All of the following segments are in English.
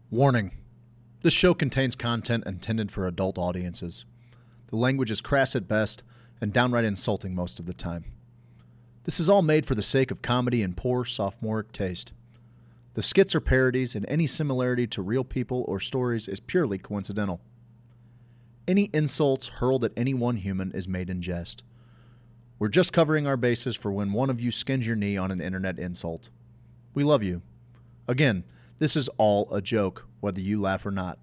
Warning. This show contains content intended for adult audiences. The language is crass at best and downright insulting most of the time. This is all made for the sake of comedy and poor sophomoric taste. The skits are parodies, and any similarity to real people or stories is purely coincidental. Any insults hurled at any one human is made in jest. We're just covering our bases for when one of you skins your knee on an internet insult. We love you. Again, this is all a joke, whether you laugh or not.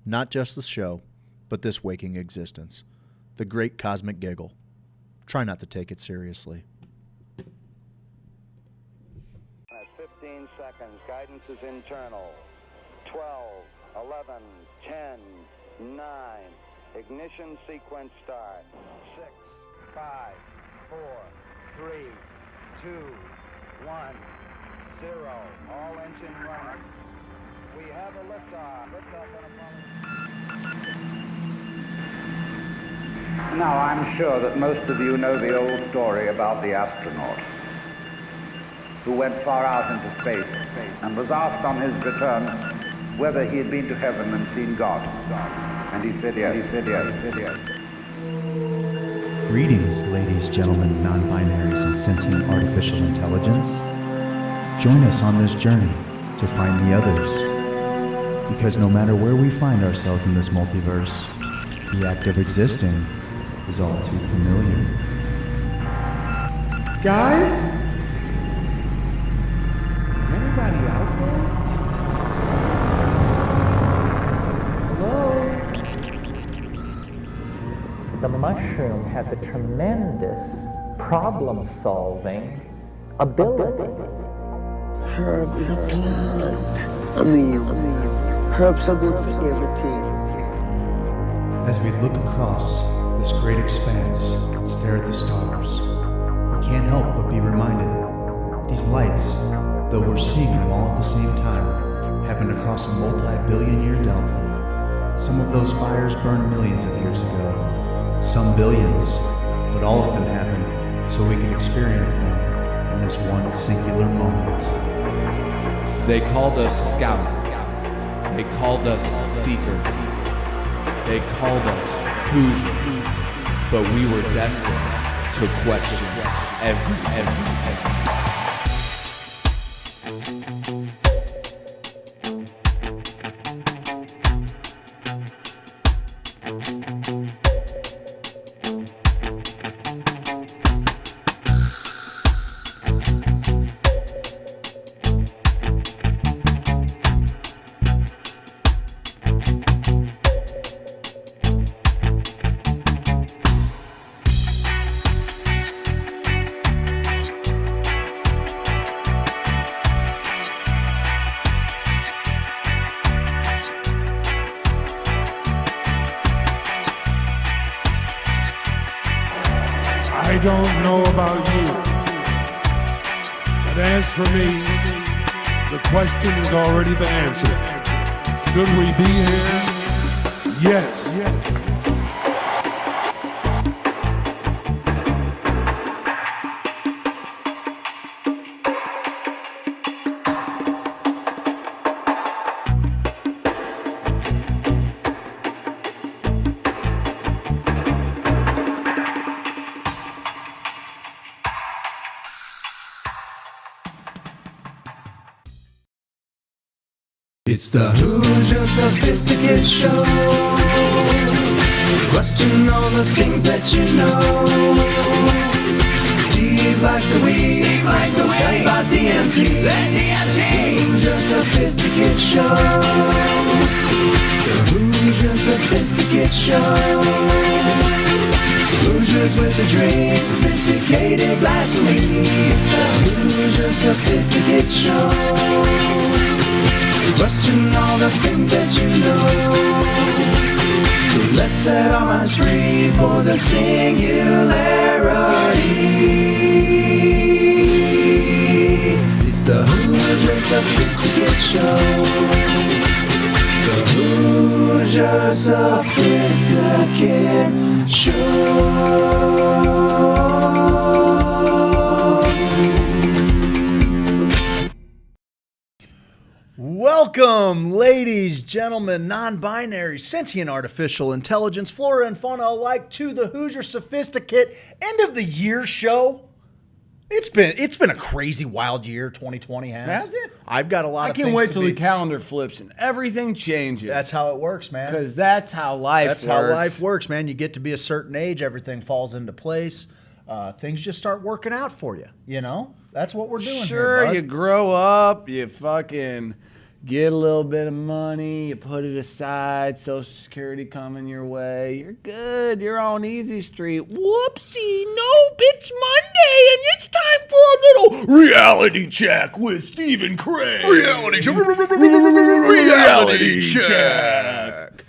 Not just the show, but this waking existence. The great cosmic giggle. Try not to take it seriously. 15 seconds. Guidance is internal. 12, 11, 10, 9. Ignition sequence start. 6, 5, 4, 3, 2, 1, 0. All engine running. We have a liftoff. Liftoff on Apollo. Now, I'm sure that most of you know the old story about the astronaut who went far out into space and was asked on his return whether he had been to heaven and seen God. And he said yes. Greetings, ladies, gentlemen, non-binaries, and sentient artificial intelligence. Join us on this journey to find the others. Because no matter where we find ourselves in this multiverse, the act of existing is all too familiar. Guys? Is anybody out there? Hello? The mushroom has a tremendous problem-solving ability. Herb is a plant. I mean, herbs are good for everything. As we look across this great expanse and stare at the stars, we can't help but be reminded these lights, though we're seeing them all at the same time, happened across a multi-billion-year delta. Some of those fires burned millions of years ago, some billions, but all of them happened so we could experience them in this one singular moment. They called us scouts. They called us seekers. They called us Hoosiers. But we were destined to question everything. I don't know about you, but as for me, the question has already been answered. Should we be here? Yes. It's the Hoosier Sophisticate Show. Question all the things that you know. Steve likes the weed. Tell you about DMT. The Hoosier Sophisticate Show. The Hoosier Sophisticate Show. Hoosiers with the dream. Sophisticated blasphemy. It's the Hoosier Sophisticate Show. Question all the things that you know. So let's set our minds free for the singularity. It's the Hoosier Sophisticate Show. The Hoosier Sophisticate Show. Welcome, ladies, gentlemen, non-binary, sentient artificial intelligence, flora and fauna alike, to the Hoosier Sophisticate end of the year show. It's been a crazy wild year. 2020 has it? I've got a lot of things. I can't wait till the calendar flips and everything changes. That's how it works, man. Because that's how life works. That's how life works, man. You get to be a certain age, everything falls into place. Things just start working out for you. You know, that's what we're doing. Sure, here, you grow up, you fucking get a little bit of money, you put it aside, Social Security coming your way, you're good, you're on easy street. Whoopsie, nope, it's Monday and it's time for a little reality check with Stephen Craig. Reality check.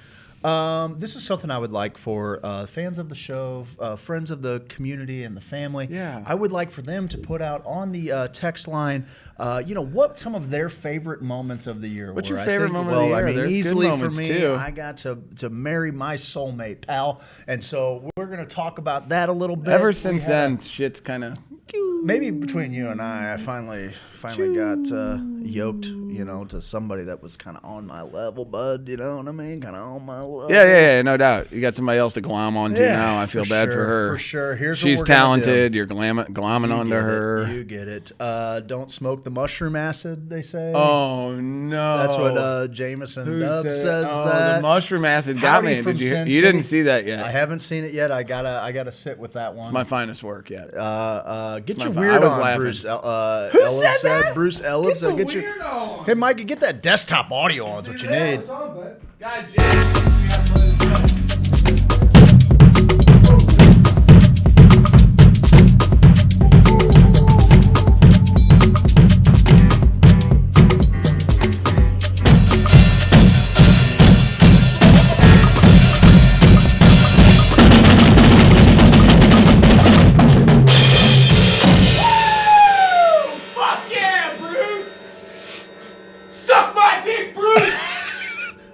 This is something I would like for fans of the show, friends of the community and the family. Yeah. I would like for them to put out on the text line, what some of their favorite moments of the year were. What's your favorite moment of the year? I mean, There's good easily moments, for me, too. I got to marry my soulmate, pal. And so we're going to talk about that a little bit. Ever since then, shit's kind of... Maybe between you and I finally got yoked, to somebody that was kind of on my level, bud. You know what I mean? Kind of on my level. Yeah, no doubt. You got somebody else to glom onto now. I feel bad for her. For sure. She's talented. You're glomming onto her. You get it. Don't smoke the mushroom acid, they say. Oh, no. That's what Jameson Dub says that. The mushroom acid got me. Did you? You didn't see that yet. I haven't seen it yet. I gotta sit with that one. It's my finest work yet. Get your weird on, laughing. Bruce. Who Ellis said that? Bruce Ellis. Get the Get weird on. Hey, Mikey, get that desktop audio on. Is what you need. God, James.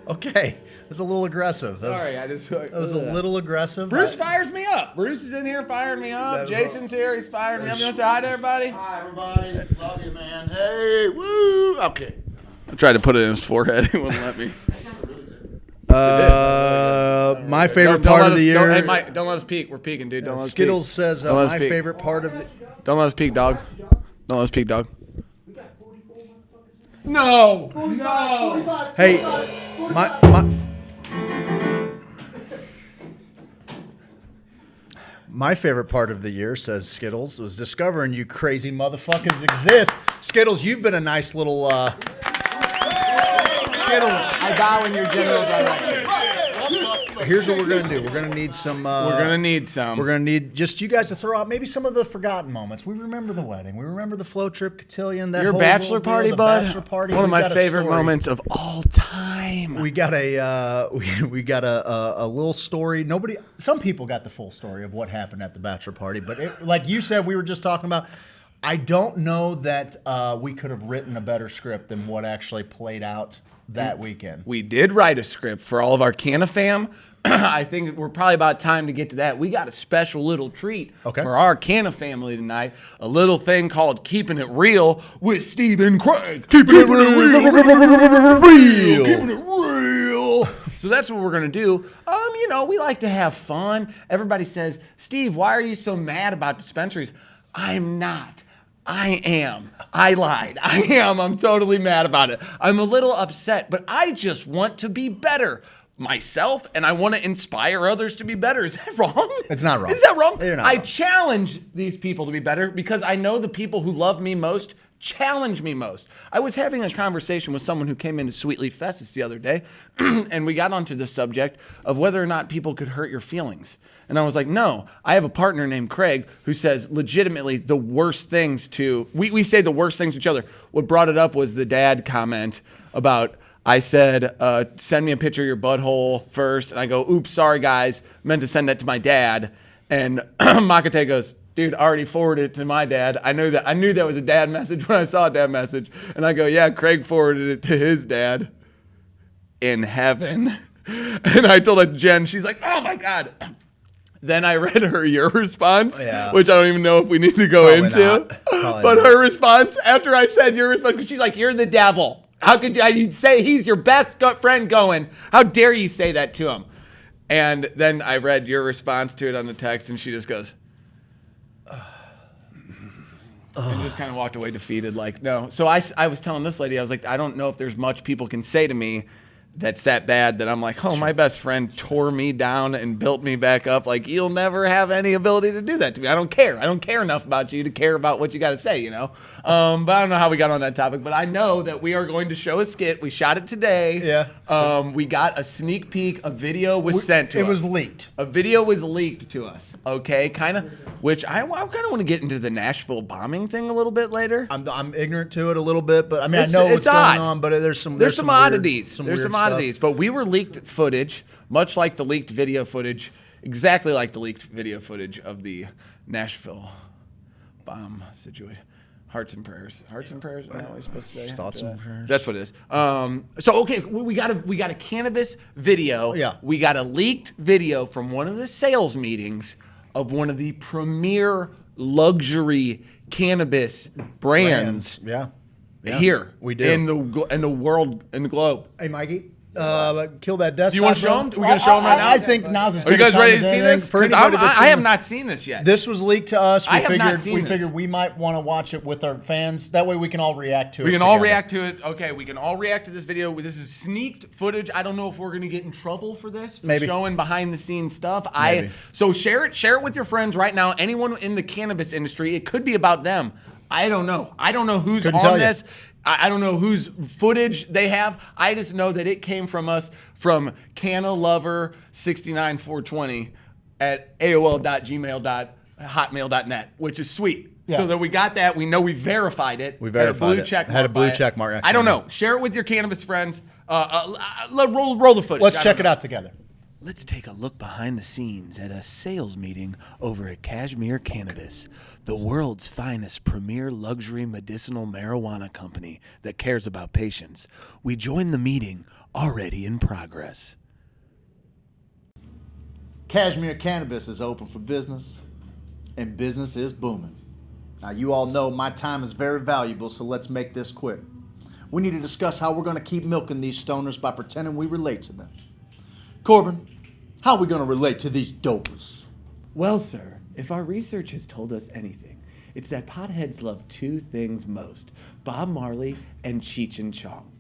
Okay, that's a little aggressive. Sorry, that was a little aggressive. Bruce fires me up. Bruce is in here firing me up. Jason's here. He's firing me up. You want to say hi to everybody? Hi, everybody. Love you, man. Hey, woo. Okay. I tried to put it in his forehead. He wouldn't let me. My favorite part of the year. Hey, Mike, don't let us peek. We're peeking, dude. Don't let us peek. Skittles says my favorite part of the. Don't let us peek, dog. Don't let us peek, dog. No. Hey, my favorite part of the year, says Skittles, was discovering you crazy motherfuckers exist. Skittles, you've been a nice little. Skittles, I bow in your general direction. Here's what we're gonna do. We're gonna need some. We're gonna need just you guys to throw out maybe some of the forgotten moments. We remember the wedding. We remember the flow trip, cotillion. That your whole bachelor party, bud. Bachelor party. One of my favorite moments of all time. We got a we got a little story. Some people got the full story of what happened at the bachelor party, but like you said, we were just talking about. I don't know that we could have written a better script than what actually played out that weekend. We did write a script for all of our Canna fam. I think we're probably about time to get to that. We got a special little treat for our Canna family tonight. A little thing called Keeping It Real with Stephen Craig. Keeping it real. Keeping it real. So that's what we're going to do. We like to have fun. Everybody says, Steve, why are you so mad about dispensaries? I'm not. I am. I lied. I am. I'm totally mad about it. I'm a little upset, but I just want to be better myself, and I want to inspire others to be better. Is that wrong? It's not wrong. Is that wrong? You're not I wrong. challenge these people to be better because I know the people who love me most challenge me most. I was having a conversation with someone who came into Sweetleaf Festus the other day, and we got onto the subject of whether or not people could hurt your feelings. And I was like, no, I have a partner named Craig who says legitimately the worst things to, we say the worst things to each other. What brought it up was the dad comment about, I said, send me a picture of your butthole first. And I go, oops, sorry guys, meant to send that to my dad. And Makate goes, dude, I already forwarded it to my dad. I knew that was a dad message when I saw a dad message. And I go, yeah, Craig forwarded it to his dad in heaven. And I told it to Jen. She's like, oh my God. Then I read your response, which I don't even know if we need to go into. But her response, after I said your response, because she's like, you're the devil. How could you say he's your best friend going? How dare you say that to him? And then I read your response to it on the text, and she just goes, and just kind of walked away defeated, like, no. So I was telling this lady, I was like, I don't know if there's much people can say to me that's that bad that I'm like, oh, my best friend tore me down and built me back up. Like, you'll never have any ability to do that to me. I don't care. I don't care enough about you to care about what you got to say, you know? But I don't know how we got on that topic, but I know that we are going to show a skit. We shot it today. Yeah. We got a sneak peek. A video was sent to us. It was leaked. A video was leaked to us, okay? Kind of, which I kind of want to get into the Nashville bombing thing a little bit later. I'm ignorant to it a little bit, but I mean, I know what's odd. going on, but there's some oddities. There's some oddities, but we were leaked footage, much like the leaked video footage, exactly like the leaked video footage of the Nashville bomb situation. Hearts and prayers. Hearts and prayers. Am I always supposed to say? Thoughts and prayers. That's what it is. So okay, we got a cannabis video. Yeah. We got a leaked video from one of the sales meetings of one of the premier luxury cannabis brands. Yeah. Here we do in the world, in the globe. Hey, Mikey. Kill that desktop. Do you want to show them? Are we going to show them right now? I think now's as Are you good a guys time ready as to see anything. this? For 'Cause anybody that's I seen have it. not seen this yet. This was leaked to us. I have not seen we this. figured we might want to watch it with our fans. That way we can all react to it. We can all together. react to it. Okay, we can all react to this video. This is sneaked footage. I don't know if we're going to get in trouble for this. For Maybe. Showing behind the scenes stuff. Maybe. So share it with your friends right now. Anyone in the cannabis industry. It could be about them. I don't know. I don't know who's Couldn't tell on you. this. I don't know whose footage they have. I just know that it came from us from CannaLover69420 at AOL.gmail.hotmail.net, which is sweet. Yeah. So that we got that. We know we verified it. We verified had a blue it. check Had a mark blue by it. check mark, I don't actually. know. Share it with your cannabis friends. Roll the footage. Let's check it out together. Let's take a look behind the scenes at a sales meeting over at Kashmir Cannabis, the world's finest premier luxury medicinal marijuana company that cares about patients. We join the meeting already in progress. Kashmir Cannabis is open for business, and business is booming. Now, you all know my time is very valuable, so let's make this quick. We need to discuss how we're going to keep milking these stoners by pretending we relate to them. Corbin, how are we going to relate to these dopers? Well, sir, if our research has told us anything, it's that potheads love two things most: Bob Marley and Cheech and Chong.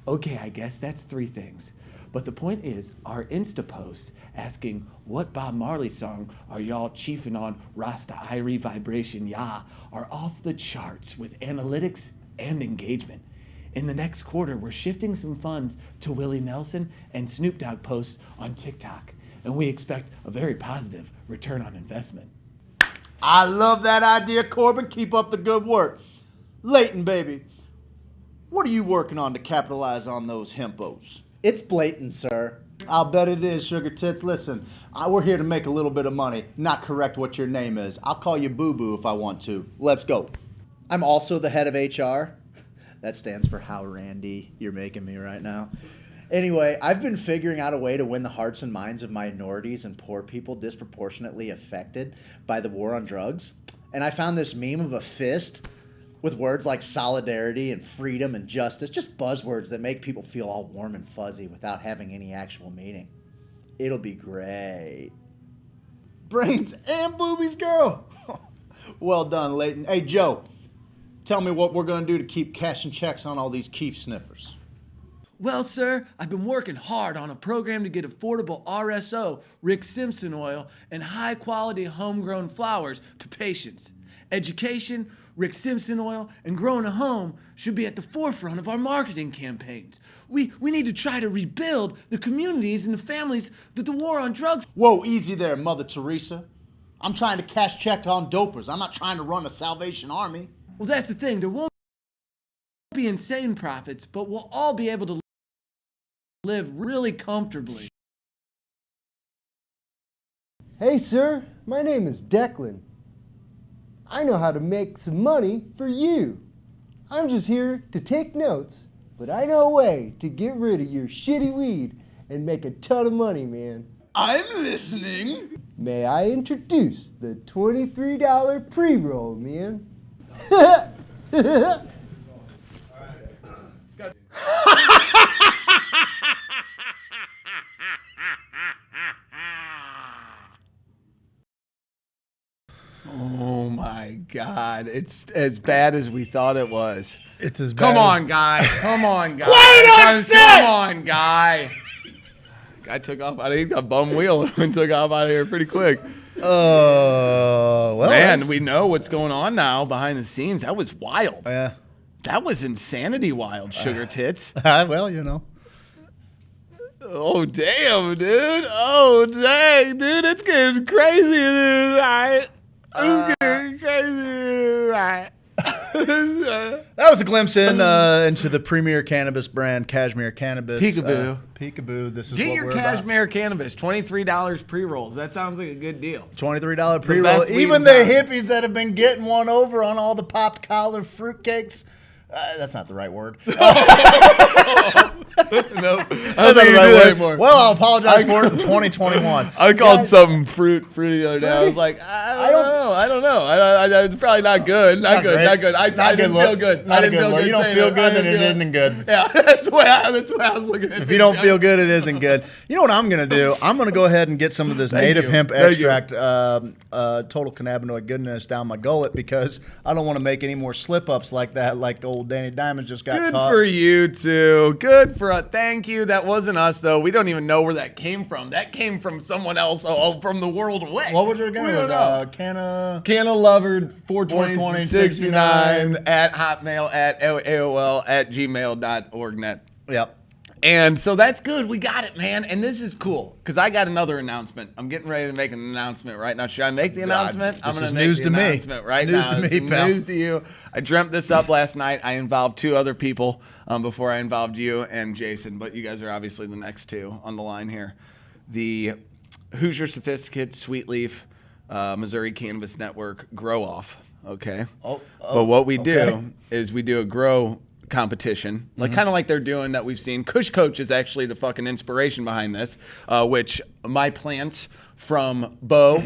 Okay, I guess that's three things. But the point is, our Insta posts asking, what Bob Marley song are y'all chiefing on Rasta Irie Vibration Ya, are off the charts with analytics and engagement. In the next quarter, we're shifting some funds to Willie Nelson and Snoop Dogg posts on TikTok, and we expect a very positive return on investment. I love that idea, Corbin. Keep up the good work. Leighton, baby, what are you working on to capitalize on those hempos? It's blatant, sir. I'll bet it is, Sugar Tits. Listen, we're here to make a little bit of money, not correct what your name is. I'll call you Boo Boo if I want to. Let's go. I'm also the head of HR. That stands for how randy you're making me right now. Anyway, I've been figuring out a way to win the hearts and minds of minorities and poor people disproportionately affected by the war on drugs. And I found this meme of a fist with words like solidarity and freedom and justice, just buzzwords that make people feel all warm and fuzzy without having any actual meaning. It'll be great. Brains and boobies, girl. Well done, Leighton. Hey, Joe. Tell me what we're going to do to keep cashing checks on all these Keef sniffers. Well, sir, I've been working hard on a program to get affordable RSO, Rick Simpson oil, and high-quality homegrown flowers to patients. Education, Rick Simpson oil, and growing a home should be at the forefront of our marketing campaigns. We need to try to rebuild the communities and the families that the war on drugs... Whoa, easy there, Mother Teresa. I'm trying to cash checks on dopers. I'm not trying to run a Salvation Army. Well, that's the thing. There won't be insane profits, but we'll all be able to live really comfortably. Hey, sir. My name is Declan. I know how to make some money for you. I'm just here to take notes, but I know a way to get rid of your shitty weed and make a ton of money, man. I'm listening. May I introduce the $23 pre-roll, man? God. It's as bad as we thought it was. It's as bad. Come on, guy. Come on, guy. Quiet on set! Come on, guy. Guy took off. I think he got bum wheel and took off out of here pretty quick. Well, man, we know what's going on now behind the scenes. That was wild. Yeah. That was insanity wild, sugar tits. Well, you know. Oh, damn, dude. Oh, dang, dude. It's getting crazy tonight. It's getting crazy tonight. That was a glimpse into the premier cannabis brand, Cashmere Cannabis. Peekaboo. Peekaboo. This is Get what your we're Cashmere Cannabis. $23 pre-rolls. That sounds like a good deal. $23 pre-roll. best weed Even in the town. hippies that have been getting one over on all the popped collar fruitcakes. That's not the right word. No, I That's don't not think the you right do that word. anymore. Well, I'll apologize for it in 2021. I called something fruity the other day. I was like, I don't know. It's probably not good. Not good. I didn't feel good. I didn't feel good. You don't saying feel it. good, then it isn't good. Yeah, that's why I was looking at it. If you don't feel good, it isn't good. You know what I'm going to do? I'm going to go ahead and get some of this native hemp extract, total cannabinoid goodness down my gullet because I don't want to make any more slip-ups like that, like old Danny Diamond just got caught. Good for you two. Good for us. Thank you. That wasn't us, though. We don't even know where that came from. That came from someone else from the world away. What was it again? We don't know. Canna Lovered 42069 at Hotmail at AOL at gmail.org net. Yep. And so that's good. We got it, man. And this is cool because I got another announcement. I'm getting ready to make an announcement right now. Should I make the announcement? I'm going to make the announcement right now. News to me, pal. News to you. I dreamt this up last night. I involved two other people before I involved you and Jason, but you guys are obviously the next two on the line here. The Hoosier Sophisticate Sweet Leaf Missouri Cannabis Network Grow Off. Okay. But what we do is we do a grow competition, like kind of like they're doing that we've seen. Kush Coach is actually the fucking inspiration behind this, which my plants from Bo,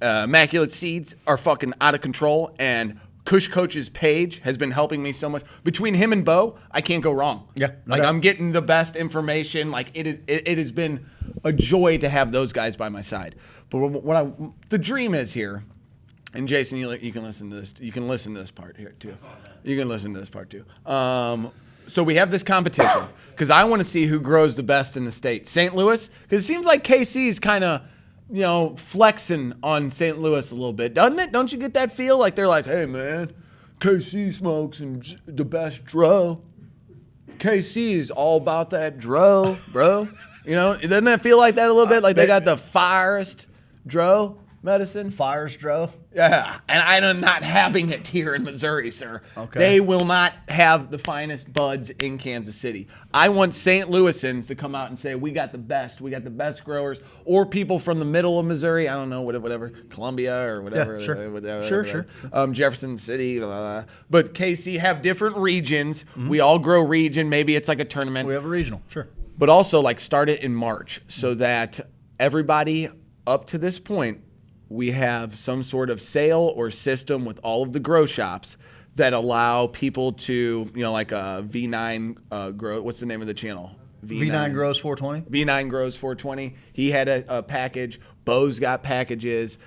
Immaculate Seeds are fucking out of control, and Kush Coach's page has been helping me so much. Between him and Bo, I can't go wrong. Yeah, like I'm getting the best information. Like it has been a joy to have those guys by my side. But the dream is here, and Jason, you can listen to this. You can listen to this part here too. You can listen to this part too. So we have this competition because I want to see who grows the best in the state. St. Louis, because it seems like KC is kind of, flexing on St. Louis a little bit, doesn't it? Don't you get that feel? Like they're like, hey man, KC smokes and the best dro. KC is all about that dro, bro. Doesn't that feel like that a little bit? Like they got the firest dro medicine. Fires dro. Yeah, and I'm not having it here in Missouri, sir. Okay. They will not have the finest buds in Kansas City. I want St. Louisans to come out and say, we got the best growers, or people from the middle of Missouri, I don't know, whatever, Columbia or whatever. Yeah, sure. Whatever, Sure. Jefferson City, blah, blah, blah. But KC have different regions. We all grow region. Maybe it's like a tournament. We have a regional, sure. But also start it in March so that everybody up to this point, we have some sort of sale or system with all of the grow shops that allow people to, like a V9 grow. What's the name of the channel? V9 Grows 420. V9 Grows 420. He had a package. Bo's got packages.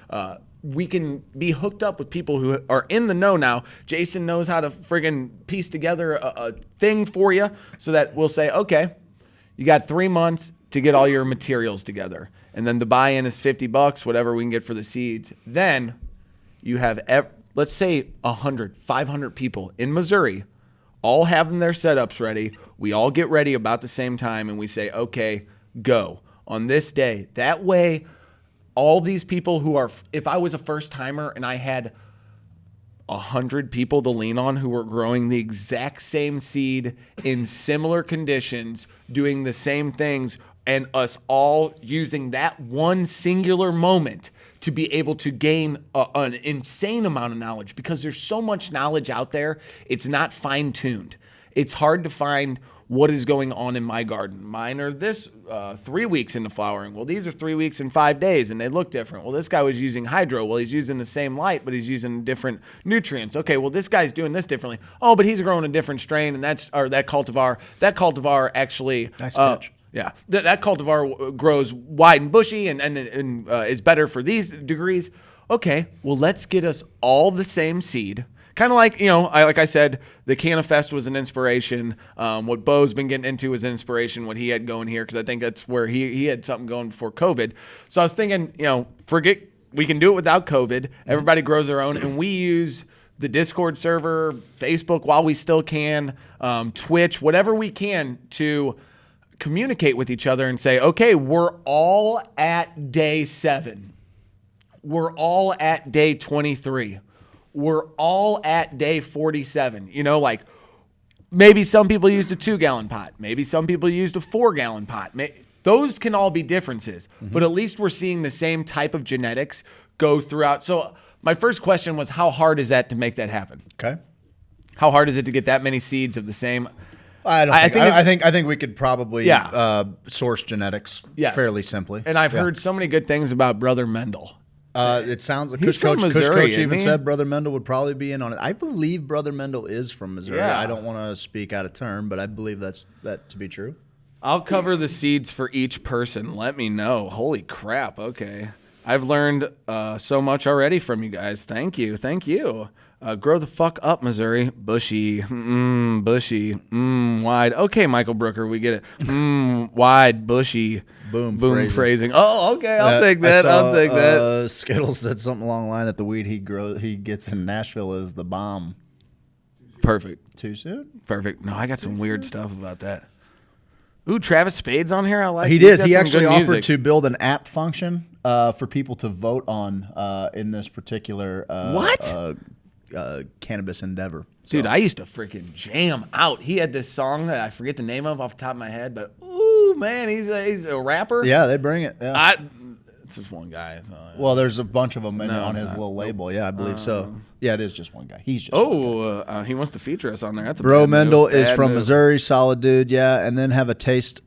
We can be hooked up with people who are in the know now. Jason knows how to friggin' piece together a thing for you so that we'll say, okay, you got 3 months to get all your materials together. And then the buy-in is $50, whatever we can get for the seeds. Then you have, let's say 100, 500 people in Missouri, all having their setups ready. We all get ready about the same time, and we say, okay, go on this day. That way, all these people who are, if I was a first-timer and I had 100 people to lean on who were growing the exact same seed in similar conditions, doing the same things, and us all using that one singular moment to be able to gain an insane amount of knowledge, because there's so much knowledge out there, it's not fine-tuned. It's hard to find what is going on in my garden. Mine are this 3 weeks into flowering. Well, these are 3 weeks and 5 days, and they look different. Well, this guy was using hydro. Well, he's using the same light, but he's using different nutrients. Okay, well, this guy's doing this differently. Oh, but he's growing a different strain, and that cultivar. That cultivar actually. Nice catch. Yeah, that cultivar grows wide and bushy and is better for these degrees. okay, well, let's get us all the same seed. Kind of like, like I said, the Canifest was an inspiration. What Bo's been getting into was an inspiration, what he had going here, because I think that's where he had something going before COVID. So I was thinking, forget, we can do it without COVID. Everybody grows their own, and we use the Discord server, Facebook while we still can, Twitch, whatever we can to communicate with each other and say, okay, we're all at day 7. We're all at day 23. We're all at day 47. Like maybe some people used a 2-gallon pot. Maybe some people used a 4-gallon pot. Those can all be differences, but at least we're seeing the same type of genetics go throughout. So my first question was, how hard is that to make that happen? Okay. How hard is it to get that many seeds of the same? I think we could probably source genetics fairly simply. And I've heard so many good things about Brother Mendel. It sounds like He's from Missouri, Coach even isn't he? said Brother Mendel would probably be in on it. I believe Brother Mendel is from Missouri. Yeah. I don't want to speak out of turn, but I believe that to be true. I'll cover the seeds for each person. Let me know. Holy crap. Okay. I've learned so much already from you guys. Thank you. Grow the fuck up, Missouri. Bushy. Bushy. Wide. Okay, Michael Brooker, we get it. Wide, bushy. Boom phrasing. Oh, okay. I'll take that. Skittles said something along the line that the weed he gets in Nashville is the bomb. Perfect. Too soon? Perfect. No, I got some weird stuff about that. Ooh, Travis Spade's on here. I like. He did. He actually offered to build an app function for people to vote on in this particular cannabis endeavor. Dude, I used to freaking jam out. He had this song that I forget the name of off the top of my head, but ooh, man, he's a rapper. Yeah, they bring it. Yeah. It's just one guy. So, well, there's a bunch of them on his little label. Yeah, I believe so. Yeah, it is just one guy. He's just one guy. He wants to feature us on there. That's a Bro bad Mendel move. is Bad from move. Missouri. Solid dude, yeah. And then have a test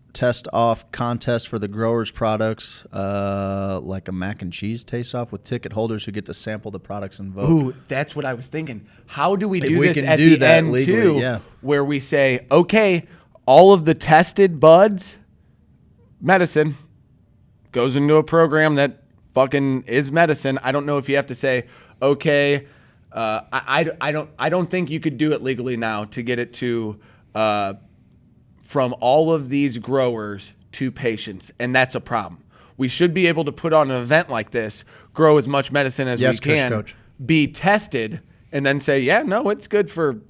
off contest for the growers' products, like a mac and cheese taste off with ticket holders who get to sample the products and vote. Ooh, that's what I was thinking. How do we do We this can at do the that end legally, too? yeah. Where we say, okay, all of the tested buds, medicine, goes into a program that fucking is medicine. I don't know if you have to say, okay, I don't think you could do it legally now to get it to from all of these growers to patients, and that's a problem. We should be able to put on an event like this, grow as much medicine as we can, Coach. be tested, and then say, yeah, no, it's good for,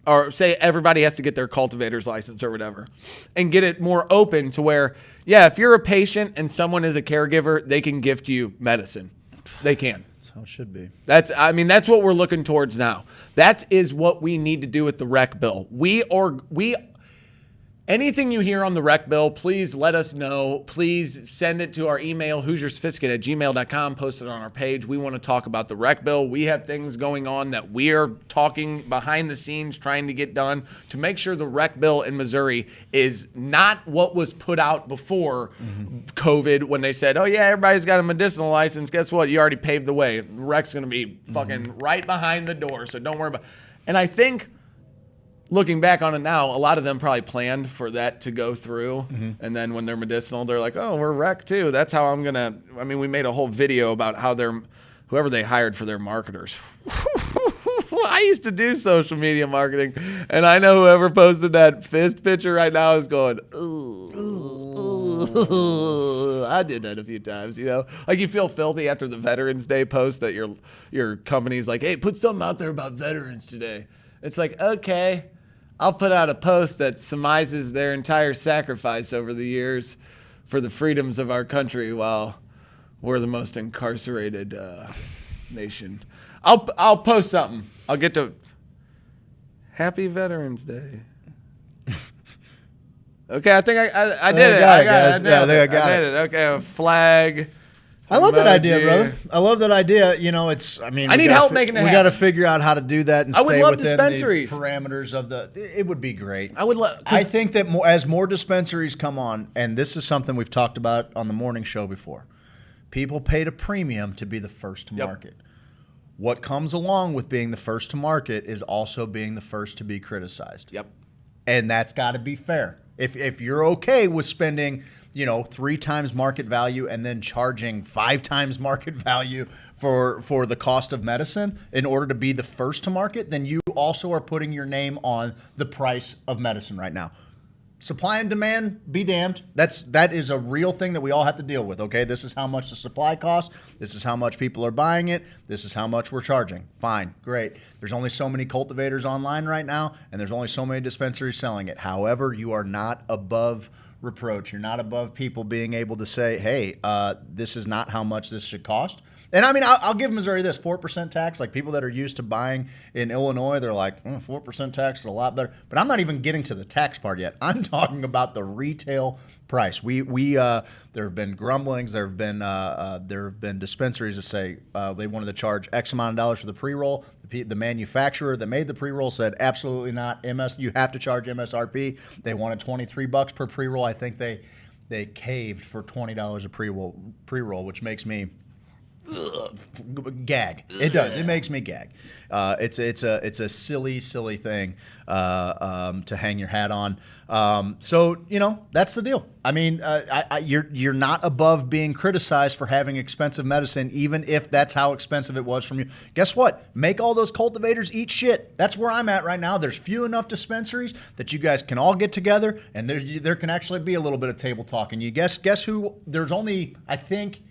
or say everybody has to get their cultivator's license or whatever, and get it more open to where, yeah, if you're a patient and someone is a caregiver, they can gift you medicine. They can. That's how it should be. That's what we're looking towards now. That is what we need to do with the rec bill. Anything you hear on the rec bill, please let us know. Please send it to our email, HoosierSophisticate@gmail.com. Post it on our page. We want to talk about the rec bill. We have things going on that we are talking behind the scenes, trying to get done to make sure the rec bill in Missouri is not what was put out before COVID when they said, oh, yeah, everybody's got a medicinal license. Guess what? You already paved the way. Rec's going to be fucking right behind the door, so don't worry about it. And I think, looking back on it now, a lot of them probably planned for that to go through. And then when they're medicinal, they're like, oh, we're rec too. That's how I'm going to, we made a whole video about how whoever they hired for their marketers. I used to do social media marketing, and I know whoever posted that fist picture right now is going, ooh, I did that a few times, Like you feel filthy after the Veterans Day post that your company's like, hey, put something out there about veterans today. It's like, okay, I'll put out a post that surmises their entire sacrifice over the years for the freedoms of our country while we're the most incarcerated nation. I'll post something. I'll get to Happy Veterans Day. Okay, I think I did it. I got it. Okay, a flag. I love that idea, brother. I love that idea. I need help making it happen. We got to figure out how to do that and I would stay love within dispensaries. the parameters of it would be great. I think that as more dispensaries come on, and this is something we've talked about on the morning show before, people paid a premium to be the first to market. What comes along with being the first to market is also being the first to be criticized. Yep. And that's got to be fair. If you're okay with spending 3 times market value and then charging 5 times market value for the cost of medicine in order to be the first to market, then you also are putting your name on the price of medicine right now. Supply and demand, be damned. That is a real thing that we all have to deal with, okay? This is how much the supply costs. This is how much people are buying it. This is how much we're charging. Fine, great. There's only so many cultivators online right now, and there's only so many dispensaries selling it. However, you are not above reproach. You're not above people being able to say, hey, this is not how much this should cost. And I mean, I'll give Missouri this 4% tax. Like people that are used to buying in Illinois, they're like, 4% tax is a lot better. But I'm not even getting to the tax part yet. I'm talking about the retail price. There have been grumblings. There have been dispensaries that say they wanted to charge X amount of dollars for the pre-roll. The manufacturer that made the pre-roll said absolutely not. You have to charge MSRP. They wanted $23 per pre-roll. I think they caved for $20 a pre-roll, which makes me gag. It does. It makes me gag. It's a silly thing to hang your hat on. So that's the deal. I mean, you're not above being criticized for having expensive medicine, even if that's how expensive it was from you. Guess what? Make all those cultivators eat shit. That's where I'm at right now. There's few enough dispensaries that you guys can all get together, and there can actually be a little bit of table talk. And you guess who? There's only, I think,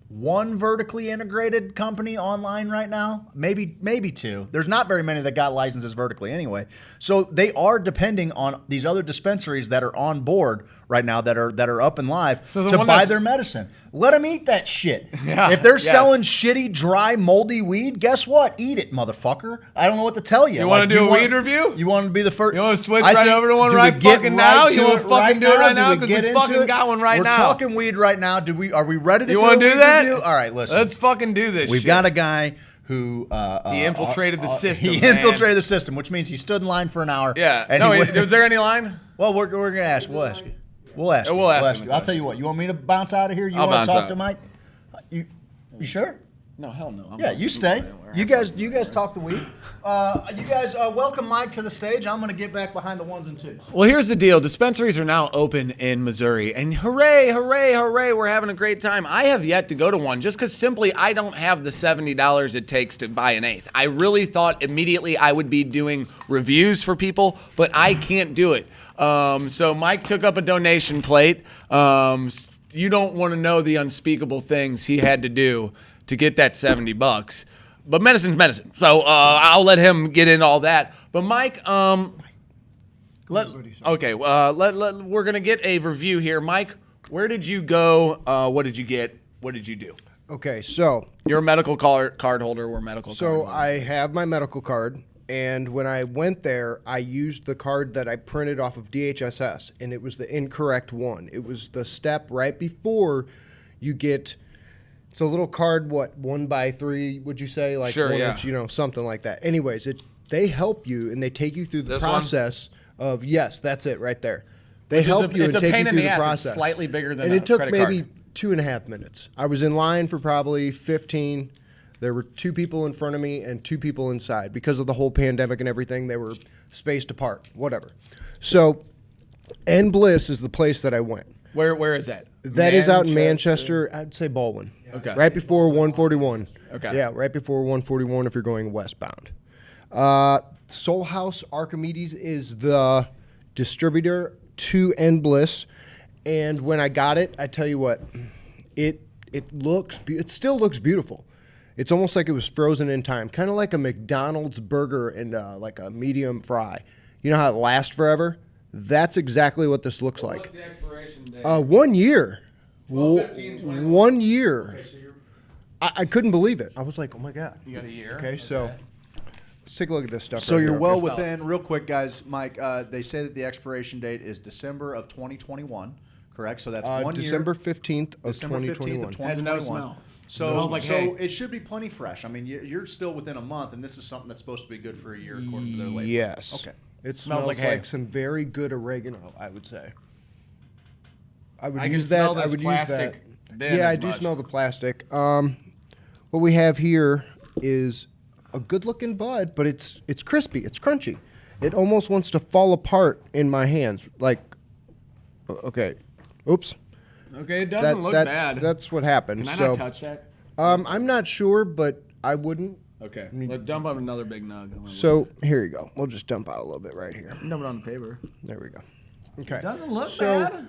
one vertically integrated company online right now, maybe 2. There's not very many that got licenses vertically anyway. So they are depending on these other dispensaries that are on board right now that are up and live to buy their medicine. Let them eat that shit. Yeah, if they're selling shitty, dry, moldy weed, guess what? Eat it, motherfucker. I don't know what to tell you. You want to do a weed review? You want to be the first? You want to switch right over to one right fucking now? You want to fucking do it right now? Because we fucking got one right now. We're talking weed right now. Are we ready to do a weed review? You want to do that? All right, listen. Let's fucking do this. We've got a guy who he infiltrated the system. He infiltrated the system, which means he stood in line for an hour. Yeah. And was there any line? Well, we're gonna ask. We'll ask you. We'll ask you. I'll tell you what. You want me to bounce out of here? You want to talk to Mike? You sure? No, hell no. You stay. You guys talk the weed. You guys welcome Mike to the stage. I'm going to get back behind the ones and twos. Well, here's the deal. Dispensaries are now open in Missouri. And hooray, hooray, hooray, we're having a great time. I have yet to go to one just because simply I don't have the $70 it takes to buy an eighth. I really thought immediately I would be doing reviews for people, but I can't do it. So Mike took up a donation plate. You don't want to know the unspeakable things he had to do to get that $70, but medicine's medicine. So I'll let him get into all that. But Mike, we're gonna get a review here. Mike, where did you go? What did you get? What did you do? Okay, so you're a medical card holder. We're medical. So I have my medical card, and when I went there, I used the card that I printed off of DHSS, and it was the incorrect one. It was the step right before you get. It's a little card, 1x3, would you say? Like sure, yeah. Inch, something like that. Anyways, they help you and they take you through the process of, yes, that's it right there. They help you and take you through the process. It's slightly bigger than and it took credit maybe card. 2.5 minutes. I was in line for probably 15. There were 2 people in front of me and 2 people inside. Because of the whole pandemic and everything, they were spaced apart, whatever. So, N Bliss is the place that I went. Where is that? That is out in Manchester. I'd say Baldwin. Okay. Right before 141. Okay. Yeah, right before 141 if you're going westbound. Soul House Archimedes is the distributor to N Bliss, and when I got it, I tell you what, it still looks beautiful. It's almost like it was frozen in time, kind of like a McDonald's burger and like a medium fry. You know how it lasts forever? That's exactly what this looks like. What's the expiration date? 1 year. 12/15/21. 1 year. I couldn't believe it. I was like, oh my God. You got a year? Okay, so let's take a look at this stuff. So right you're here. well within, real quick, guys, Mike, they say that the expiration date is December of 2021, correct? So that's 1 year. December 15th of December 15th 2021. of 2021. Has no smell. So it should be plenty fresh. I mean, you're still within a month, and this is something that's supposed to be good for a year, according to their label. Yes. Okay. It smells like hay. some very good oregano, I would say. I would I use can that. smell I this would use plastic that. bin Yeah, as I do much. smell the plastic. What we have here is a good-looking bud, but it's crispy. It's crunchy. It almost wants to fall apart in my hands. Like, okay, Oops. Okay, it doesn't look bad. That's what happened. Can I so, not touch that? I'm not sure, but I wouldn't. Okay. Let's dump out another big nug. So here you go. We'll just dump out a little bit right here. Dump it on the paper. There we go. Okay. It doesn't look so, bad.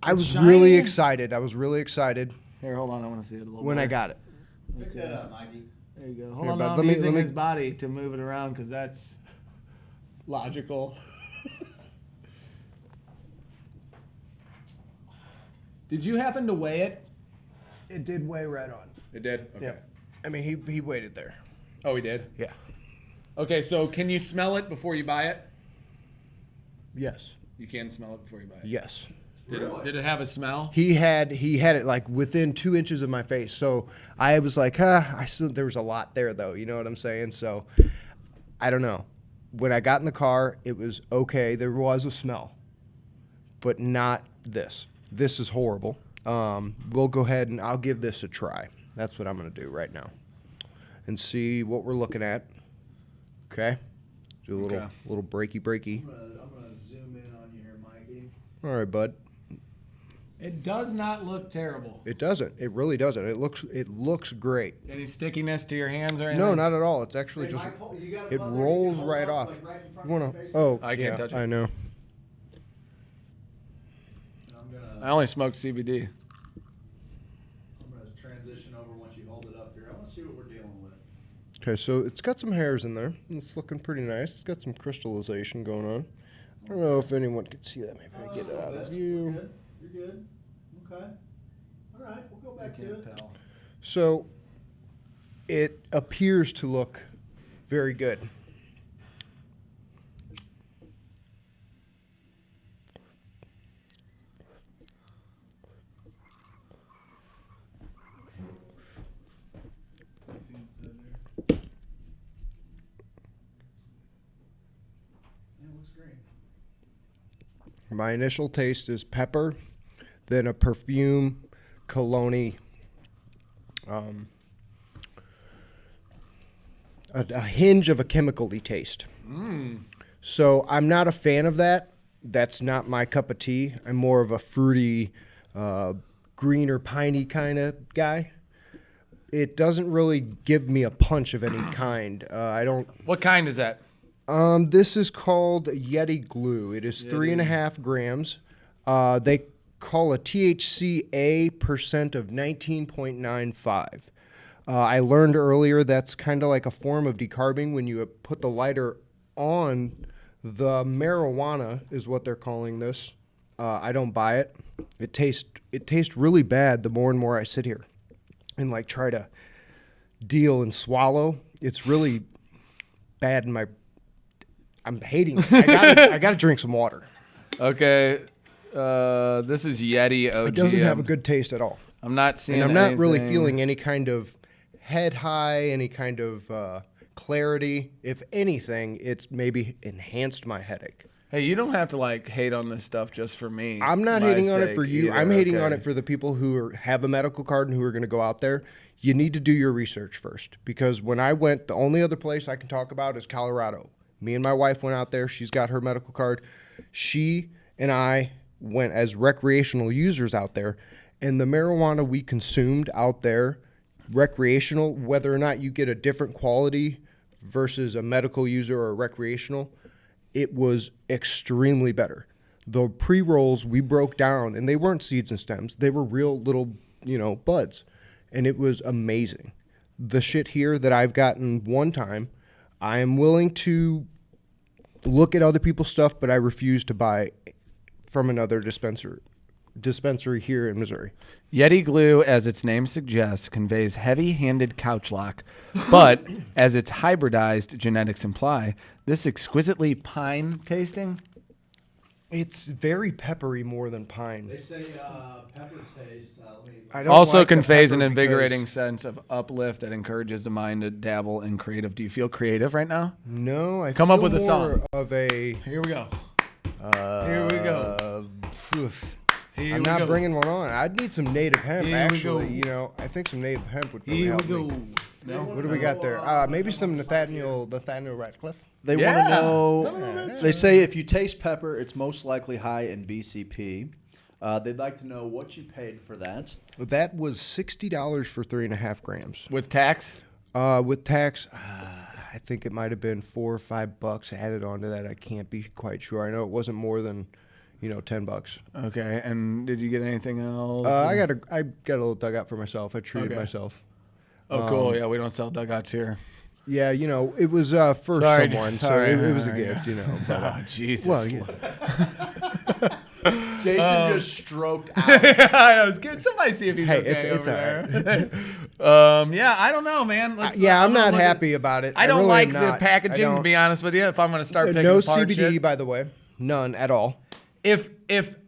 I was shiny. really excited. Here, hold on. I want to see it a little when better. I got it. Pick that up, Mikey. There you go. Here, Hold on, bud, I'm using his body to move it around because that's logical. Did you happen to weigh it? It did weigh right on. It did? Okay. Yeah. I mean, he waited there. Oh, he did? Yeah. Okay, so can you smell it before you buy it? Yes. You can smell it before you buy it? Yes. Did it have a smell? He had it like within 2 inches of my face. So I was like, I still, there was a lot there though. You know what I'm saying? So I don't know. When I got in the car, it was okay. There was a smell, but not this. This is horrible. We'll go ahead and I'll give this a try. That's what I'm going to do right now and see what we're looking at. Okay. Do a little breaky. I'm gonna zoom in on you here, Mikey. All right, bud. It does not look terrible. It doesn't. It really doesn't. It looks great. Any stickiness to your hands or anything? No, not at all. It's actually just it rolls right off. I can't touch it. I know. I only smoke CBD. I'm gonna transition over once you hold it up here. I want to see what we're dealing with. Okay, so it's got some hairs in there. It's looking pretty nice. It's got some crystallization going on. I don't know if anyone can see that. Maybe I get it out of view. You're good. Okay. All right, we'll go back to it. So it appears to look very good. My initial taste is pepper, then a perfume, cologne, a hinge of a chemical-y taste. So I'm not a fan of that. That's not my cup of tea. I'm more of a fruity, green or piney kind of guy. It doesn't really give me a punch of any kind. I don't. What kind is that? This is called Yeti Glue. It is 3.5 grams. They call a THCA percent of 19.95. I learned earlier that's kind of like a form of decarbing when you put the lighter on the marijuana is what they're calling this. I don't buy it. It tastes really bad the more and more I sit here and like try to deal and swallow. It's really bad in my. I'm hating it. I gotta drink some water. Okay, this is Yeti OG. It doesn't have a good taste at all. I'm not seeing. And I'm not really feeling any kind of head high, any kind of clarity. If anything, it's maybe enhanced my headache. Hey, you don't have to like hate on this stuff just for me. I'm not hating on it for you. Either. I'm hating on it for the people who have a medical card and who are going to go out there. You need to do your research first, because when I went, the only other place I can talk about is Colorado. Me and my wife went out there. She's got her medical card. She and I went as recreational users out there, and the marijuana we consumed out there, recreational, whether or not you get a different quality versus a medical user or a recreational, it was extremely better. The pre-rolls we broke down, and they weren't seeds and stems. They were real little, buds, and it was amazing. The shit here that I've gotten one time, I am willing to look at other people's stuff, but I refuse to buy from another dispensary here in Missouri. Yeti Glue, as its name suggests, conveys heavy-handed couch lock, but as its hybridized genetics imply, this exquisitely pine tasting. It's very peppery more than pine. They say pepper taste. Also conveys an invigorating sense of uplift that encourages the mind to dabble in creative. Do you feel creative right now? No, I come feel up with a song. Of a. Here we go. Here we go. I'm not bringing one on. I'd need some native hemp. Actually, I think some native hemp would really help me. No? What do we got there? Maybe some Nathaniel Ratcliffe. They want to know. They say if you taste pepper, it's most likely high in BCP. They'd like to know what you paid for that. That was $60 for 3.5 grams. With tax? With tax, I think it might have been $4 or $5 added onto that. I can't be quite sure. I know it wasn't more than, $10. Okay, and did you get anything else? I got a little dugout for myself. I treated myself. Oh, cool. Yeah, we don't sell dugouts here. Yeah, it was for someone, so it was a gift, But, oh, Jesus. Well, yeah. Jason just stroked out. I was good. Somebody see if he's okay it's over there. Yeah, I don't know, man. I'm not happy about it. I don't really like am the packaging, to be honest with you. If I'm going to start picking no apart CBD, shit. by the way, none at all. If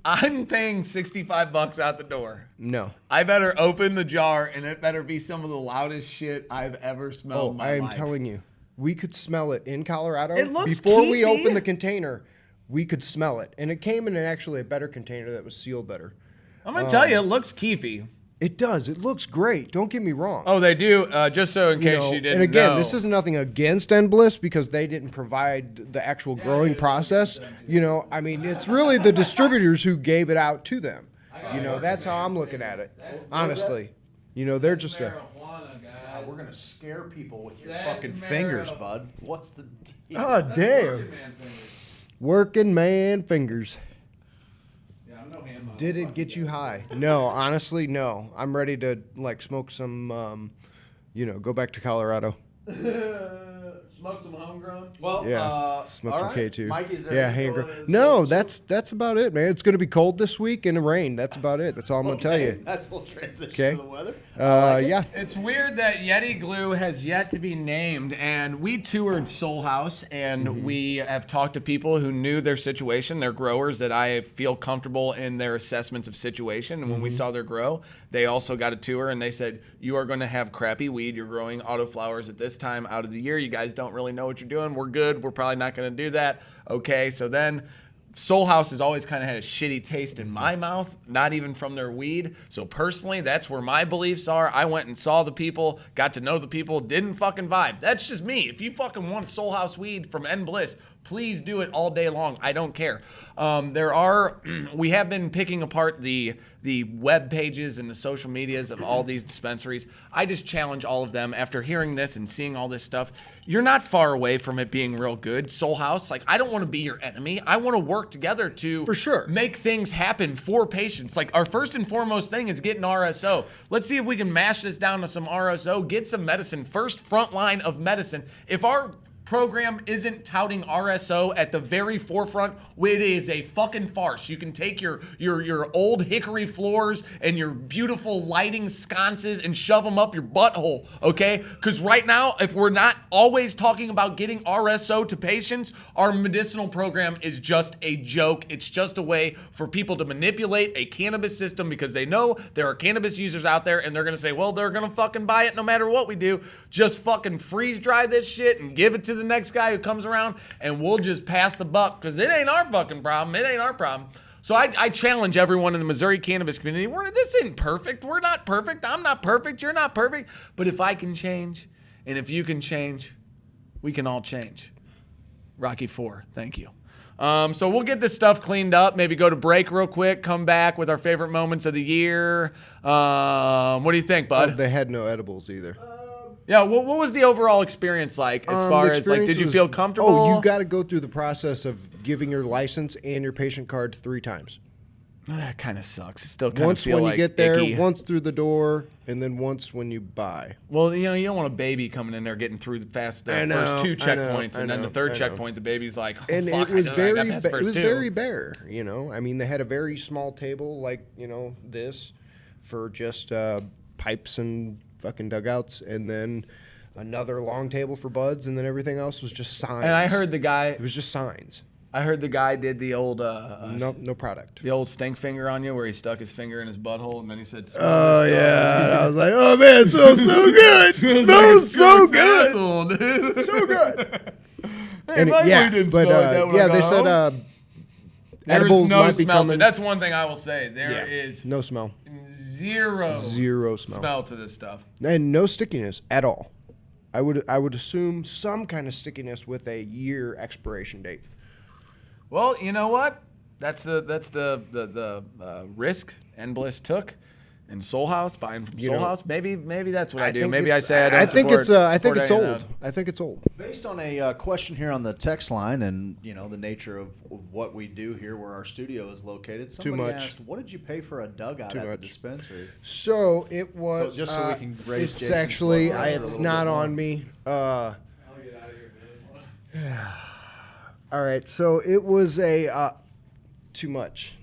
I'm paying $65 out the door, no, I better open the jar and it better be some of the loudest shit I've ever smelled in my life. I am telling you, we could smell it in Colorado. It looks before keefy. we opened the container. We could smell it, and it came in actually a better container that was sealed better. I'm gonna tell you, it looks keefy. It does. It looks great. Don't get me wrong. Oh, they do. Just so in case you didn't know. And again, this is nothing against Endbliss because they didn't provide the actual growing process. It's really the distributors who gave it out to them. That's how I'm looking at it. Honestly, they're just a. We're gonna scare people with your fucking fingers, bud. What's the deal? Oh damn! Working man fingers. Did it get you high? No, honestly, no. I'm ready to smoke some, go back to Colorado. Smoke some homegrown? Well, yeah, smoke some right. K2. Mike, is there hand No, that's about it, man. It's going to be cold this week and rain. That's about it. That's all I'm going to tell you. That's a little transition to the weather. Yeah. It's weird that Yeti Glue has yet to be named, and we toured Soul House, and we have talked to people who knew their situation, their growers that I feel comfortable in their assessments of situation. And when we saw their grow, they also got a tour, and they said, you are going to have crappy weed. You're growing autoflowers at this time out of the year. You guys don't really know what you're doing. We're good. We're probably not going to do that. Okay, so then Soul House has always kind of had a shitty taste in my mouth, not even from their weed. So personally, that's where my beliefs are. I went and saw the people, got to know the people, didn't fucking vibe. That's just me. If you fucking want Soul House weed from Endbliss, please do it all day long. I don't care. We have been picking apart the web pages and the social medias of all these dispensaries. I just challenge all of them after hearing this and seeing all this stuff. You're not far away from it being real good. Soul House, I don't want to be your enemy. I want to work together to for sure make things happen for patients. Our first and foremost thing is getting RSO. Let's see if we can mash this down to some RSO, get some medicine, first front line of medicine. If our program isn't touting RSO at the very forefront, it is a fucking farce. You can take your old hickory floors and your beautiful lighting sconces and shove them up your butthole, okay? Because right now, if we're not always talking about getting RSO to patients, our medicinal program is just a joke. It's just a way for people to manipulate a cannabis system because they know there are cannabis users out there and they're gonna say, well, they're gonna fucking buy it no matter what we do. Just fucking freeze dry this shit and give it to the next guy who comes around, and we'll just pass the buck because it ain't our fucking problem. It ain't our problem. So I challenge everyone in the Missouri cannabis community. This ain't perfect. We're not perfect. I'm not perfect. You're not perfect. But if I can change, and if you can change, we can all change. Rocky IV, thank you. So we'll get this stuff cleaned up, maybe go to break real quick, come back with our favorite moments of the year. What do you think, bud? They had no edibles either. Yeah, what was the overall experience like as far as, did you feel comfortable? Oh, you got to go through the process of giving your license and your patient card 3 times. Oh, that kind of sucks. It still kind of once feel when like you get there, icky. once through the door, and then once when you buy. Well, you don't want a baby coming in there getting through the first 2 checkpoints, and then the third checkpoint, the baby's like, oh, and fuck, it was very bare. I mean, they had a very small table like this for just pipes and fucking dugouts, and then another long table for buds, and then everything else was just signs. And I heard the guy. It was just signs. I heard the guy did the old no product. The old stink finger on you, where he stuck his finger in his butthole and then he said, "Oh yeah," and I was like, "Oh man, it smells so good. It smells so good, dude. So good." Hey, my weed didn't smell like that when I they got said home. edibles no might be smell to coming. it. That's one thing I will say. There is no smell. Zero smell. Smell to this stuff. And no stickiness at all. I would assume some kind of stickiness with a year expiration date. Well, you know what? That's the risk Bliss took. And Soul House, buying from Soul House, maybe that's what I do. Maybe I say I don't. I think it's old. I think it's old. Based on a question here on the text line, and the nature of what we do here, where our studio is located. Somebody asked, "What did you pay for a dugout at the dispensary?" So it was. So just so we can raise. It's actually. It's not on me. I'll get out of here. All right. So it was too much.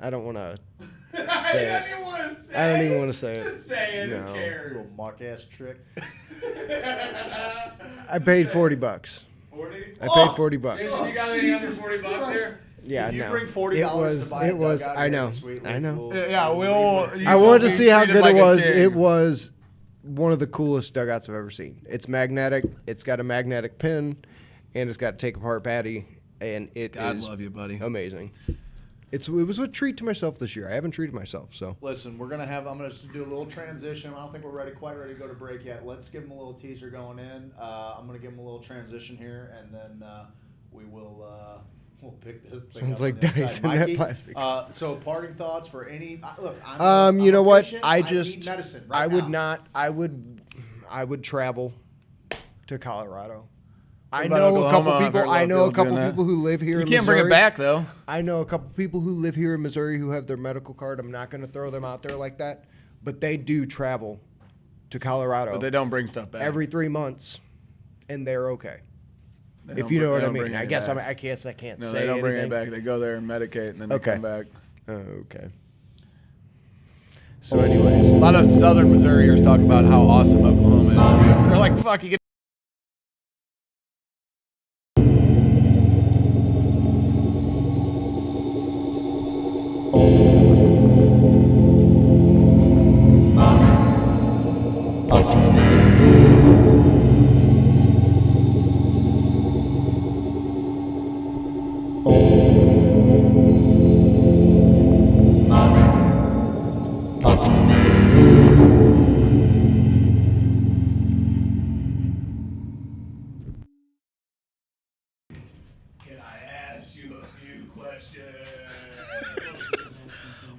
I don't want to. I don't even want to say it. Just say it. No. Who cares? Little mock ass trick. I paid $40. 40? I paid $40. Jason, you got any under $40 here? Yeah, you no. bring $40 to buy a dugout, I know. I know. Yeah, we'll. I wanted to see how good it was. It was one of the coolest dugouts I've ever seen. It's magnetic. It's got a magnetic pin, and it's got a take apart patty, and it God is love you, buddy. Amazing. It was a treat to myself this year. I haven't treated myself, so. Listen, I'm gonna do a little transition. I don't think we're quite ready to go to break yet. Let's give them a little teaser going in. I'm gonna give them a little transition here, and then we'll pick this thing Sounds up like on the inside. dice in that Mikey, plastic. So parting thoughts for any look. You know what? Patient. I need medicine right I would now. not. I would travel to Colorado. I about know a couple Oklahoma? people. I know a couple people who live here. You in can't Missouri. bring it back though. I know a couple people who live here in Missouri who have their medical card. I'm not going to throw them out there like that, but they do travel to Colorado. But they don't bring stuff back every 3 months, and they're okay. They If you know what I don't mean. bring I it guess back. I can't No, say they don't bring it anything. back. They go there and medicate, and then they come back. Okay. So, anyways, a lot of Southern Missouriers talk about how awesome Oklahoma is. They're like, "Fuck, you get."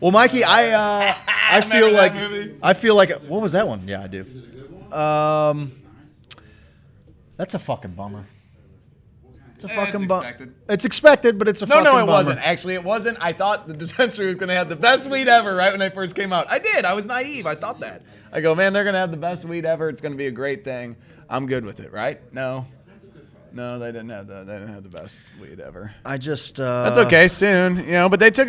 Well, Mikey, I feel like what was that one? Yeah, I do. That's a fucking bummer. It's a fucking bummer. It's expected, but it's a fucking bummer. No, it wasn't. Actually, it wasn't. I thought the dispensary was going to have the best weed ever right when I first came out. I did. I was naive. I thought that. I go, man, they're going to have the best weed ever. It's going to be a great thing. I'm good with it, right? No, they didn't have the best weed ever. I just that's okay. Soon, but they took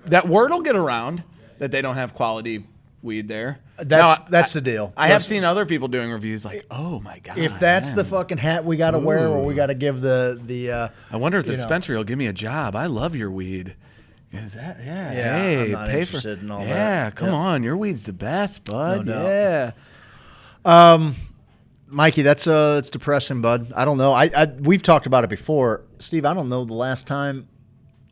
that word will get around that they don't have quality weed there. That's the deal. I have seen other people doing reviews like, oh my god, if that's the fucking hat we got to wear, or we got to give the I wonder if the dispensary will give me a job. I love your weed. Is that hey, I'm not pay interested for in all that. Yeah, come on, your weed's the best, bud. No doubt. Yeah. Mikey, that's depressing, bud. I don't know. We've talked about it before, Steve. I don't know the last time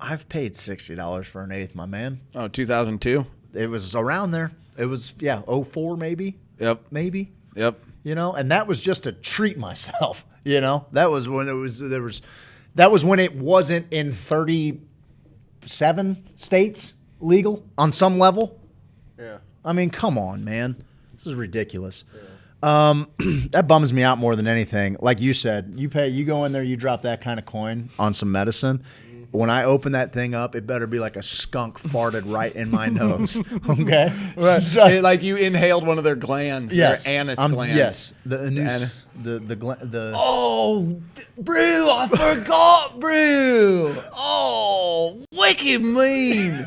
I've paid $60 for an eighth, my man. Oh, 2002. It was around there. It was 04 maybe. Yep. Maybe. Yep. And that was just to treat myself. That was when that was when it wasn't in 37 states legal on some level. Yeah. I mean, come on, man. This is ridiculous. Yeah. That bums me out more than anything. Like you said, you go in there, you drop that kind of coin on some medicine. When I open that thing up, it better be like a skunk farted right in my nose. Okay, right. Like you inhaled one of their glands. Yes, their anus glands. Yes, the Oh, brew! I forgot, brew. Oh, wicked mean.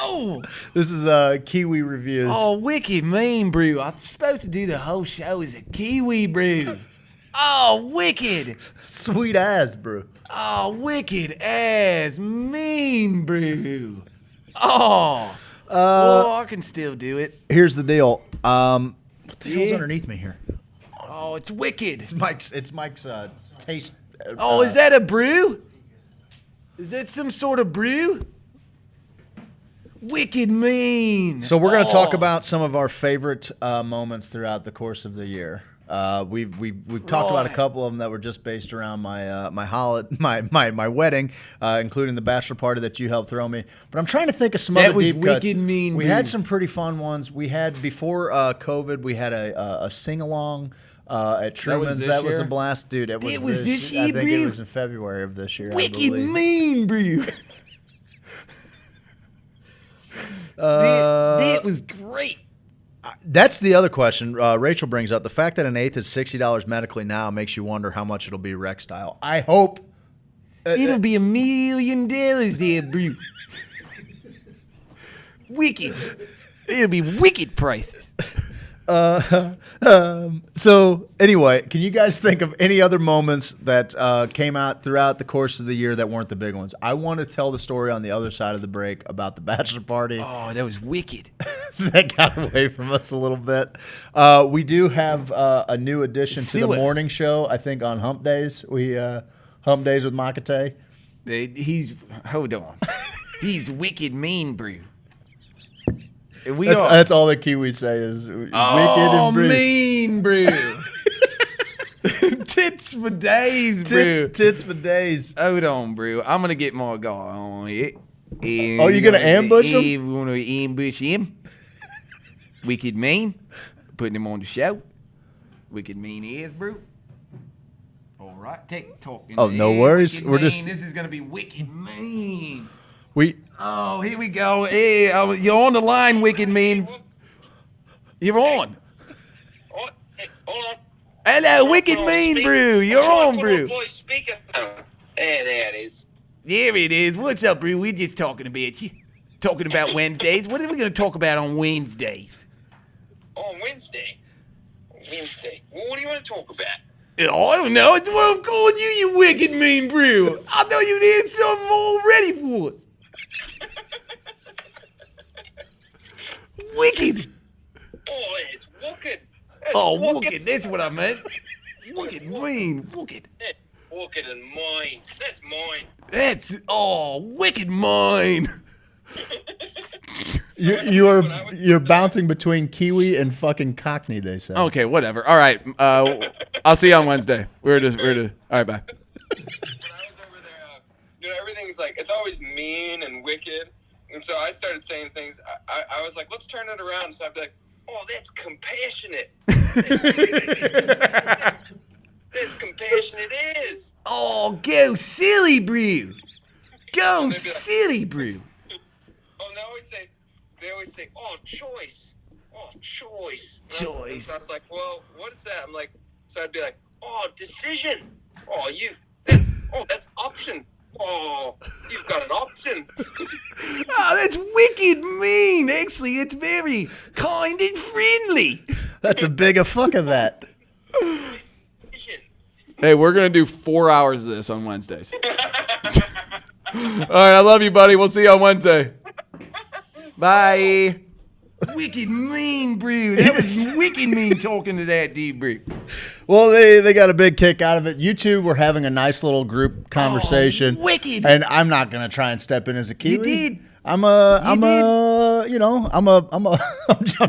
Oh, this is Kiwi Reviews. Oh, wicked mean, brew. I'm supposed to do the whole show as a Kiwi brew. Oh, wicked. Sweet ass, brew. Oh, wicked ass mean, brew. Oh, I can still do it. Here's the deal. What the hell's underneath me here? Oh, it's wicked. It's Mike's taste. Is that a brew? Is that some sort of brew? Wicked mean. So we're going to talk about some of our favorite moments throughout the course of the year. We've talked about a couple of them that were just based around my wedding, including the bachelor party that you helped throw me. But I'm trying to think of some other deep cuts. wicked mean. We had some pretty fun ones. We had before COVID. We had a sing along. At Truman's, that was a blast, dude. It was this year, I think it was in February of this year. Wicked mean, bro. That was great. That's the other question Rachel brings up. The fact that an eighth is $60 medically now makes you wonder how much it'll be rec style. I hope it'll be $1 million there, bro. Wicked. It'll be wicked prices. So anyway, can you guys think of any other moments that came out throughout the course of the year that weren't the big ones? I want to tell the story on the other side of the break about the bachelor party. Oh, that was wicked. That got away from us a little bit. We do have a new addition to the morning show, I think, on Hump Days. Hump Days with Makate. Hold on. He's wicked mean, bro. That's all that Kiwis say is wicked and brew. Mean, bro. Tits for days, bro. Tits for days. Hold on, bro. I'm going to get my guy on it. Oh, you going to ambush him? You want to ambush him? Wicked mean. Putting him on the show. Wicked mean is, bro. All right. Talking. Oh, no worries. This is going to be wicked mean. Oh, here we go. Hey, you're on the line, wicked mean. You're on. What? Hey, hold on. Hello, wicked mean, brew. You're on, brew. Speaker. There it is. There it is. What's up, brew? We're just talking about you. Talking about Wednesdays. What are we going to talk about on Wednesdays? On Wednesday? Well, what do you want to talk about? Oh, I don't know. It's what I'm calling you, you wicked mean brew. I know you did something already for us. Wicked. Oh, it's wicked. Wicked. That's what I meant. Wicked mean. Wicked. Wicked and mine. That's mine. Wicked mine. You're bouncing between Kiwi and fucking Cockney, they say. Okay, whatever. All right. I'll see you on Wednesday. All right, bye. When I was over there, everything's like, it's always mean and wicked. And so I started saying things. I was like, let's turn it around. So I'd be like, oh, that's compassionate. That's compassionate is. Oh, go silly brew. Go silly brew. Oh, and they always say, oh, choice. Oh, choice. Choice. So I was like, well, what is that? I'm like, so I'd be like, oh, decision. Oh, that's option. Oh, you've got an option. Oh, that's wicked mean. Actually, it's very kind and friendly. That's a bigger fuck of that. Hey, we're going to do 4 hours of this on Wednesdays. All right, I love you, buddy. We'll see you on Wednesday. Bye. Wicked mean, brew. That was wicked mean talking to that dude, brew. Well, they got a big kick out of it. You two were having a nice little group conversation. Oh, wicked. And I'm not gonna try and step in as a Kiwi. You did. I'm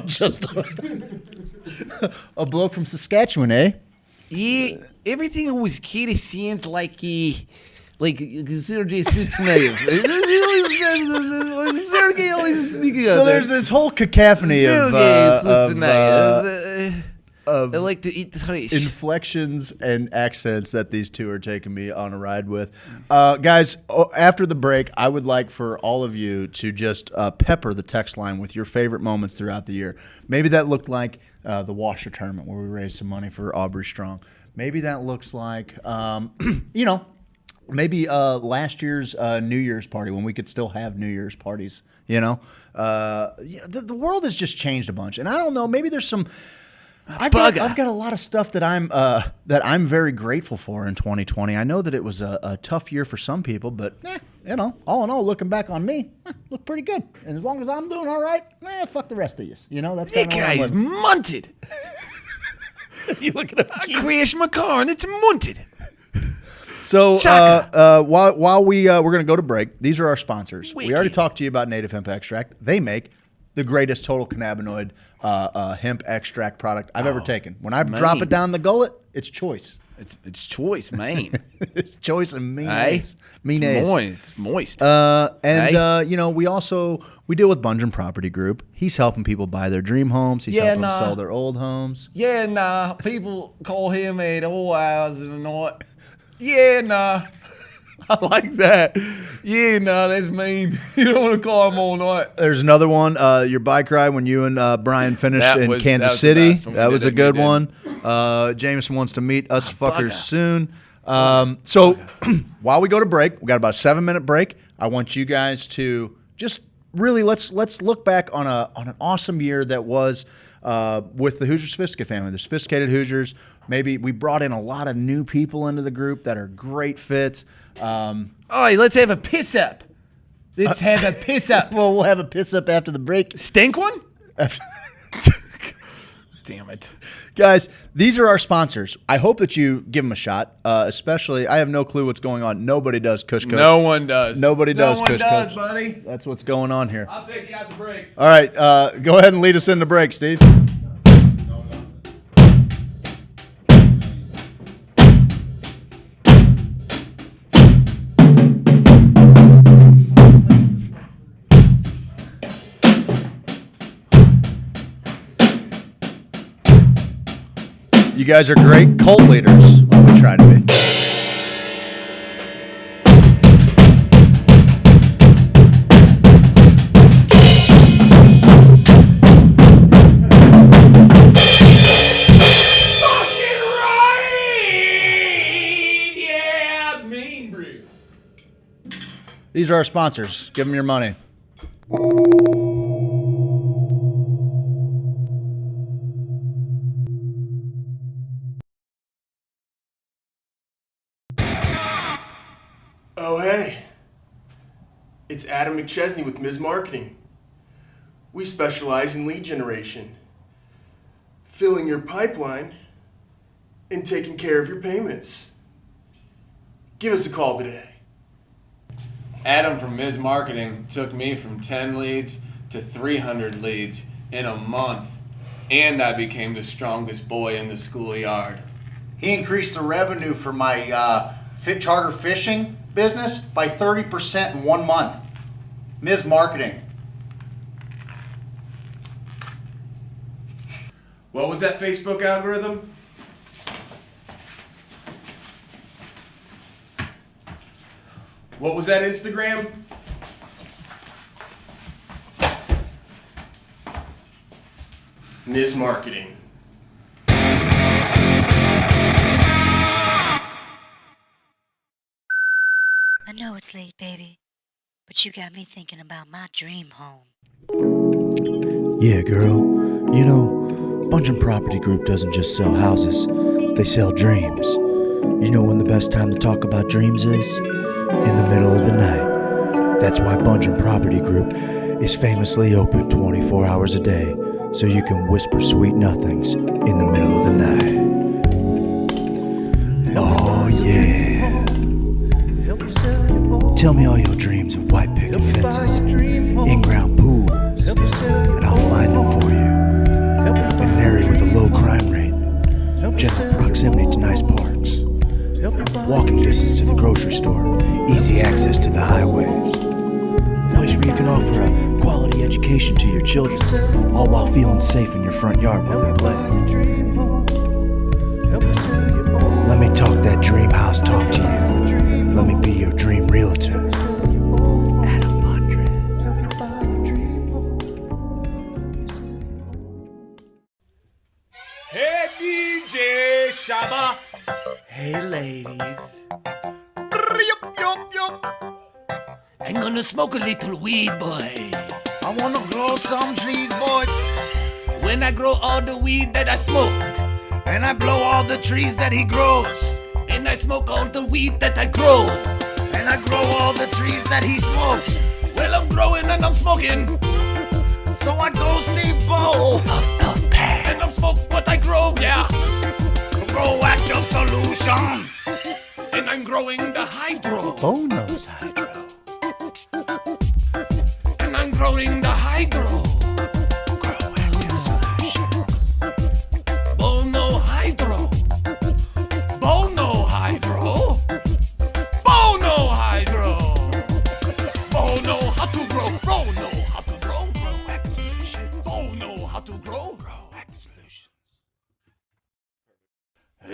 just a bloke from Saskatchewan, eh? Yeah, everything was kind of sounds like Sergey Sutsnayev. Sergey always sneaking out. So there's this whole cacophony of I like to eat the fish. Inflections and accents that these two are taking me on a ride with. Guys, after the break, I would like for all of you to just pepper the text line with your favorite moments throughout the year. Maybe that looked like the washer tournament where we raised some money for Aubrey Strong. Maybe that looks like, maybe last year's New Year's party when we could still have New Year's parties. The world has just changed a bunch, and I don't know. Maybe there's some. I've got a lot of stuff that I'm very grateful for in 2020. I know that it was a tough year for some people, but all in all, looking back on me, look pretty good. And as long as I'm doing all right, fuck the rest of you. That's that guy is munted. You look at I crashed my car and it's munted. So while we're going to go to break, these are our sponsors. We already talked to you about Native Hemp Extract. They make the greatest total cannabinoid hemp extract product I've ever taken. When I drop it down the gullet, it's choice. It's choice, man. It's choice and mean. It's moist. We deal with Bungeon Property Group. He's helping people buy their dream homes. He's helping them sell their old homes. Yeah, nah. People call him at all hours of the night. Yeah, nah. I like that. Yeah, nah, that's mean. You don't want to call him all night. There's another one, your bike ride when you and Brian finished in Kansas City. That was a good one. Jameson wants to meet us fuckers soon. So while we go to break, we got about a 7-minute break. I want you guys to just really let's look back on an awesome year that was with the Hoosier Sophisticate family, the Sophisticated Hoosiers. Maybe we brought in a lot of new people into the group that are great fits. Let's have a piss up. Let's have a piss up. Well, we'll have a piss up after the break. Stink one? Damn it. Guys, these are our sponsors. I hope that you give them a shot, especially, I have no clue what's going on. Nobody does Kush Coach. No one does. Nobody does Kush Coach. No one does, buddy. That's what's going on here. I'll take you out the break. All right, go ahead and lead us into break, Steve. You guys are great cult leaders. Well, we try to be. Fucking right! Yeah, mean brew. These are our sponsors. Give them your money. Oh, hey. It's Adam McChesney with Ms. Marketing. We specialize in lead generation, filling your pipeline, and taking care of your payments. Give us a call today. Adam from Ms. Marketing took me from 10 leads to 300 leads in a month, and I became the strongest boy in the schoolyard. He increased the revenue for my charter fishing business by 30% in 1 month. Ms. Marketing. What was that Facebook algorithm? What was that Instagram? Ms. Marketing. I know it's late, baby, but you got me thinking about my dream home. Yeah, girl. You know, Bungeon Property Group doesn't just sell houses, they sell dreams. You know when the best time to talk about dreams is? In the middle of the night. That's why Bungeon Property Group is famously open 24 hours a day, so you can whisper sweet nothings in the middle of the night. Oh yeah. Tell me all your dreams of white picket fences, in-ground pools, and I'll find them for you. In an area with a low crime rate, general proximity to nice parks, walking distance to the grocery store, easy access to the highways, a place where you can offer a quality education to your children, all while feeling safe in your front yard while they play. Let me talk that dream house talk to you. Let me be your dream realtor. Adam Bondred. Hey, DJ Shabba. Hey, ladies. I'm gonna smoke a little weed, boy. I wanna grow some trees, boy. When I grow all the weed that I smoke, and I blow all the trees that he grows, and I smoke all the weed that I grow, and I grow all the trees that he smokes. Well, I'm growing and I'm smoking, so I go see Bo. And I smoke what I grow, yeah. Grow Active Solution. And I'm growing the hydro. Bo knows hydro. And I'm growing the hydro.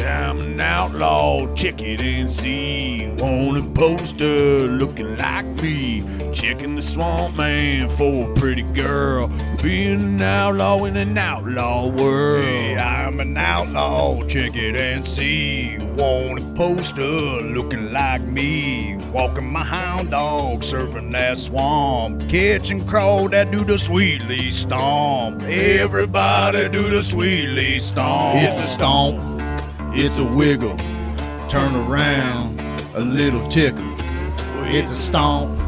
I'm an outlaw, check it and see. Wanted poster looking like me. Checking the swamp man for a pretty girl. Being an outlaw in an outlaw world. Hey, I'm an outlaw, check it and see. Wanted poster looking like me. Walking my hound dog, surfing that swamp. Catching crow that do the sweetly stomp. Everybody do the sweetly stomp. It's a stomp. It's a wiggle, turn around, a little tickle. It's a stomp,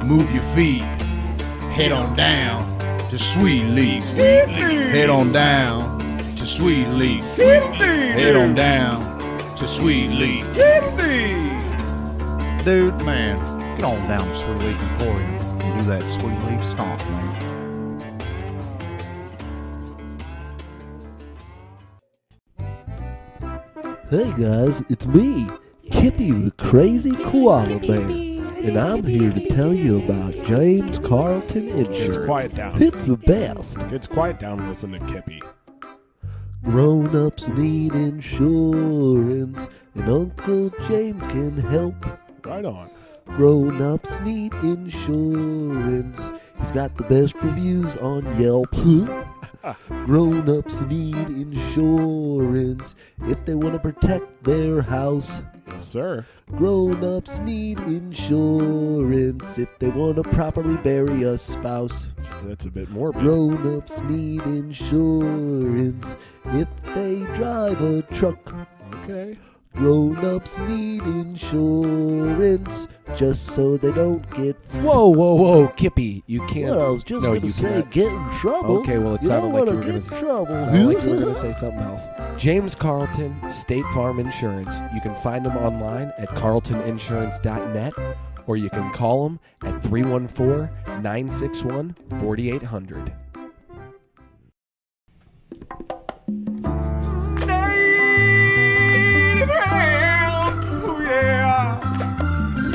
move your feet, head on down to Sweet Leaf. Head on down to Sweet Leaf. Head on down to Sweet Leaf. Dude, man, get on down to Sweet Leaf Emporium and do that Sweet Leaf stomp, man. Hey guys, it's me, Kippy the Crazy Koala Bear, and I'm here to tell you about James Carlton Insurance. Kids, quiet down. It's the best. Kids, quiet down and listen to Kippy. Grown-ups need insurance, and Uncle James can help. Right on. Grown-ups need insurance. He's got the best reviews on Yelp. Grown-ups need insurance if they want to protect their house. Yes, sir. Grown-ups need insurance if they want to properly bury a spouse. That's a bit morbid. Grown-ups need insurance if they drive a truck. Okay. Grown-ups need insurance just so they don't get... Whoa, Kippy, you can't... Well, I was just going to say cannot. get in trouble. Okay, well, it you sounded don't like you want were to going get to in trouble. sounded like you were going to say something else. James Carlton, State Farm Insurance. You can find him online at carltoninsurance.net, or you can call him at 314-961-4800.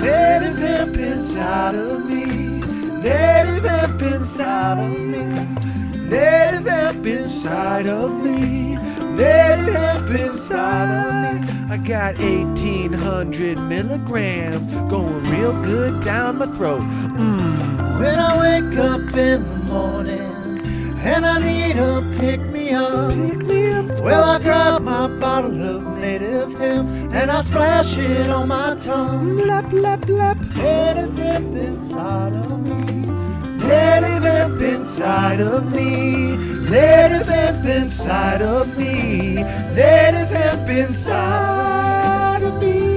Native hemp inside of me. Native hemp inside of me. Native hemp inside of me. Native hemp inside of me. I got 1,800 milligrams going real good down my throat. When I wake up in the morning and I need a pick-me-up, well, I grab my bottle of native hemp and I splash it on my tongue. Lap, lap, lap. Native hemp inside of me. Native hemp inside of me. Native hemp inside of me. Native hemp inside of me.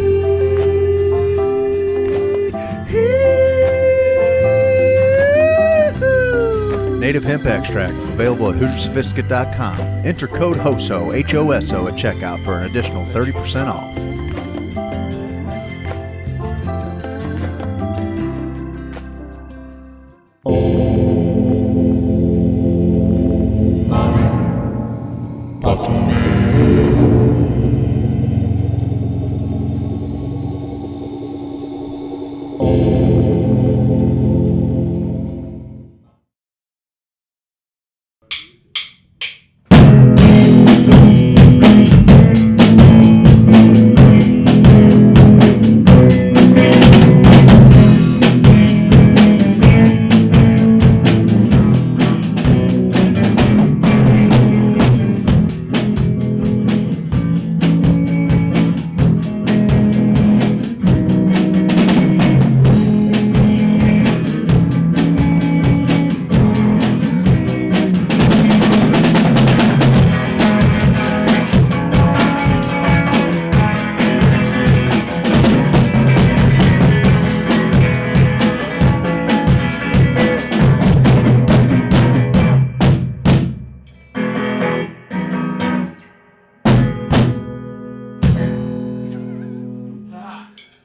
Native hemp extract, available at HoosierSophisticate.com. Enter code HOSO, H-O-S-O, at checkout for an additional 30% off.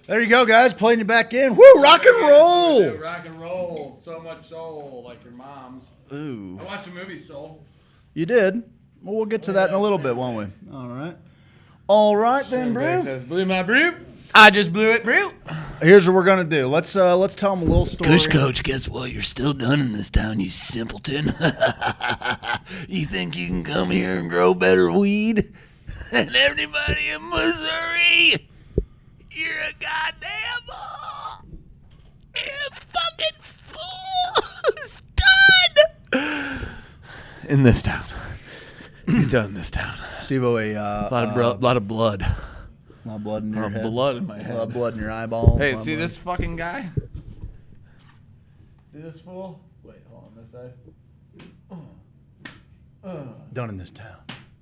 There you go, guys. Playing you back in. Woo, rock and roll. Dude, rock and roll. So much soul, like your mom's. Ooh. I watched the movie Soul. You did? Well, we'll get to that in a little bit, won't we? All right. All right, then, Everybody bro. says, blew my brew. I just blew it, brew. Here's what we're going to do. Let's tell them a little story. Kush Coach, guess what? You're still done in this town, you simpleton. You think you can come here and grow better weed? And everybody in Missouri, you're a goddamn you're a fucking fool. Done in this town. He's done in this town. Steve-O, lot of blood. A lot of blood in your head. Blood in my head. A lot of blood in your eyeballs. Hey, see this fucking guy? See this fool? Wait, hold on this side. Done in this town.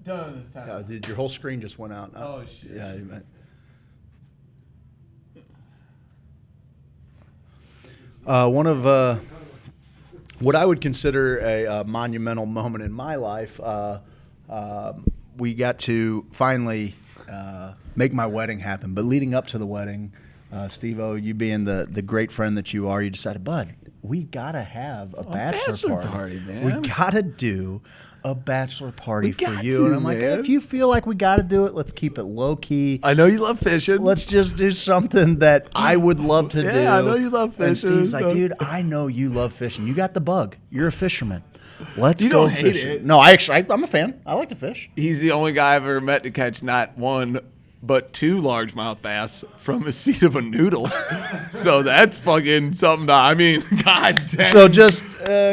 Done in this town. Yeah, dude, your whole screen just went out. Oh, shit. Yeah, you meant. One of what I would consider a monumental moment in my life, we got to finally make my wedding happen. But leading up to the wedding, Steve-O, you being the great friend that you are, you decided, bud, we got to have a bachelor party. Man. We got to do a bachelor party for you. to, And I'm like, man. if you feel like we got to do it, let's keep it low key. I know you love fishing. Let's just do something that I would love to do. Yeah, I know you love And fishing. Steve's like, dude, I know you love fishing. You got the bug. You're a fisherman. Let's You go don't hate fishing. it. No, I'm a fan. I like to fish. He's the only guy I've ever met to catch not one, but 2 largemouth bass from a seed of a noodle. So that's fucking something to, I mean, god damn. So just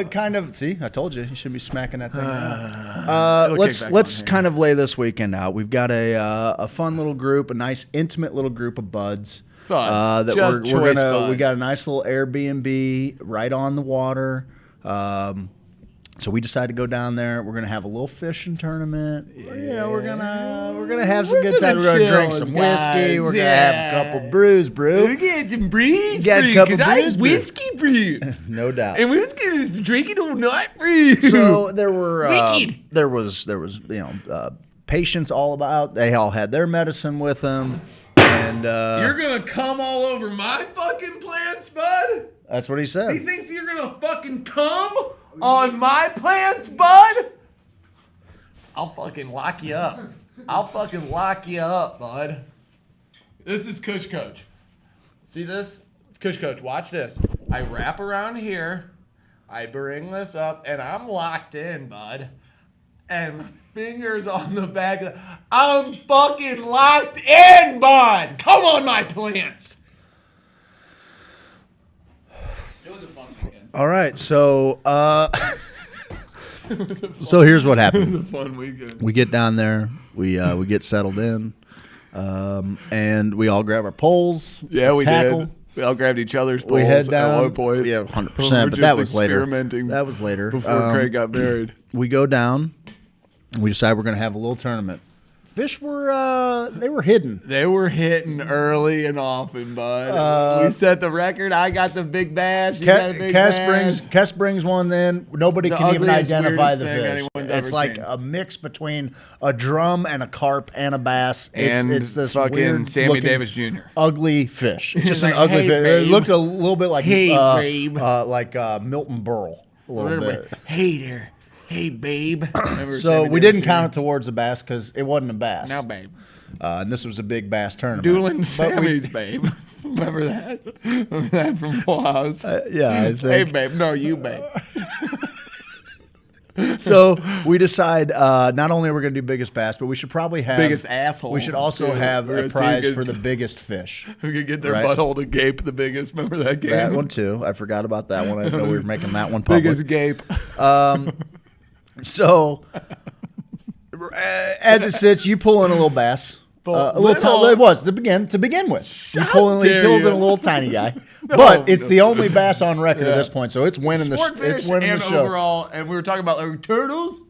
kind of, see, I told you, you should be smacking that thing around. Let's kind of lay this weekend out. We've got a fun little group, a nice intimate little group of buds. Buds. That Just we're choice gonna. buds. We got a nice little Airbnb right on the water. So we decided to go down there. We're gonna have a little fishing tournament. Yeah, we're gonna have some good time. We're gonna drink some whiskey. We're gonna have a couple brews, brew. We get some breeze, Get a couple because I brews, whiskey brew. No doubt. And whiskey is drinking all night for you. So there were Wicked. there was patients all about. They all had their medicine with them, and You're gonna come all over my fucking plants, bud? that's what he He said. thinks you're gonna fucking come on my plants, bud? I'll fucking lock you up. I'll fucking lock you up, bud. This is Kush Coach. See this? Kush Coach, watch this. I wrap around here. I bring this up, and I'm locked in, bud. And my fingers on the back. I'm fucking locked in, bud. Come on, my plants. It was a fun weekend. All right, so so here's what happened. It was a fun weekend. We get down there, we get settled in, and we all grab our poles. Yeah, we tackle. did. We all grabbed each other's poles We head down. at one point. Yeah, We 100%. were But that just was later. experimenting That was later. before Craig got married. We go down. And we decide we're going to have a little tournament. Fish were they were hidden. They were hitting early and often, bud. We set the record. I got the big bass. You got a big bass. Kes brings one. Then nobody The can even ugliest, identify weirdest the thing fish. anyone's It's ever like seen. a mix between a drum and a carp and a bass. And it's this fucking weird Sammy looking, Davis Jr. ugly fish. It's just an Like, ugly hey, fish. babe. It looked a little bit like Hey, babe. like Milton Berle a little bit. Hey there. Hey, babe. Remember So Sammy we Davis didn't Jr.? count it towards the bass because it wasn't a bass. Now, babe. And this was a big bass tournament. Dueling But we- Sammy's babe. Remember that? Remember that from Full House? yeah, I think. Hey, babe. No, you, babe. So we decide not only are we going to do biggest bass, but we should probably have Biggest asshole. We should also too. have We're a gonna see prize who for could- the biggest fish. Who could get their Right? butthole to gape the biggest? Remember that game? That one too. I forgot about that one. I didn't know we were making that one public. Biggest gape. So as it sits, you pull in a little bass. A Little. it was to begin with. You pull in, he dare pulls in you. a little tiny guy, No, but it's no. the only bass on record Yeah. at this point, so it's winning the Swordfish it's winning and the show. overall, and we were talking about like turtles.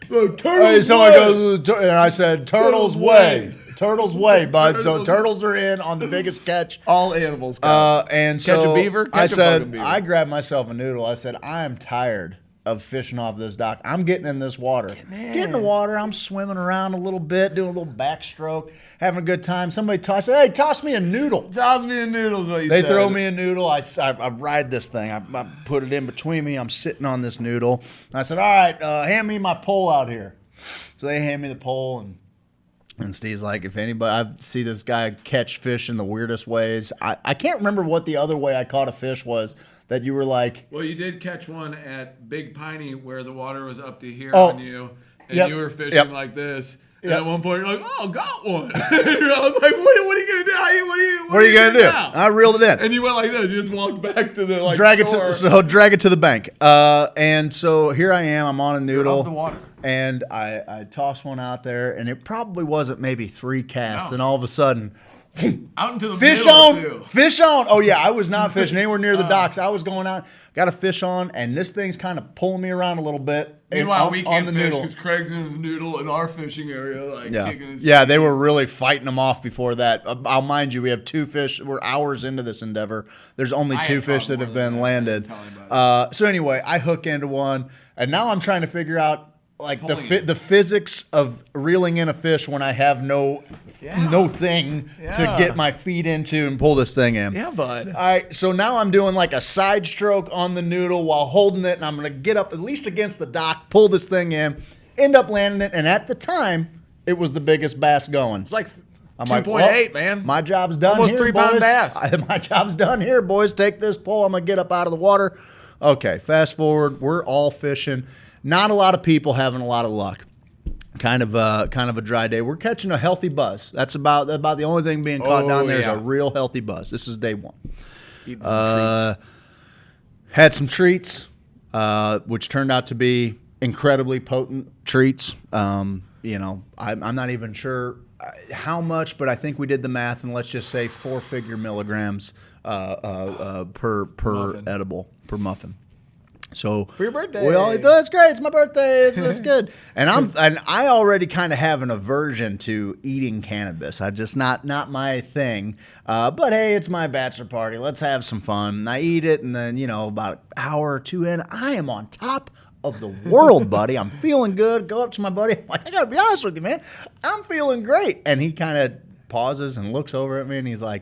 Like, Hey, turtles. someone way. goes, and I said, "Turtles way, turtles way, bud." So turtles are in on the biggest catch. All animals. Count. And Catch so a beaver. Catch I a said, fucking beaver. I grabbed myself a noodle. I said, I am tired of fishing off this dock. I'm getting in this water. Get in the water. I'm swimming around a little bit, doing a little backstroke, having a good time. Somebody I said, "Hey, toss me a noodle." Toss me a noodle is what you They said. throw me a noodle. I ride this thing. I put it in between me. I'm sitting on this noodle. I said, "All right, hand me my pole out here." So they hand me the pole, and Steve's like, "If anybody, I see this guy catch fish in the weirdest ways." I can't remember what the other way I caught a fish was that you were like, Well, you did catch one at Big Piney where the water was up to here Oh, on you, and yep, you were fishing yep. like this, And at one point, you're like, "Oh, got one." I was like, "What are you gonna do? What are you gonna do?" now? I reeled it in. And you went like this. You just walked back to the drag store. drag it to the bank. And so here I am. I'm on a noodle. Off the water. And I toss one out there, and it probably wasn't maybe 3 casts, and all of a sudden, out into the fish middle, on, too. fish on. Oh yeah, I was not fishing anywhere near the docks. I was going out, got a fish on, and this thing's kind of pulling me around a little bit. Meanwhile, we on can't the fish noodle. because Craig's in his noodle in our fishing area, like kicking his Yeah, they were really fighting them off before that. I'll mind you, we have 2 fish. We're hours into this endeavor. There's only 2 fish that have been landed. So anyway, I hook into one, and now I'm trying to figure out like the physics of reeling in a fish when I have no thing to get my feet into and pull this thing in. Yeah, bud. All right, so now I'm doing like a side stroke on the noodle while holding it, and I'm gonna get up at least against the dock, pull this thing in, end up landing it, and at the time, it was the biggest bass going. It's like I'm 2.8, man. My job's done. Almost here, 3 pound boys. bass. My job's done here, boys. Take this pole. I'm gonna get up out of the water. Okay, fast forward. We're all fishing. Not a lot of people having a lot of luck. Kind of a dry day. We're catching a healthy buzz. That's about the only thing being caught down there is a real healthy buzz. This is day 1. Had some treats, which turned out to be incredibly potent treats. I'm not even sure how much, but I think we did the math, and let's just say 4-figure milligrams per edible, per muffin. So for your birthday, that's great. It's my birthday. It's good. And I already kind of have an aversion to eating cannabis. I just not my thing. But hey, it's my bachelor party. Let's have some fun. I eat it, and then about an hour or 2 in, I am on top of the world, buddy. I'm feeling good. Go up to my buddy. I'm like, I gotta be honest with you, man. I'm feeling great. And he kind of pauses and looks over at me, and he's like,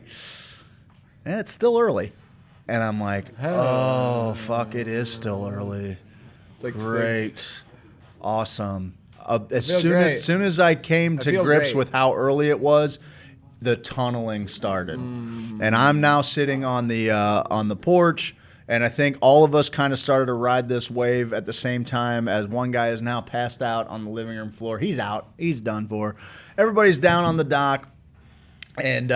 it's still early. And I'm like, oh, fuck, it is still early. It's like great. 6. Awesome. As soon as I came to grips with how early it was, the tunneling started. And I'm now sitting on the porch, and I think all of us kind of started to ride this wave at the same time as one guy is now passed out on the living room floor. He's out. He's done for. Everybody's down on the dock, and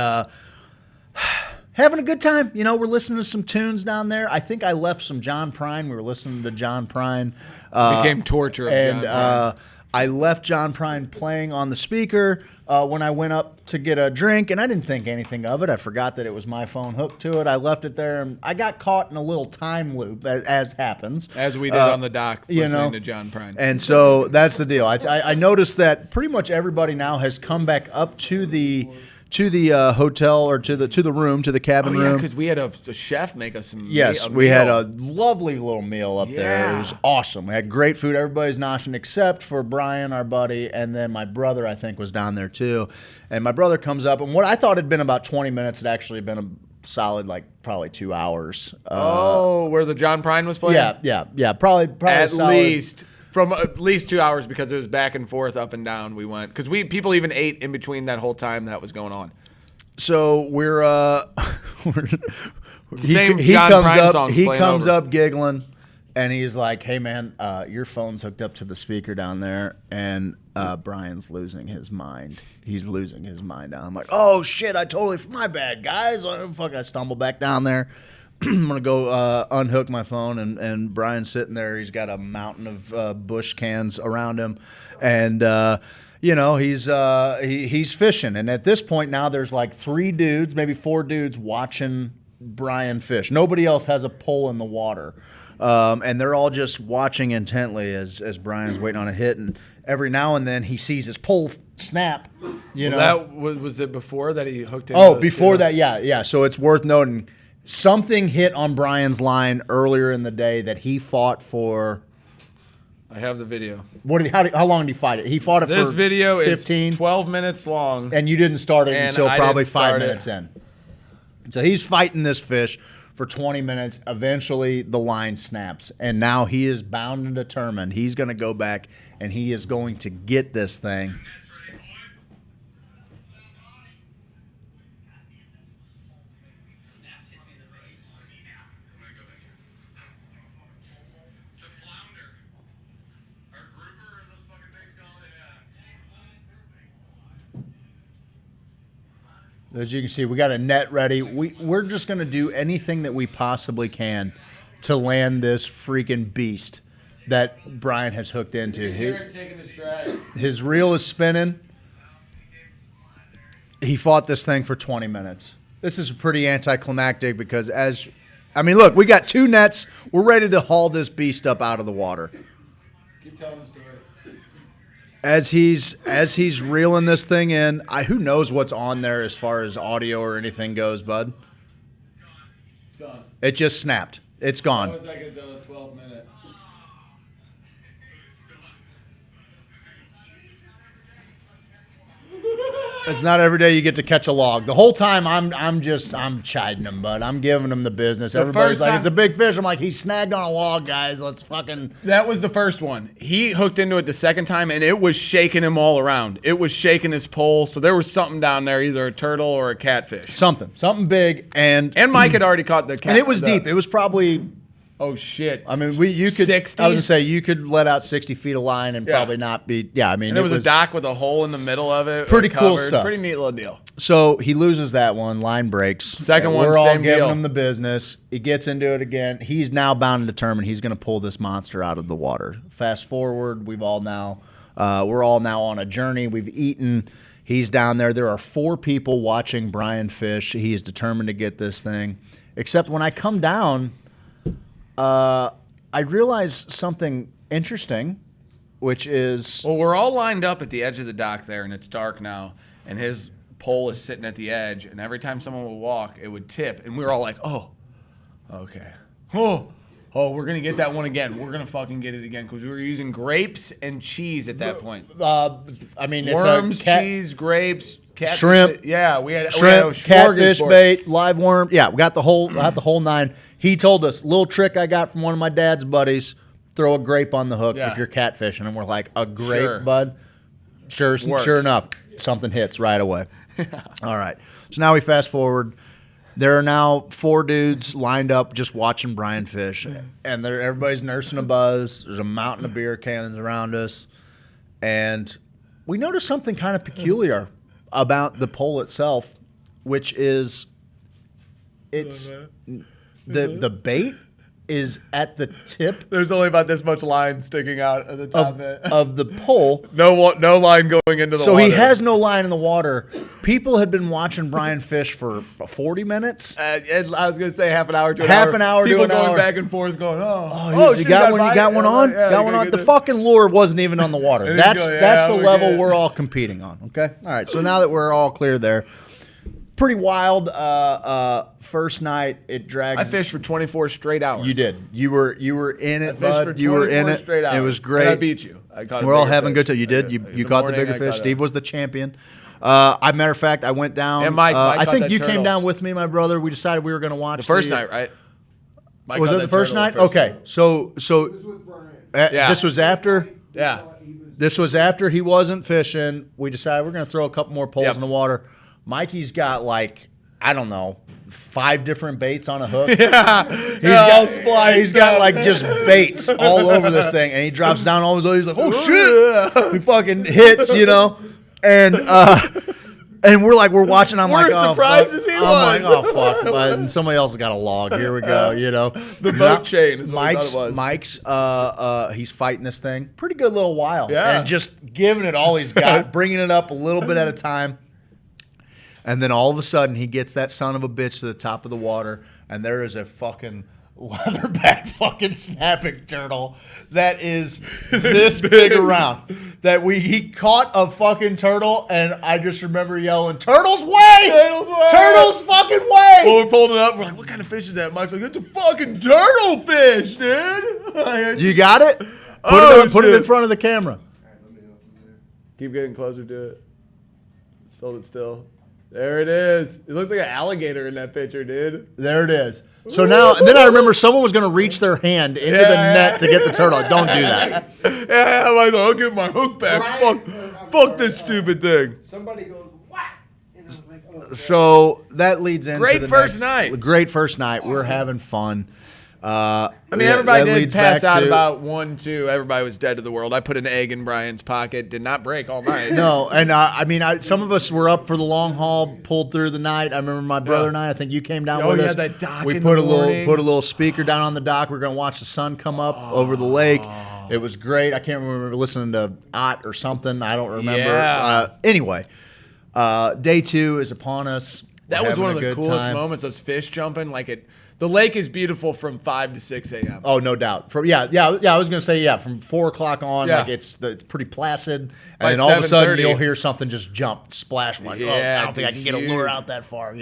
having a good time. We're listening to some tunes down there. I think I left some John Prine. We were listening to John Prine. Became torture of John Prine. I left John Prine playing on the speaker when I went up to get a drink, and I didn't think anything of it. I forgot that it was my phone hooked to it. I left it there, and I got caught in a little time loop, as happens. As we did on the dock, listening to John Prine. And so that's the deal. I noticed that pretty much everybody now has come back up to the hotel or to the room, to the cabin room. because we had a chef make us some. Yes, we had a lovely little meal up there. It was awesome. We had great food. Everybody's noshing except for Brian, our buddy, and then my brother, I think, was down there too. And my brother comes up, and what I thought had been about 20 minutes had actually been a solid, probably 2 hours. Where the John Prine was playing? Yeah. Probably at solid. least. From at least 2 hours, because it was back and forth, up and down. We went because people even ate in between that whole time that was going on. So we're same he John comes Prine up, songs. He playing comes over. up giggling, and he's like, "Hey man, your phone's hooked up to the speaker down there, and Brian's losing his mind. He's losing his mind." I'm like, "Oh shit! My bad, guys. I stumble back down there." I'm gonna go unhook my phone, and Brian's sitting there. He's got a mountain of bush cans around him, and he's fishing. And at this point now, there's like 3 dudes, maybe 4 dudes watching Brian fish. Nobody else has a pole in the water, and they're all just watching intently as Brian's waiting on a hit. And every now and then he sees his pole snap. That was it before that he hooked in? Oh, before that, yeah. So it's worth noting. Something hit on Brian's line earlier in the day that he fought for. I have the video. How long did he fight it? He fought it for 15? This video is 12 minutes long. And you didn't start it until probably 5 minutes in. So he's fighting this fish for 20 minutes. Eventually, the line snaps. And now he is bound and determined. He's going to go back, and he is going to get this thing. As you can see, we got a net ready. We're just going to do anything that we possibly can to land this freaking beast that Brian has hooked into. His reel is spinning. He fought this thing for 20 minutes. This is pretty anticlimactic because look, we got 2 nets. We're ready to haul this beast up out of the water. Keep telling the story. As he's reeling this thing in, who knows what's on there as far as audio or anything goes, bud? It's gone. It just snapped. It's gone. That was like a 12-minute. It's not every day you get to catch a log. The whole time I'm chiding him, bud. I'm giving him the business. Everybody's like, it's a big fish. I'm like, he snagged on a log, guys. Let's fucking. That was the first one. He hooked into it the second time, and it was shaking him all around. It was shaking his pole. So there was something down there, either a turtle or a catfish. Something big, and Mike had already caught the cat. And it was deep. It was probably. Oh shit! I mean, you could. 60? I was gonna say you could let out 60 feet of line and probably not be. Yeah, I mean, and it was a dock with a hole in the middle of it. Pretty cool stuff. Pretty neat little deal. So he loses that one. Line breaks. Second one, we're all same giving deal. him the business. He gets into it again. He's now bound and determined he's going to pull this monster out of the water. Fast forward, we're all now on a journey. We've eaten. He's down there. There are 4 people watching Brian fish. He is determined to get this thing. Except when I come down, I realize something interesting, which is... Well, we're all lined up at the edge of the dock there, and it's dark now, and his pole is sitting at the edge, and every time someone would walk, it would tip, and we were all like, oh, okay. Oh, we're going to get that one again. We're going to fucking get it again, because we were using grapes and cheese at that point. Worms, cheese, grapes, catfish, shrimp. Yeah, we had catfish bait, live worm. Yeah, we got the whole 9. He told us, little trick I got from one of my dad's buddies, throw a grape on the hook if you're catfishing. And we're like, a grape, bud? Sure enough, something hits right away. All right. So now we fast forward. There are now 4 dudes lined up just watching Brian fish. And everybody's nursing a buzz. There's a mountain of beer cannons around us. And we noticed something kind of peculiar about the pole itself, which is the bait is at the tip. There's only about this much line sticking out at the top of the pole. No line going into the water. So he has no line in the water. People had been watching Brian fish for 40 minutes. I was going to say half an hour to an half hour. An hour People to an going hour. back and forth going, you got one on? Yeah, got one on? The fucking lure wasn't even on the water. That's the level we're all competing on, okay? All right, so now that we're all clear there, pretty wild. First night, it dragged. I fished for 24 straight hours. You did. You were in it, I fished bud. for You were in it. straight hours. It was great. And I beat you. I caught We're all having a good time. You did. You caught the bigger fish. Steve was the champion. Matter of fact, I went down. And Mike I caught think that you turtle. came down with me, my brother. We decided we were going to watch the first night, right? Mike was caught it the first night? Okay, so this was after. Yeah. This was after he wasn't fishing. We decided we're going to throw a couple more poles in the water. Mikey's got I don't know, 5 different baits on a hook. He's got just baits all over this thing, and he drops down all his. He's like, "Oh shit!" He fucking hits, and we're watching. I'm like, "Oh, surprised as he was." I'm like, "Oh fuck!" And somebody else has got a log. Here we go. The boat chain is what Mike's he's fighting this thing pretty good little while, yeah, and just giving it all he's got, bringing it up a little bit at a time. And then all of a sudden, he gets that son of a bitch to the top of the water, and there is a fucking leatherback fucking snapping turtle that is this big around. He caught a fucking turtle, and I just remember yelling, "Turtle's way! Turtle's fucking way!" Well, we're pulling it up. We're like, "What kind of fish is that?" Mike's like, "It's a fucking turtle fish, dude." You got it? Put it in front of the camera. Keep getting closer to it. Hold it still. There it is. It looks like an alligator in that picture, dude. There it is. So now, and then I remember someone was going to reach their hand into the net to get the turtle. Don't do that. Yeah, I'm like, I'll get my hook back. Fuck this stupid thing. Somebody goes, whack. So that leads into Great first night. Great first night. Awesome. We're having fun. I mean, everybody did pass out about 1, 2. Everybody was dead to the world. I put an egg in Brian's pocket. Did not break all night. No, and I mean, some of us were up for the long haul, pulled through the night. I remember my brother and I think you came down with us. That dock we in put the a morning. little speaker down on the dock. We're going to watch the sun come up over the lake. It was great. I can't remember listening to Ott or something. I don't remember. Yeah. Anyway, day 2 is upon us. That We're was one of having the a good coolest time. moments. Those fish jumping, the lake is beautiful from 5 to 6 a.m. Oh, no doubt. I was gonna say from 4 o'clock on, Yeah. it's pretty placid, and By then all of a sudden 7:30. you'll hear something just jump, splash. Like, Yeah, I don't think I can get a huge. lure out that far,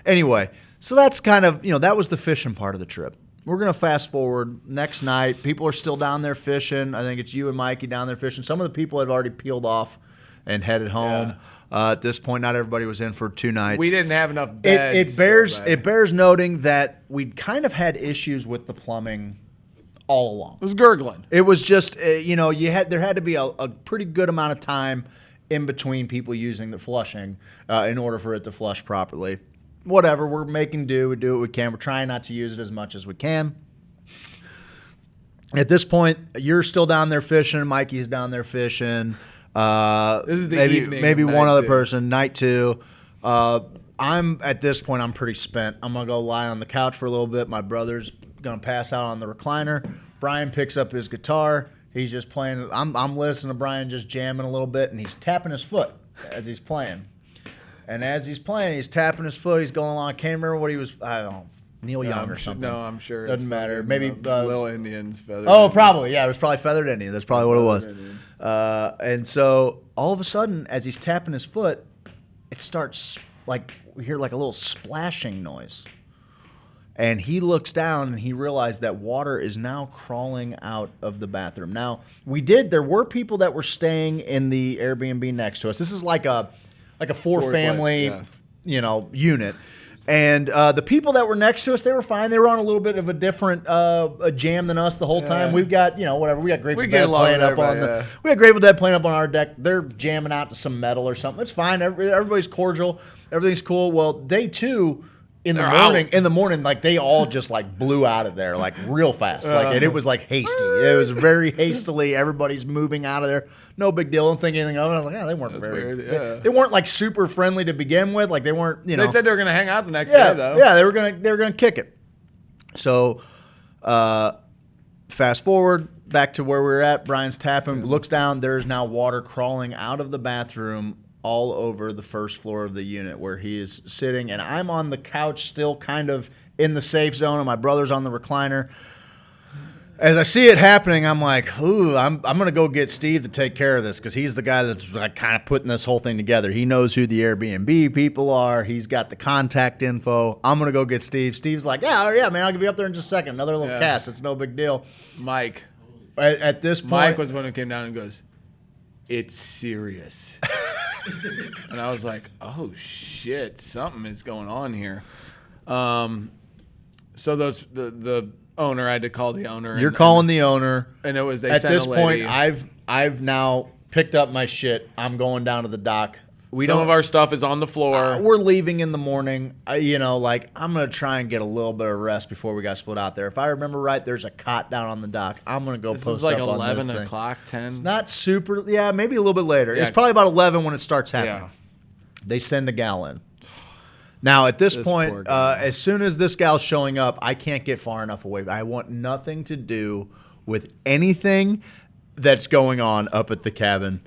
Anyway, so that's kind of that was the fishing part of the trip. We're gonna fast forward next night. People are still down there fishing. I think it's you and Mikey down there fishing. Some of the people have already peeled off and headed home. At this point, not everybody was in for 2 nights. We didn't have enough beds. It bears noting that we kind of had issues with the plumbing all along. It was gurgling. It was just there had to be a pretty good amount of time in between people using the flushing in order for it to flush properly. Whatever, we're making do. We do what we can. We're trying not to use it as much as we can. At this point, you're still down there fishing. Mikey's down there fishing. This is the evening maybe of one night other 2. person. Night 2. I'm at this point. I'm pretty spent. I'm gonna go lie on the couch for a little bit. My brother's gonna pass out on the recliner. Brian picks up his guitar. He's just playing. I'm listening to Brian just jamming a little bit, and he's tapping his foot as he's playing. And as he's playing, he's tapping his foot. He's going along. I can't remember what he was. I don't know. Neil Young or something. No, I'm sure. Doesn't it's matter. fucking, Maybe Little Indians. Feathered Oh, Indians. probably. Yeah, it was probably Feathered Indian. That's probably what it was. And so all of a sudden, as he's tapping his foot, it starts we hear like a little splashing noise. And he looks down and he realized that water is now crawling out of the bathroom. Now, there were people that were staying in the Airbnb next to us. This is like a 4-family, unit. And the people that were next to us, they were fine. They were on a little bit of a different jam than us the whole time. We've got, whatever. We got Grateful Dead playing up on we got Grateful Dead playing up on our deck. They're jamming out to some metal or something. It's fine. Everybody's cordial. Everything's cool. Well, day 2 in the morning, like they all just like blew out of there like real fast. And it was like hasty. It was very hastily. Everybody's moving out of there. No big deal. Don't think anything of it. I was like, they weren't they weren't like super friendly to begin with. Like they weren't, They said they were going to hang out the next day though. Yeah, they were gonna kick it. So fast forward back to where we were at. Brian's tapping, looks down. There's now water crawling out of the bathroom all over the first floor of the unit where he is sitting, and I'm on the couch still kind of in the safe zone, and my brother's on the recliner. As I see it happening, I'm like, ooh, I'm going to go get Steve to take care of this because he's the guy that's like kind of putting this whole thing together. He knows who the Airbnb people are. He's got the contact info. I'm going to go get Steve. Steve's like, yeah, man, I'll be up there in just a second. Another little cast. It's no big deal. Mike. At this point. Mike was the one who came down and goes, it's serious. And I was like, oh, shit, something is going on here. So the owner, I had to call the owner. You're calling the owner. And it was, they at sent this a lady. point, I've now picked up my shit. I'm going down to the dock. Some of our stuff is on the floor. We're leaving in the morning. I'm going to try and get a little bit of rest before we got split out there. If I remember right, there's a cot down on the dock. I'm going to go This post is like up on 11 this thing. o'clock, 10. It's not super, maybe a little bit later. Yeah. It's probably about 11 when it starts happening. Yeah. They send a gal in. Now, at this poor point, guy. as soon as this gal's showing up, I can't get far enough away. I want nothing to do with anything that's going on up at the cabin.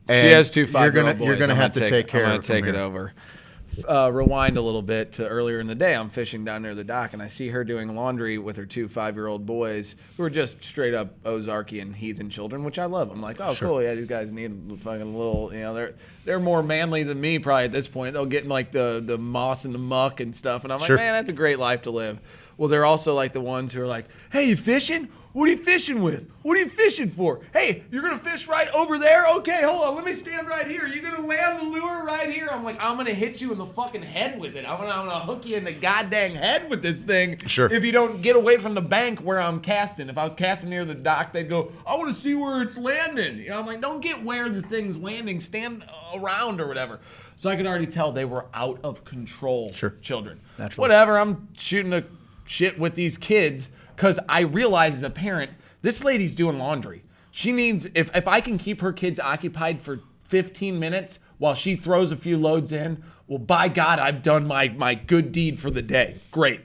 She has 2 5-year-old boys. You're going to have to take care of it. I'm going to take it over. Rewind a little bit to earlier in the day. I'm fishing down near the dock, and I see her doing laundry with her 2 5-year-old boys who are just straight up Ozarkian heathen children, which I love. I'm like, oh, Sure. cool. Yeah, these guys need a fucking little, they're more manly than me probably at this point. They'll get in like the moss and the muck and stuff. And I'm like, Sure. man, that's a great life to live. Well, they're also like the ones who are like, hey, you fishing? What are you fishing with? What are you fishing for? Hey, you're going to fish right over there? Okay, hold on. Let me stand right here. You're going to land the lure right here? I'm like, I'm going to hit you in the fucking head with it. I'm gonna hook you in the goddamn head with this thing. Sure. If you don't get away from the bank where I'm casting. If I was casting near the dock, they'd go, I want to see where it's landing. I'm like, don't get where the thing's landing. Stand around or whatever. So I could already tell they were out of control. Sure. Children. Naturally. Whatever. I'm shooting a shit with these kids because I realize as a parent, this lady's doing laundry. She needs, if I can keep her kids occupied for 15 minutes while she throws a few loads in, well, by God, I've done my good deed for the day. Great.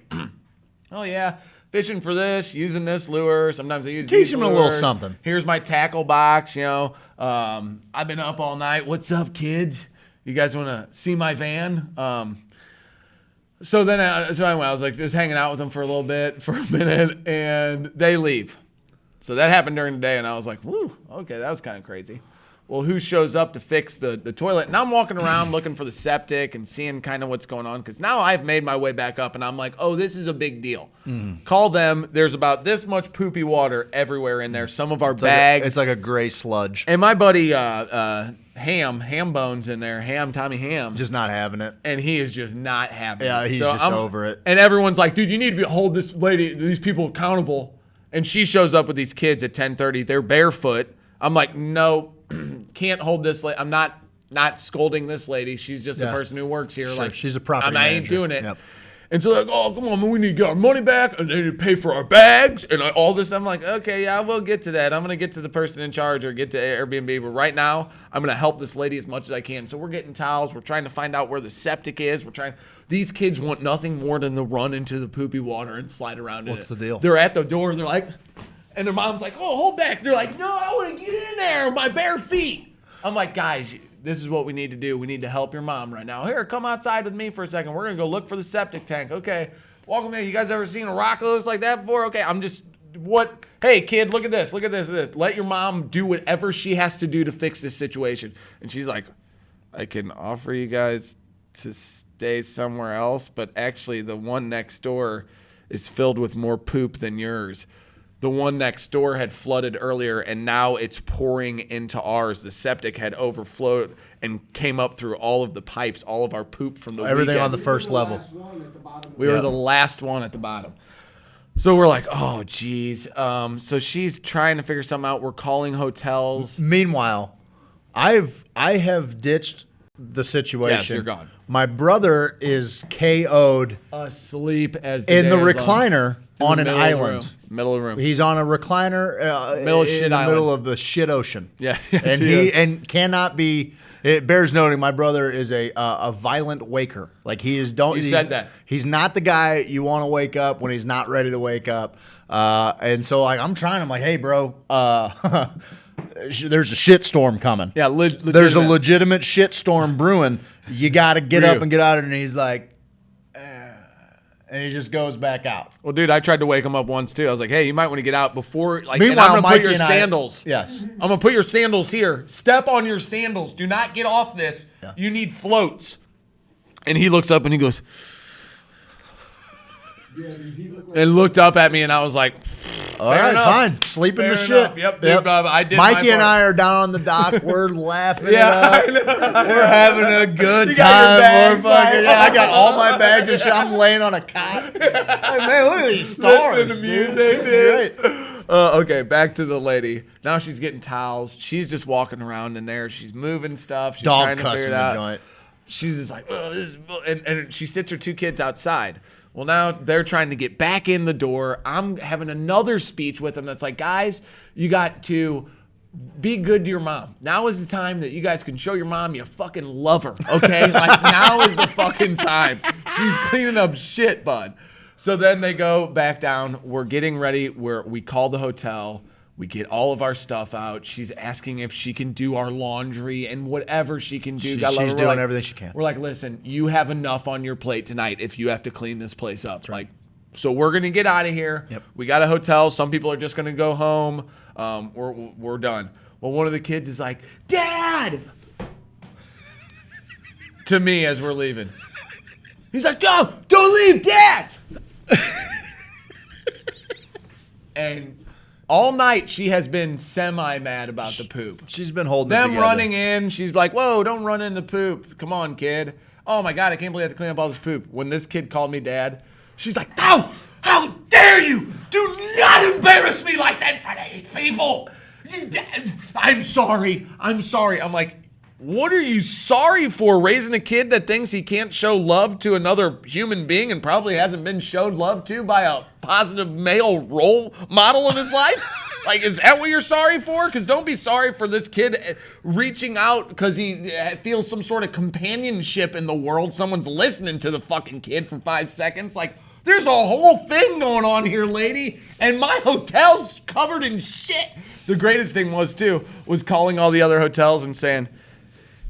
Oh, yeah. Fishing for this, using this lure. Sometimes I use Teach these them a little lures. something. Here's my tackle box, I've been up all night. What's up, kids? You guys want to see my van? So anyway, I was like just hanging out with them for a little bit, for a minute, and they leave. So that happened during the day, and I was like, woo, okay, that was kind of crazy. Well, who shows up to fix the toilet? Now I'm walking around looking for the septic and seeing kind of what's going on, because now I've made my way back up, and I'm like, oh, this is a big deal. Call them. There's about this much poopy water everywhere in there. Some of our bags. It's like a gray sludge. And my buddy Ham Bones in there, Tommy Ham. Just not having it. And he is just not having it. Yeah, he's just over it. And everyone's like, dude, you need to hold this lady, these people accountable. And she shows up with these kids at 10:30. They're barefoot. I'm like, no, can't hold this lady. I'm not scolding this lady. She's just a person who works here. Sure, Like she's a property I ain't manager. doing it. Yep. And so they're like, oh, come on, man, we need to get our money back, and they need to pay for our bags, and all this. I'm like, okay, yeah, we'll get to that. I'm going to get to the person in charge or get to Airbnb, but right now, I'm going to help this lady as much as I can. So we're getting towels. We're trying to find out where the septic is. These kids want nothing more than to run into the poopy water and slide around in it. What's the deal? They're at the door, they're like, and their mom's like, oh, hold back. They're like, no, I want to get in there with my bare feet. I'm like, guys, this is what we need to do. We need to help your mom right now. Here, come outside with me for a second. We're going to go look for the septic tank. Okay. Welcome in. You guys ever seen a rock that looks like that before? Okay, hey, kid, look at this. Look at this. Let your mom do whatever she has to do to fix this situation. And she's like, I can offer you guys to stay somewhere else, but actually the one next door is filled with more poop than yours. The one next door had flooded earlier, and now it's pouring into ours. The septic had overflowed and came up through all of the pipes, all of our poop from the Everything weekend. on the first level. We were the last one at the bottom. So we're like, oh, geez. So she's trying to figure something out. We're calling hotels. Meanwhile, I have ditched the situation. Yes, you're gone. My brother is KO'd asleep as in the recliner on an island. Middle of the room. He's on a recliner middle of shit in the island. middle of the shit ocean. Yes, and he is. and cannot be. It bears noting, my brother is a violent waker. Like he is. Said that. He's not the guy you want to wake up when he's not ready to wake up. And so like I'm trying. I'm like, hey, bro. There's a shit storm coming. Yeah, there's a legitimate shit storm brewing. You got to get up and get out of it. And he's like, and he just goes back out. Well, dude, I tried to wake him up once too. I was like, hey, you might want to get out before. Like, meanwhile, and I'm gonna Mikey put your and sandals. Yes. I'm gonna put your sandals here. Step on your sandals. Do not get off this. Yeah. You need floats. And he looks up and he goes, and looked up at me, and I was like, all right, enough. fine. Sleep in the Fair enough. shit. Yep, dude, I did Mikey my and part. I are down on the dock. We're laughing Yeah, it up. We're having a good You got your time. bags, We're fucking, like- I got all my bags and shit. I'm laying on a cot. Hey, man, look at these stars. Listen to music, dude. Okay, back to the lady. Now she's getting towels. She's just walking around in there. She's moving stuff. She's Dog trying to figure cussing it the out. joint. She's just like, oh, this is, and she sits her two kids outside. Well, now they're trying to get back in the door. I'm having another speech with them that's like, guys, you got to be good to your mom. Now is the time that you guys can show your mom you fucking love her, okay? Like, now is the fucking time. She's cleaning up shit, bud. So then they go back down. We're getting ready. We call the hotel. We get all of our stuff out. She's asking if she can do our laundry and whatever she can do. She's doing everything she can. We're like, listen, you have enough on your plate tonight if you have to clean this place up. Like, so we're gonna get out of here. Yep. We got a hotel. Some people are just gonna go home. We're done. Well, one of the kids is like, Dad, to me as we're leaving. He's like, don't leave, Dad. And all night she has been semi-mad about the poop. She's been holding them it together. running in. She's like, whoa, don't run into poop. Come on, kid. Oh my God, I can't believe I have to clean up all this poop. When this kid called me dad, she's like, how dare you? Do not embarrass me like that in front of 8 people. I'm sorry. I'm like, what are you sorry for? Raising a kid that thinks he can't show love to another human being and probably hasn't been showed love to by a positive male role model in his life? Like, is that what you're sorry for? Because don't be sorry for this kid reaching out because he feels some sort of companionship in the world. Someone's listening to the fucking kid for 5 seconds. Like, there's a whole thing going on here, lady, and my hotel's covered in shit. The greatest thing was calling all the other hotels and saying,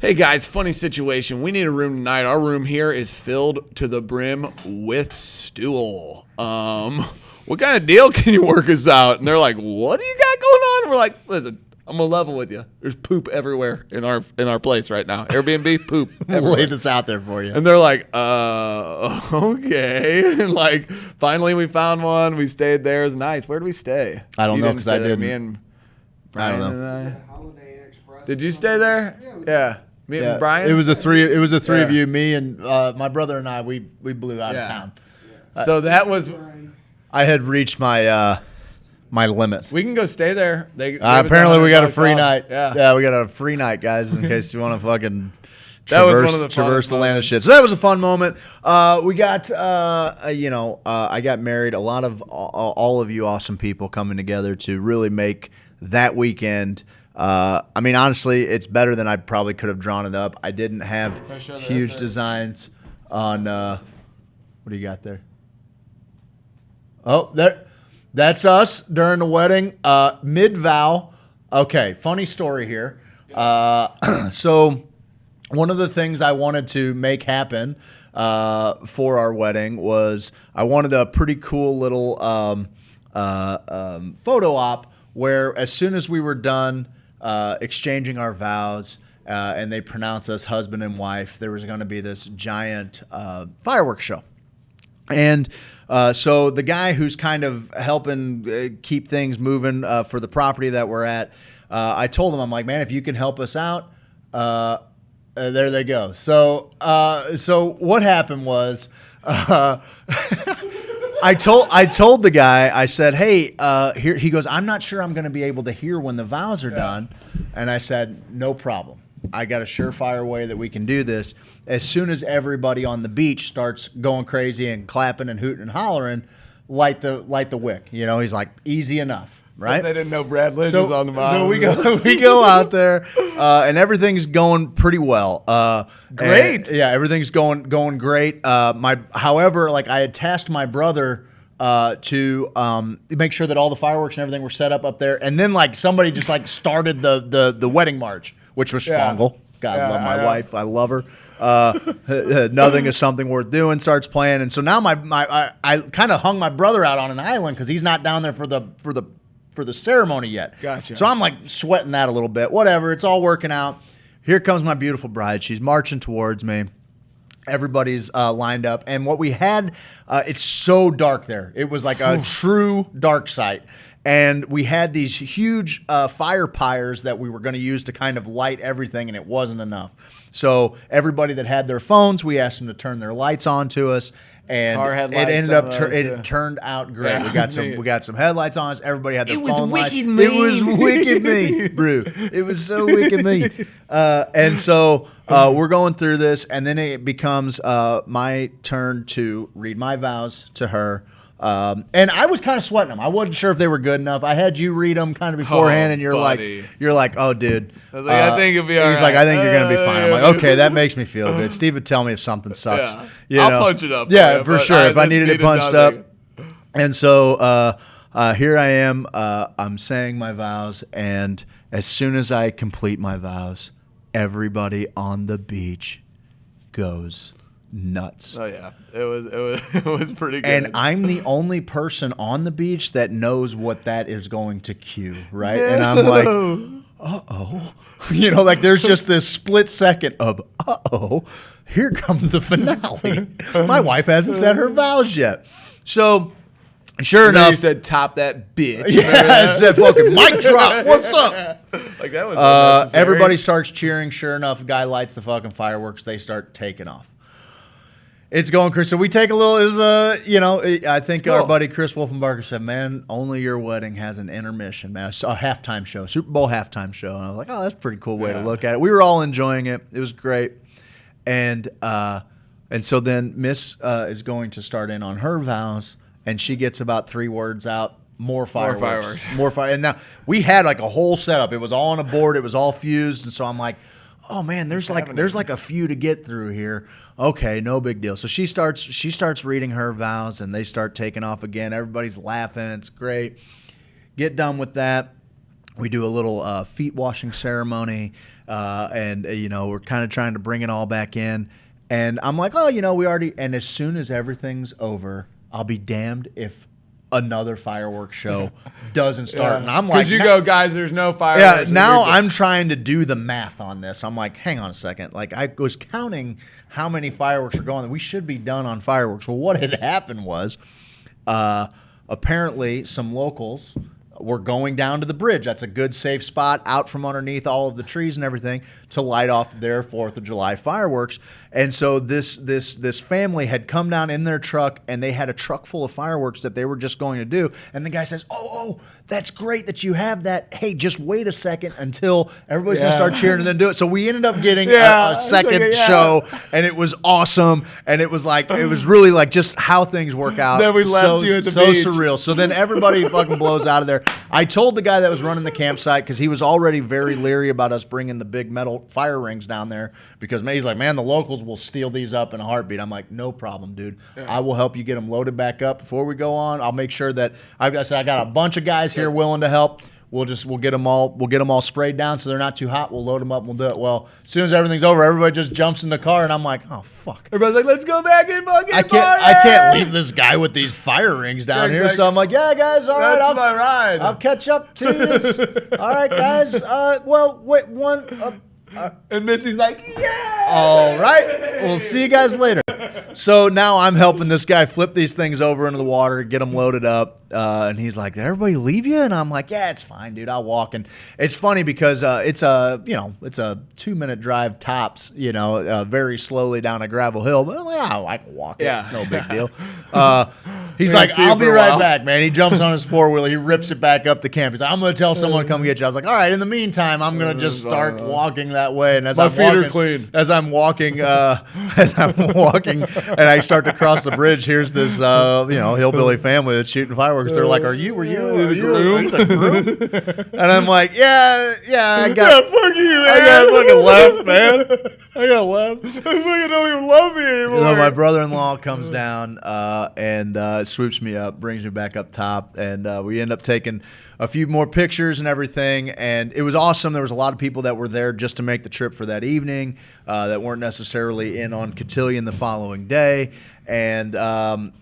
hey guys, funny situation. We need a room tonight. Our room here is filled to the brim with stool. What kind of deal can you work us out? And they're like, what do you got going on? And we're like, listen, I'm gonna level with you. There's poop everywhere in our place right now. Airbnb poop. We'll lay this out there for you. And they're like, okay. And like, finally we found one. We stayed there. It was nice. Where did we stay? I don't know because I didn't. Me and Brian I don't know. Did you stay there? Yeah. Me and Brian. It was a three of you, me and my brother and I. We blew out of town. So that was. I had reached my my limit. We can go stay there. Apparently, we got a free night. Yeah, we got a free night, guys. In case you want to fucking traverse the land of shit. So that was a fun moment. We got I got married. A lot of all of you awesome people coming together to really make that weekend. I mean, honestly, it's better than I probably could have drawn it up. I didn't have huge designs on. What do you got there? Oh, that's us during the wedding. Mid-vow. Okay, funny story here. So one of the things I wanted to make happen for our wedding was I wanted a pretty cool little photo op where as soon as we were done exchanging our vows and they pronounced us husband and wife, there was going to be this giant fireworks show. And so the guy who's kind of helping keep things moving for the property that we're at, I told him, I'm like, man, if you can help us out, there they go. So what happened was I told the guy, I said, hey, here, he goes, I'm not sure I'm going to be able to hear when the vows are done. And I said, no problem. I got a surefire way that we can do this. As soon as everybody on the beach starts going crazy and clapping and hooting and hollering, light the wick. You know, he's like, easy enough, right? They didn't know Brad Lynch was on the mound. So we go out there, and everything's going pretty well. Great. Yeah, everything's going great. However, like I had tasked my brother to make sure that all the fireworks and everything were set up there, and then like somebody just like started the wedding march, which was Spangle. God, love my wife. I love her. Nothing is something worth doing starts playing, and so now I kind of hung my brother out on an island because he's not down there for the ceremony yet. Gotcha. So I'm like sweating that a little bit. Whatever, it's all working out. Here comes my beautiful bride. She's marching towards me. Everybody's lined up, and what we had, it's so dark there. It was like a true dark site. And we had these huge fire pyres that we were going to use to kind of light everything, and it wasn't enough. So everybody that had their phones, we asked them to turn their lights on to us, and it ended up it turned out great. Yeah, we got some headlights on us. Everybody had their phone lights. It was wicked me, bro. It was so wicked me. And so we're going through this, and then it becomes my turn to read my vows to her. And I was kind of sweating them. I wasn't sure if they were good enough. I had you read them kind of beforehand, and you're like, oh, dude. I was like, I think you'll be all right. He's like, I think you're gonna be fine. I'm like, okay, that makes me feel good. Steve would tell me if something sucks. Yeah. I'll punch it up. Yeah, for sure. If I needed it punched up. And so here I am. I'm saying my vows, and as soon as I complete my vows, everybody on the beach goes nuts. Oh yeah, it was pretty good. And I'm the only person on the beach that knows what that is going to cue, right? No. And I'm like, uh-oh. You know, like there's just this split second of uh-oh, here comes the finale. My wife hasn't said her vows yet. So sure enough, you said top that bitch. Yeah, I said fucking mic drop. What's up? Like that was unnecessary. Everybody starts cheering. Sure enough, guy lights the fucking fireworks. They start taking off. It's going crazy. So we take a little. It was I think our buddy Chris Wolfenbarger said, "Man, only your wedding has an intermission, man. A halftime show, Super Bowl halftime show." And I was like, "Oh, that's a pretty cool way to look at it." We were all enjoying it. It was great, and so then Miss is going to start in on her vows, and she gets about 3 words out. More fireworks. More fire. And now we had like a whole setup. It was all on a board. It was all fused, and so I'm like, oh man, there's like a few to get through here. Okay, no big deal. So she starts reading her vows, and they start taking off again. Everybody's laughing. It's great. Get done with that. We do a little feet washing ceremony, and we're kind of trying to bring it all back in. And I'm like, oh, we already. And as soon as everything's over, I'll be damned if another fireworks show doesn't start. And I'm like, because you go, guys, there's no fireworks. Yeah, now I'm trying to do the math on this. I'm like, hang on a second. Like, I was counting how many fireworks are going. We should be done on fireworks. Well, what had happened was apparently some locals were going down to the bridge. That's a good, safe spot out from underneath all of the trees and everything to light off their 4th of July fireworks. And so this family had come down in their truck, and they had a truck full of fireworks that they were just going to do. And the guy says, oh, that's great that you have that. Hey, just wait a second until everybody's going to start cheering and then do it. So we ended up getting a second show, and it was awesome. And it was really like just how things work out. Then we left you at the beach. So surreal. So then everybody fucking blows out of there. I told the guy that was running the campsite, because he was already very leery about us bringing the big metal fire rings down there, because he's like, man, the locals will steal these up in a heartbeat. I'm like, no problem, dude. I will help you get them loaded back up before we go on. I'll make sure that I got a bunch of guys here willing to help. We'll get them all sprayed down so they're not too hot. We'll load them up and we'll do it. Well, as soon as everything's over, everybody just jumps in the car, and I'm like, oh fuck. Everybody's like, let's go back and fucking I can't leave this guy with these fire rings down here. So I'm like, yeah, guys, all right. That's my ride. I'll catch up to you. All right, guys. Well, wait, one. And Missy's like, yeah. All right. We'll see you guys later. So now I'm helping this guy flip these things over into the water, get them loaded up. And he's like, did everybody leave you? And I'm like, yeah, it's fine, dude. I'll walk. And it's funny because it's a 2-minute drive tops, very slowly down a gravel hill. But I'm like, oh, I can walk it. It's no big deal. He's like, I'll be right back, man. He jumps on his 4-wheeler. He rips it back up the camp. He's like, I'm going to tell someone to come get you. I was like, all right, in the meantime, I'm going to just start walking that way. And as my feet are clean. As I'm walking, and I start to cross the bridge, here's this, hillbilly family that's shooting fireworks. They're like, were you the groom? And I'm like, yeah, I got fuck you, man. I got fucking left, man. I got left. I fucking don't even love me anymore. My brother-in-law comes down and swoops me up, brings me back up top, and we end up taking a few more pictures and everything, and it was awesome. There was a lot of people that were there just to make the trip for that evening that weren't necessarily in on Cotillion the following day. And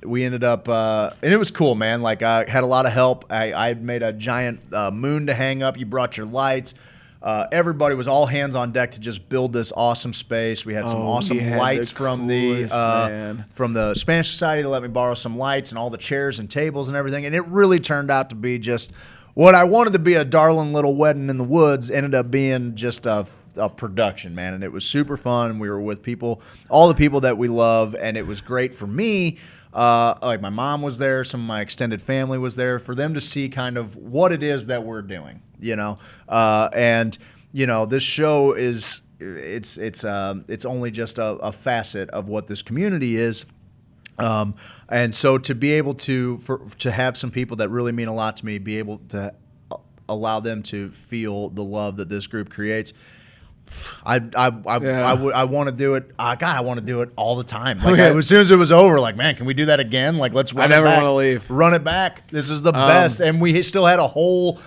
we ended up, and it was cool, man. Like, I had a lot of help. I had made a giant moon to hang up. You brought your lights. Everybody was all hands on deck to just build this awesome space. We had some awesome lights from the Spanish Society that let me borrow some lights, and all the chairs and tables and everything. And it really turned out to be just what I wanted to be, a darling little wedding in the woods, ended up being just a production, man. And it was super fun. And we were with people, all the people that we love, and it was great for me. Like, my mom was there, some of my extended family was there, for them to see kind of what it is that we're doing, and this show is it's only just a facet of what this community is. And so to be able to have some people that really mean a lot to me, be able to allow them to feel the love that this group creates, I want to do it. God, I want to do it all the time. Like, as soon as it was over, like, man, can we do that again? Like, let's run it back. I never want to leave. Run it back. This is the best. And we still had a whole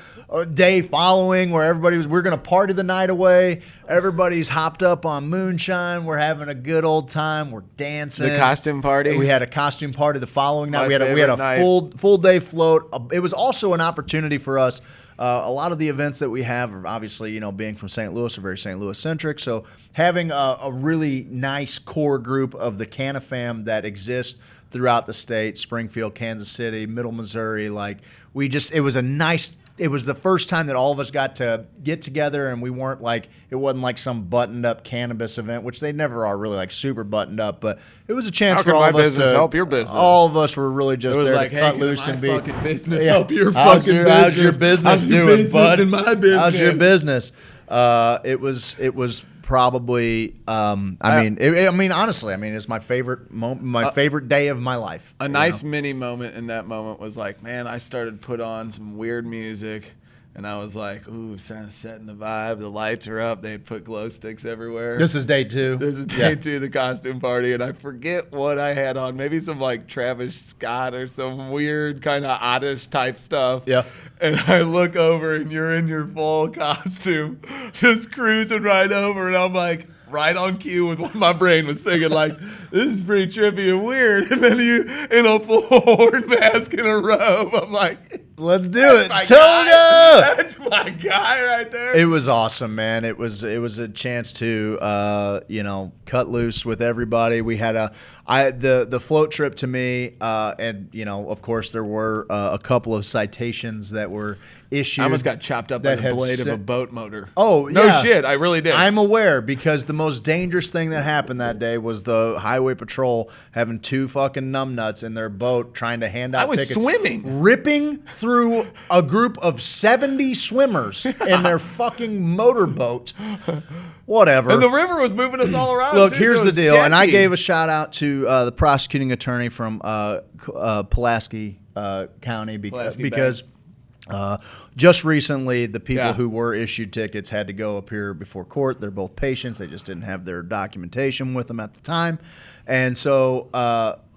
day following where we're going to party the night away. Everybody's hopped up on moonshine. We're having a good old time. We're dancing. The costume party. We had a costume party the following night. We had a full day float. It was also an opportunity for us. A lot of the events that we have are obviously, being from St. Louis, are very St. Louis centric. So having a really nice core group of the Canna fam that exists throughout the state, Springfield, Kansas City, Middle Missouri, it was a nice it was the first time that all of us got to get together, and we weren't like, it wasn't like some buttoned up cannabis event, which they never are really like super buttoned up, but it was a chance for all of us to help your business. All of us were really just there like, to cut hey, loose and be fucking business help your how's fucking your, business. How's your business How's your doing, business bud? and my business? How's your business? It was probably I mean honestly, I mean it's my favorite favorite day of my life. A nice mini moment in that moment was like, man, I started put on some weird music, and I was like, ooh, kind of setting the vibe. The lights are up. They put glow sticks everywhere. This is day 2. This is day 2 of the costume party, and I forget what I had on. Maybe some like Travis Scott or some weird kind of oddish type stuff. Yeah. And I look over, and you're in your full costume, just cruising right over, and I'm like, right on cue with what my brain was thinking, like, this is pretty trippy and weird. And then you in a full horn mask and a robe. I'm like, let's do it. Toga! That's my guy right there. It was awesome, man. It was a chance to cut loose with everybody. We had the float trip to me, and of course there were a couple of citations that were issued. I almost got chopped up by the blade of a boat motor. Oh, no yeah. shit, I really did. I'm aware, because the most dangerous thing that happened that day was the highway patrol having 2 fucking numbnuts in their boat trying to hand out tickets. I was swimming. Ripping through a group of 70 swimmers in their fucking motorboat. Whatever. And the river was moving us all around. Look, too, here's so the it was deal, and I sketchy. gave a shout out to the prosecuting attorney from Pulaski County because just recently the people who were issued tickets had to go appear before court. They're both patients. They just didn't have their documentation with them at the time. And so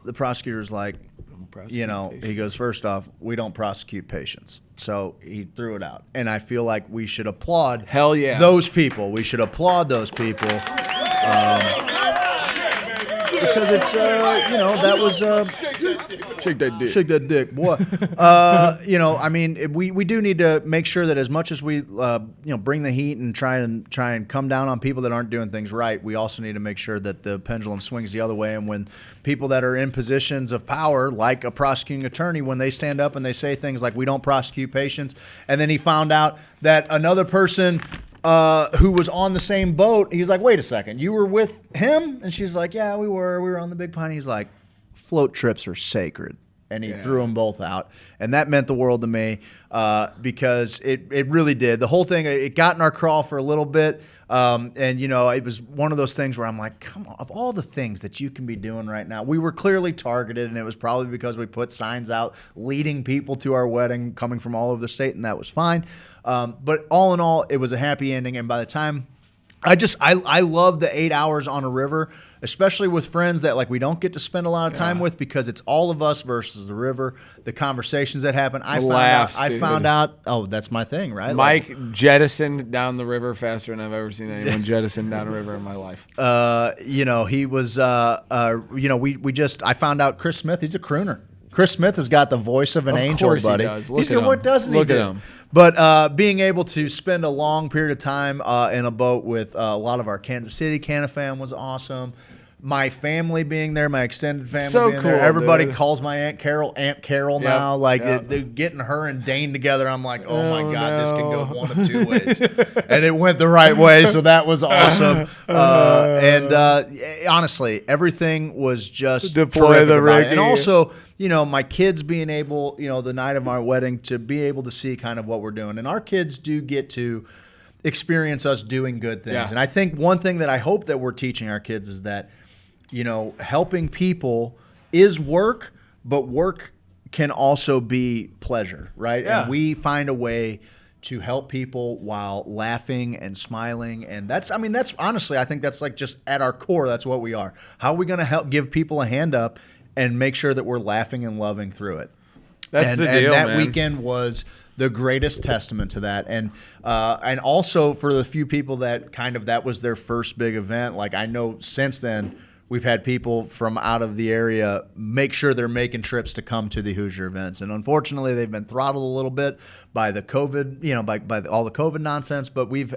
the prosecutor's like, he goes, first off, we don't prosecute patients. So he threw it out. And I feel like we should applaud those people. We should applaud those people. Because it's, that was... shake that dick. Shake that dick, boy. I mean, we do need to make sure that as much as we, bring the heat and try and come down on people that aren't doing things right, we also need to make sure that the pendulum swings the other way. And when people that are in positions of power, like a prosecuting attorney, when they stand up and they say things like, we don't prosecute patients, and then he found out that another person who was on the same boat, he's like, wait a second, you were with him? And she's like, yeah, we were on the Big Pine. He's like, float trips are sacred. And he threw them both out. And that meant the world to me because it really did. The whole thing, it got in our crawl for a little bit. It was one of those things where I'm like, come on, of all the things that you can be doing right now, we were clearly targeted, and it was probably because we put signs out leading people to our wedding coming from all over the state, and that was fine. But all in all, it was a happy ending. And by the time I love the 8 hours on a river, especially with friends that we don't get to spend a lot of time with, because it's all of us versus the river. The conversations that happen. I found out. Oh, that's my thing, right? Mike jettisoned down the river faster than I've ever seen anyone jettison down a river in my life. He was. I found out Chris Smith. He's a crooner. Chris Smith has got the voice of an angel, buddy. He does. Look he said, at "What him. doesn't he Look do?" at him. But being able to spend a long period of time in a boat with a lot of our Kansas City Canna fam was awesome. My family being there, my extended family being there. Everybody calls my Aunt Carol now. They're getting her and Dane together. I'm like, oh my God, this can go one of 2 ways. And it went the right way, so that was awesome. Honestly, everything was just Deploy the Ricky. And also, my kids being able, the night of our wedding, to be able to see kind of what we're doing. And our kids do get to experience us doing good things. Yeah. And I think one thing that I hope that we're teaching our kids is that, helping people is work, but work can also be pleasure, right? Yeah. And we find a way to help people while laughing and smiling. And that's honestly, I think that's just at our core, that's what we are. How are we going to help give people a hand up and make sure that we're laughing and loving through it? That's the deal, and that man. weekend was the greatest testament to that. And also for the few people that that was their first big event, I know since then, we've had people from out of the area make sure they're making trips to come to the Hoosier events. And unfortunately, they've been throttled a little bit by the COVID, by all the COVID nonsense. But we've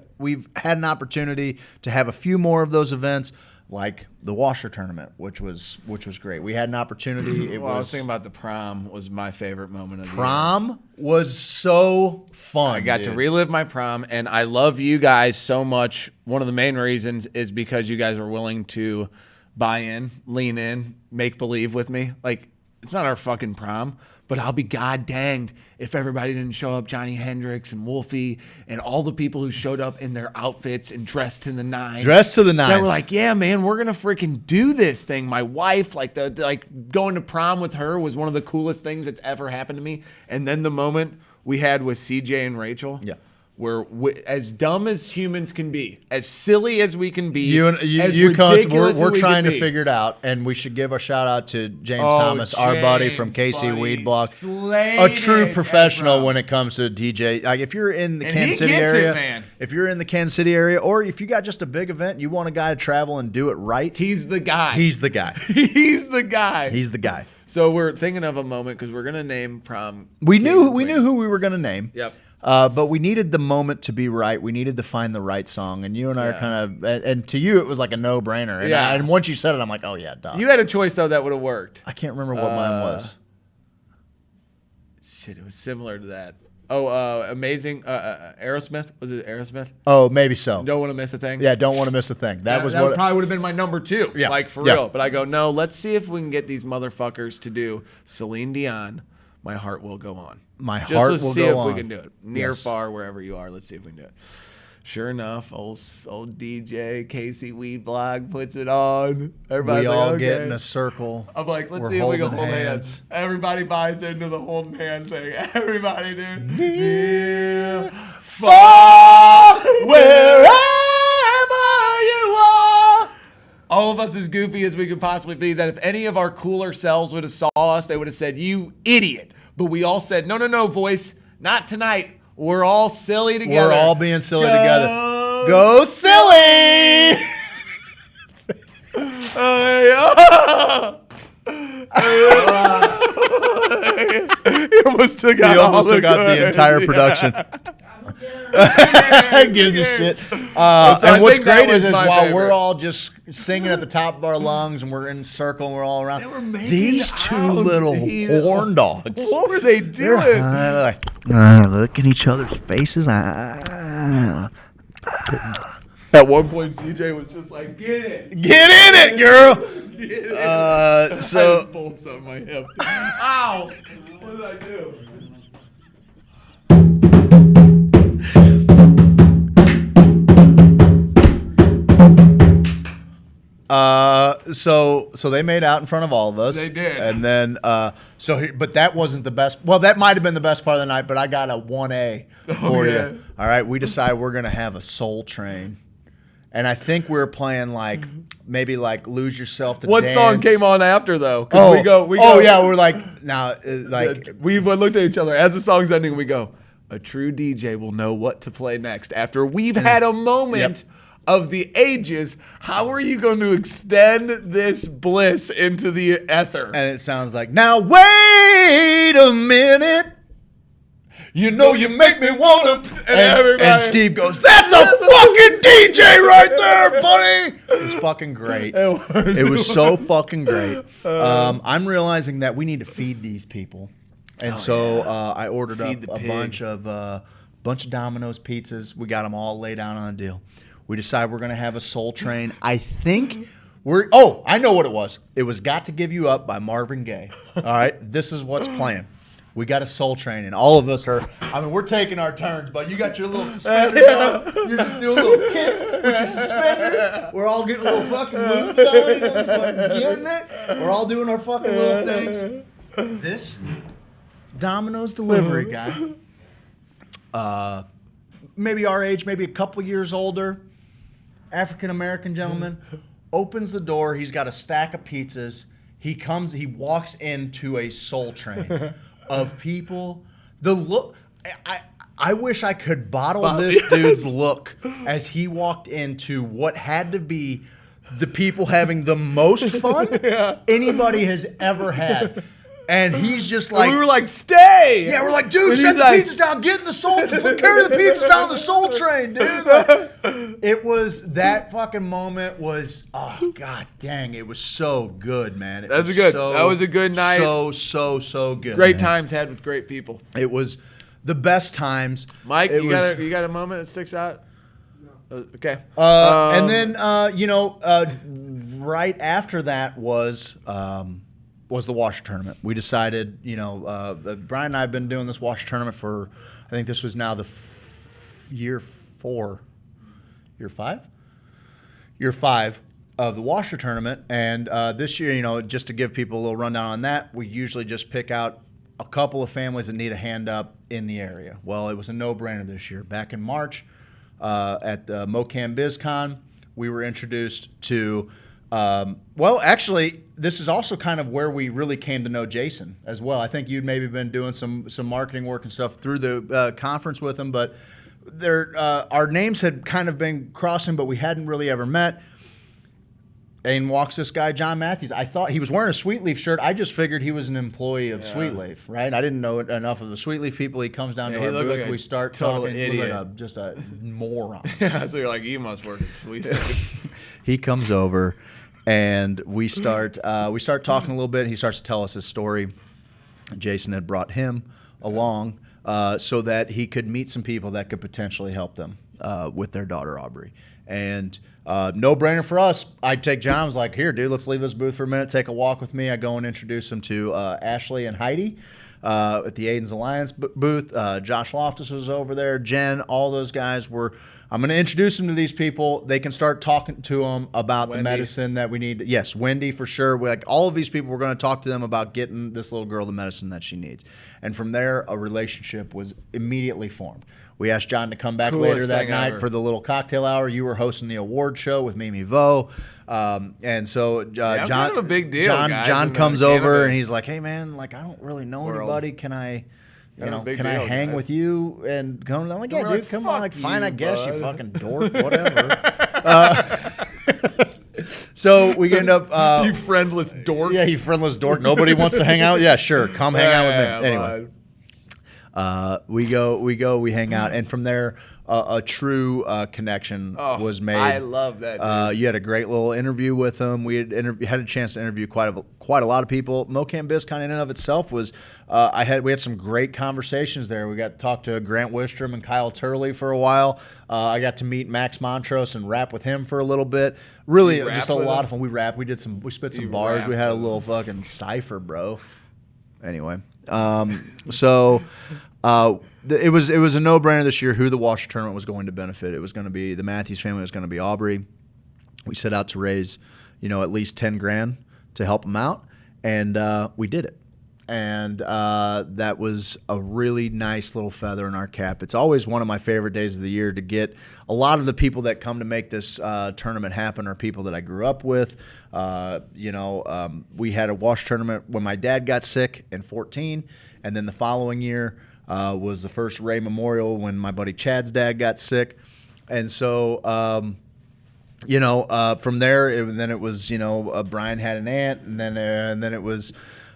had an opportunity to have a few more of those events. like the washer tournament, which was great. We had an opportunity. I was thinking about the prom was my favorite moment of the year. Prom was so fun. I got to relive my prom, and I love you guys so much. One of the main reasons is because you guys were willing to buy in, lean in, make believe with me. Like, it's not our fucking prom, but I'll be god danged if everybody didn't show up. Johnny Hendricks and Wolfie and all the people who showed up in their outfits and dressed to the nines. Dressed to the nines. They were like, yeah, man, we're gonna freaking do this thing. My wife, like going to prom with her was one of the coolest things that's ever happened to me. And then the moment we had with CJ and Rachel, where as dumb as humans can be, as silly as we can be, you ridiculous we're as we trying can to be. figure it out, and we should give a shout out to James Thomas, our buddy from KC Weed Block, a true professional when it comes to DJ. Like, if you're in the Kansas City area, if you're in the Kansas City area, or if you got just a big event, and you want a guy to travel and do it right, he's the guy. He's the guy. He's the guy. He's the guy. So we're thinking of a moment because we're gonna name prom. We knew who we were gonna name. Yep. But we needed the moment to be right. We needed to find the right song. And you and I are kind of, and to you, it was like a no-brainer. And, and once you said it, I'm like, oh, yeah, duh. You had a choice, though, that would have worked. I can't remember what mine was. Shit, it was similar to that. Oh, Amazing. Aerosmith? Was it Aerosmith? Oh, maybe so. Don't Want to Miss a Thing? Yeah, Don't Want to Miss a Thing. That was that what probably would have been my number 2. Yeah. Like, for real. But I go, no, let's see if we can get these motherfuckers to do Celine Dion, My Heart Will Go On. Heart Will go on. Just see if we on. can do it. Near, Yes. far, wherever you are. Let's see if we can do it. Sure enough, old DJ Casey Weed Blog puts it on. Everybody's we all like, get okay. in a circle. I'm like, let's We're see if we can holding hold hands. Everybody buys into the holding hands thing. Everybody, dude. Near, far, wherever you are. All of us as goofy as we could possibly be, that if any of our cooler selves would have saw us, they would have said, you idiot. But we all said, no, voice, not tonight. We're all silly together. We're all being silly together. Go silly! You almost took out the entire production. Gives a shit. So and what's great is while we're all just singing at the top of our lungs and we're in a circle and we're all around, these two little horn dogs. What were they doing? They're look in each other's faces. At one point, CJ was just like, get it. Get in it, girl. Get it. So I just pulled something on my hip. Ow. What did I do? So they made out in front of all of us. They did. And then, but that wasn't the best. Well, that might have been the best part of the night, but I got a 1A for you. All right. We decided we're going to have a Soul Train. And I think we were playing like, maybe like Lose Yourself to What Dance. song came on after though? Oh, we go. Oh yeah. We're like, now, like. We looked at each other as the song's ending. We go, a true DJ will know what to play next. After we've had a moment of the ages, how are you going to extend this bliss into the ether? And it sounds like, now wait a minute. You know you make me want to. And Steve goes, that's a fucking DJ right there, buddy. It was fucking great. It was so fucking great. I'm realizing that we need to feed these people. And I ordered up a bunch of Domino's pizzas. We got them all laid down on a deal. We decided we're going to have a Soul Train. I think I know what it was. It was Got to Give You Up by Marvin Gaye. All right, this is what's playing. We got a Soul Train, and all of us we're taking our turns, but you got your little suspenders on. You're just doing a little kick with your suspenders. We're all getting a little fucking moves on. Just fucking getting it. We're all doing our fucking little things. This Domino's delivery guy, maybe our age, maybe a couple years older, African-American gentleman, opens the door. He's got a stack of pizzas. He walks into a Soul Train of people. The look, I wish I could bottle this dude's look as he walked into what had to be the people having the most fun anybody has ever had. And he's just like, we were like, stay. Yeah, we're like, dude, And set he's the like- pizzas down, get in the soul train, carry the pizzas down the soul train, dude. Like, it was, that fucking moment was, oh, god dang, it was so good, man. That was a good night. So good. Great man. times had with great people. It was the best times. Mike, It you was- got a moment that sticks out? No. Okay. And then, right after that was the washer tournament. We decided, Brian and I have been doing this washer tournament for, I think this was now the year 5 of the washer tournament. And this year, just to give people a little rundown on that, we usually just pick out a couple of families that need a hand up in the area. Well, it was a no-brainer this year. Back in March at the MoCam BizCon, we were introduced to actually, this is also kind of where we really came to know Jason as well. I think you'd maybe been doing some marketing work and stuff through the conference with him, but our names had kind of been crossing, but we hadn't really ever met. And walks this guy, John Matthews. I thought he was wearing a Sweet Leaf shirt. I just figured he was an employee of Sweet Leaf, right? I didn't know enough of the Sweet Leaf people. He comes down to our booth. Like we start total talking. idiot. He looked like just a moron. Yeah, so you're like, you must work at Sweet Leaf. He comes over, and we start talking a little bit. He starts to tell us his story. Jason had brought him along so that he could meet some people that could potentially help them with their daughter Aubrey. And no brainer for us. I'd take John. I was like, here, dude, let's leave this booth for a minute. Take a walk with me. I go and introduce him to Ashley and Heidi at the Aiden's Alliance booth. Josh Loftus was over there. Jen, all those guys were. I'm going to introduce them to these people. They can start talking to them about the medicine that we need. Yes, Wendy for sure. All of these people, we're going to talk to them about getting this little girl the medicine that she needs. And from there, a relationship was immediately formed. We asked John to come back later that night for the little cocktail hour. You were hosting the award show with Mimi Vo. And so John, kind of a big deal, John comes over and he's like, hey, man, like, I don't really know anybody. Can I... can I hang with you and come? I'm like, yeah, dude, come on. Like, fine, I guess, you fucking dork, whatever. So we end up... you friendless dork. Yeah, you friendless dork. Nobody wants to hang out? Yeah, sure. Come hang out with me. Anyway. We hang out. And from there, a true connection was made. I love that, dude. You had a great little interview with him. We had a chance to interview quite a lot of people. MoCam BizCon in and of itself was we had some great conversations there. We got to talk to Grant Wistrom and Kyle Turley for a while. I got to meet Max Montrose and rap with him for a little bit. Really, just a lot of fun. We rapped. We spit some bars. We had a little fucking cipher, bro. Anyway, it was a no-brainer this year who the washer tournament was going to benefit. It was going to be the Matthews family. It was going to be Aubrey. We set out to raise, at least $10,000 to help them out, and we did it. And that was a really nice little feather in our cap. It's always one of my favorite days of the year to get a lot of the people that come to make this tournament happen are people that I grew up with. We had a wash tournament when my dad got sick in 2014, and then the following year was the first Ray Memorial when my buddy Chad's dad got sick. And so, from there, then it was, Brian had an aunt, and then it was,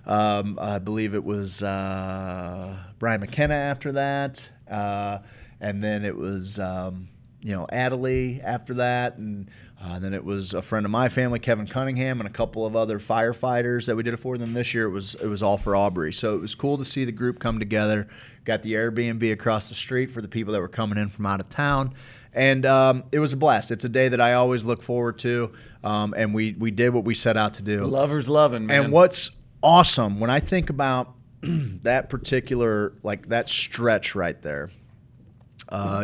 I believe it was Brian McKenna after that, and then it was, Adelie after that, and then it was a friend of my family, Kevin Cunningham, and a couple of other firefighters that we did it for. Then this year it was all for Aubrey. So it was cool to see the group come together. Got the Airbnb across the street for the people that were coming in from out of town. And it was a blast. It's a day that I always look forward to, and we did what we set out to do. Lovers loving, man. And what's awesome, when I think about that particular, that stretch right there,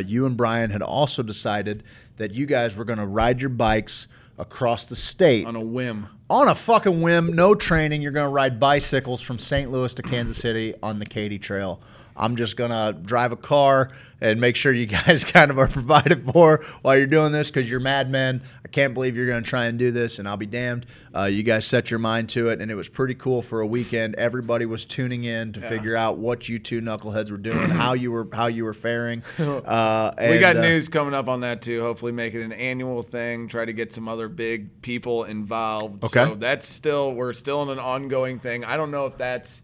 you and Brian had also decided that you guys were going to ride your bikes across the state. On a whim. On a fucking whim, no training. You're going to ride bicycles from St. Louis to Kansas City on the Katy Trail. I'm just going to drive a car and make sure you guys kind of are provided for while you're doing this because you're madmen. I can't believe you're going to try and do this, and I'll be damned. You guys set your mind to it, and it was pretty cool for a weekend. Everybody was tuning in to figure out what you two knuckleheads were doing, how you were faring. We got news coming up on that too. Hopefully make it an annual thing. Try to get some other big people involved. Okay. So we're still in an ongoing thing. I don't know if that's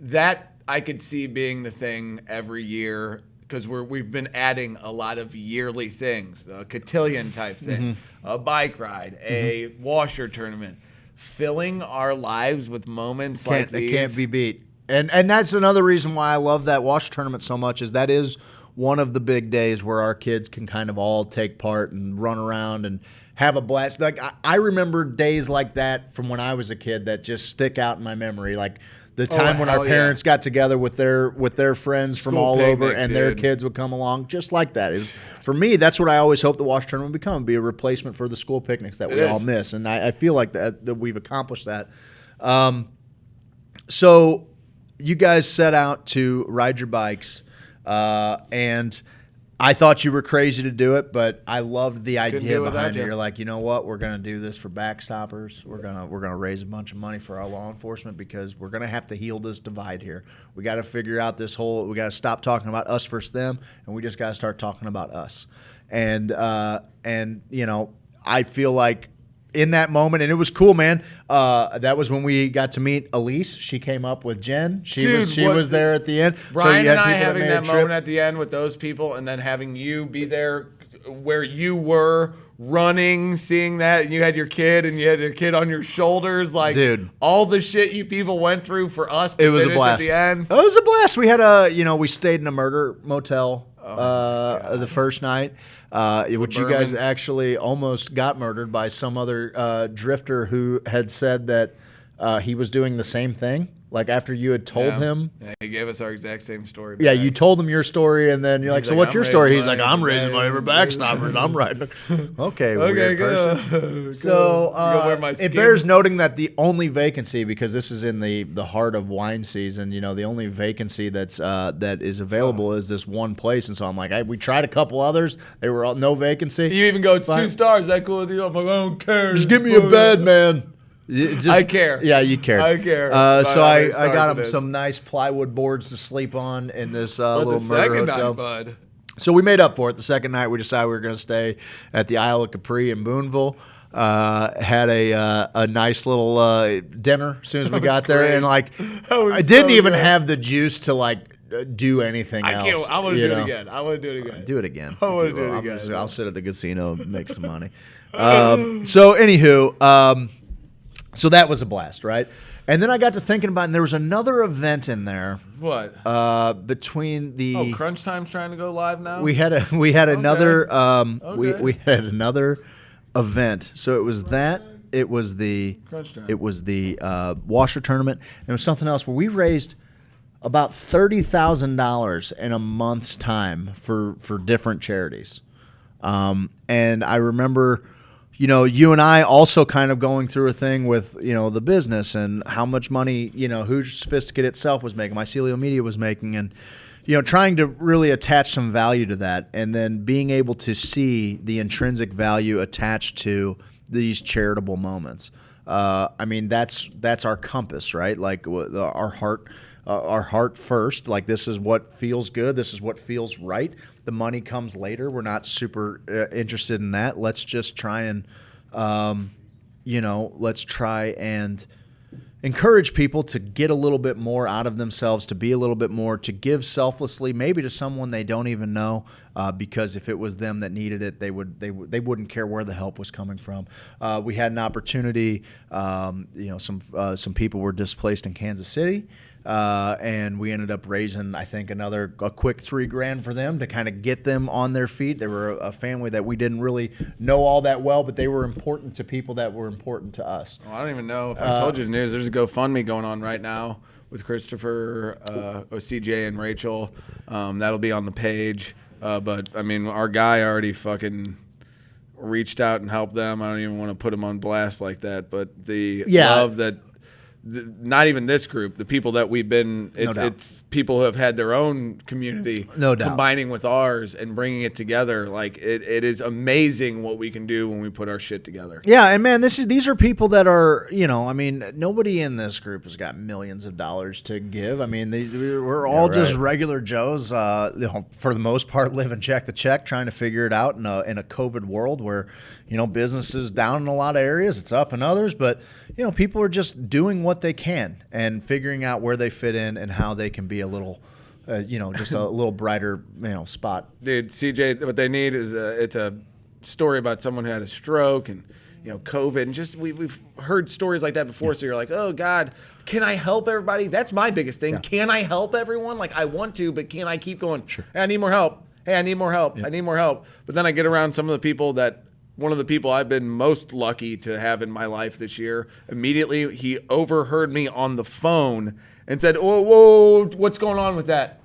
that I could see being the thing every year because we've been adding a lot of yearly things, a cotillion type thing, a bike ride, a washer tournament, filling our lives with moments like these. It can't be beat. And that's another reason why I love that washer tournament so much is that is one of the big days where our kids can kind of all take part and run around and have a blast. Like I remember days like that from when I was a kid that just stick out in my memory. Like the time when our parents got together with their friends from all over and their kids would come along just like that. For me, that's what I always hope the wash tournament would become, be a replacement for the school picnics that we all miss. And I feel like that we've accomplished that. So you guys set out to ride your bikes, and I thought you were crazy to do it, but I loved the idea behind it. You're like, you know what? We're going to do this for backstoppers. We're gonna raise a bunch of money for our law enforcement because we're going to have to heal this divide here. We got to figure out this whole. We got to stop talking about us versus them, and we just got to start talking about us. And you know, I feel like in that moment, and it was cool, man. That was when we got to meet Elise. She came up with Jen. She was there at the end. Brian and I having that moment at the end with those people, and then having you be there where you were running, seeing that, and you had your kid, and you had your kid on your shoulders, like dude, all the shit you people went through for us. To it was a blast. At the end. It was a blast. We had we stayed in a murder motel the first night. Which you guys actually almost got murdered by some other drifter who had said that he was doing the same thing. Like after you had told him. Yeah, he gave us our exact same story. Yeah, you told him your story, and then you're like, so what's your story? He's like, I'm raising money for backstoppers. I'm riding. Okay, weird person. So it bears noting that the only vacancy, because this is in the heart of wine season, you know, the only vacancy that is available is this one place. And so I'm like, we tried a couple others. They were all no vacancy. You even go, it's 2 stars. That cool with you? I'm like, I don't care. Just give me a bed, man. I care. Yeah, you care. I care. So I got him some nice plywood boards to sleep on in this little murder hotel. Night, bud. So we made up for it. The second night, we decided we were going to stay at the Isle of Capri in Boonville. Had a nice little dinner as soon as we got there, and like I didn't even have the juice to like do anything else. I want to do it again. I want to do it again. Do it again. I want to do it again. I'll sit at the casino and make some money. So anywho. So that was a blast, right? And then I got to thinking about, and there was another event in there. What? Between the Crunch Time's trying to go live now. We had another we had another event. So it was that. It was the Crunch Time. It was the washer tournament. And it was something else where we raised about $30,000 in a month's time for different charities. And I remember, you know, you and I also kind of going through a thing with, you know, the business and how much money, you know, Hoosier Sophisticate itself was making, Mycelio Media was making, and, you know, trying to really attach some value to that, and then being able to see the intrinsic value attached to these charitable moments. I mean, that's our compass, right? Like our heart first. Like, this is what feels good. This is what feels right. The money comes later. We're not super interested in that. Let's just try and, let's try and encourage people to get a little bit more out of themselves, to be a little bit more, to give selflessly, maybe to someone they don't even know, because if it was them that needed it, they wouldn't care where the help was coming from. We had an opportunity. Some people were displaced in Kansas City. And we ended up raising, I think, a quick $3,000 for them to kind of get them on their feet. They were a family that we didn't really know all that well, but they were important to people that were important to us. Well, I don't even know if I told you the news. There's a GoFundMe going on right now with Christopher, CJ, and Rachel. That'll be on the page. But, I mean, our guy already fucking reached out and helped them. I don't even want to put him on blast like that. But the love that... not even this group, the people that we've been, it's people who have had their own community combining with ours and bringing it together. Like, it is amazing what we can do when we put our shit together. Yeah, and man, these are people that are, you know, I mean, nobody in this group has got millions of dollars to give. I mean, we're all just regular Joes, for the most part, living check to check, trying to figure it out in a COVID world where, you know, business is down in a lot of areas, it's up in others, but, you know, people are just doing what what they can and figuring out where they fit in and how they can be a little, just a little brighter, spot. Dude, CJ, what they need is it's a story about someone who had a stroke and, COVID. And just we've heard stories like that before. So you're like, oh, God, can I help everybody? That's my biggest thing. Yeah. Can I help everyone? Like, I want to, but can I keep going? Sure. Hey, I need more help. Hey, I need more help. Yep. I need more help. But then I get around some of the people one of the people I've been most lucky to have in my life this year, immediately he overheard me on the phone and said, whoa, what's going on with that?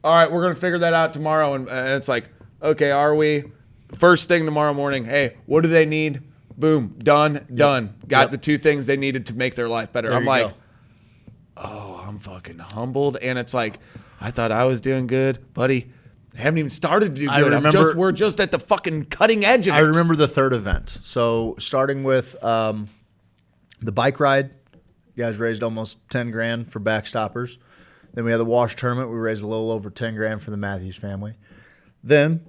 All right, we're going to figure that out tomorrow. And it's like, okay, are we? First thing tomorrow morning, hey, what do they need? Boom, done. Got the 2 things they needed to make their life better. I'm like, oh, I'm fucking humbled. And it's like, I thought I was doing good. Buddy, I haven't even started to do good. We're just at the fucking cutting edge of it. I remember the third event. So starting with the bike ride, you guys raised almost 10 grand for Backstoppers. Then we had the wash tournament. We raised a little over 10 grand for the Matthews family. Then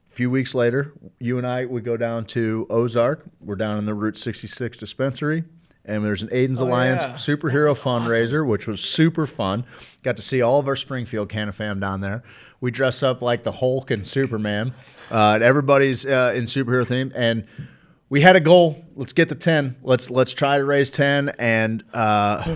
a few weeks later, you and I would go down to Ozark. We're down in the Route 66 dispensary. And there's an Aiden's Alliance superhero fundraiser, which was super fun. Got to see all of our Springfield Canafam down there. We dress up like the Hulk and Superman. Everybody's in superhero theme. And we had a goal. Let's get to 10. Let's try to raise 10. And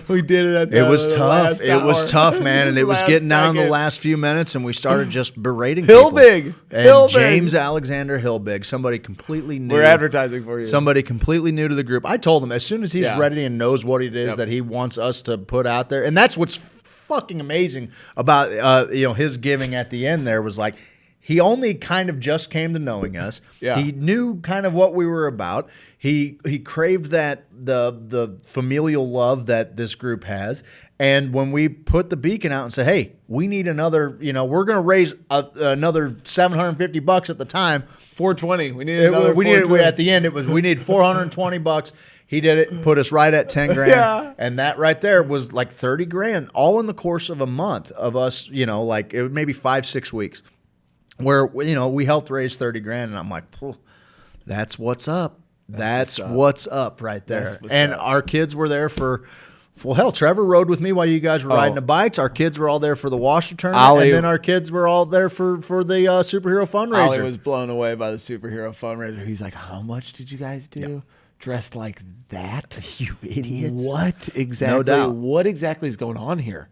we did it. It was tough. It was tough, man. And it was getting down the last few minutes, and we started just berating Hillbig. And James Alexander Hillbig, somebody completely new. We're advertising for you. Somebody completely new to the group. I told him as soon as he's ready and knows what it is that he wants us to put out there, and that's what's fucking amazing about his giving at the end there was like, he only kind of just came to knowing us. Yeah. He knew kind of what we were about. He craved that the familial love that this group has. And when we put the beacon out and say, hey, we need another, we're going to raise another $750 at the time. $420. We needed another $420. At the end, we need $420. He did it, put us right at 10 grand. Yeah. And that right there was like 30 grand, all in the course of a month of us, like it was maybe 5-6 weeks. Where, we helped raise 30 grand, and I'm like, that's what's up. That's what's up right there. And our kids were there for, Trevor rode with me while you guys were riding the bikes. Our kids were all there for the washer tournament, and then our kids were all there for the superhero fundraiser. Ollie was blown away by the superhero fundraiser. He's like, how much did you guys do? Yeah. Dressed like that? You idiots. What exactly? No doubt. What exactly is going on here?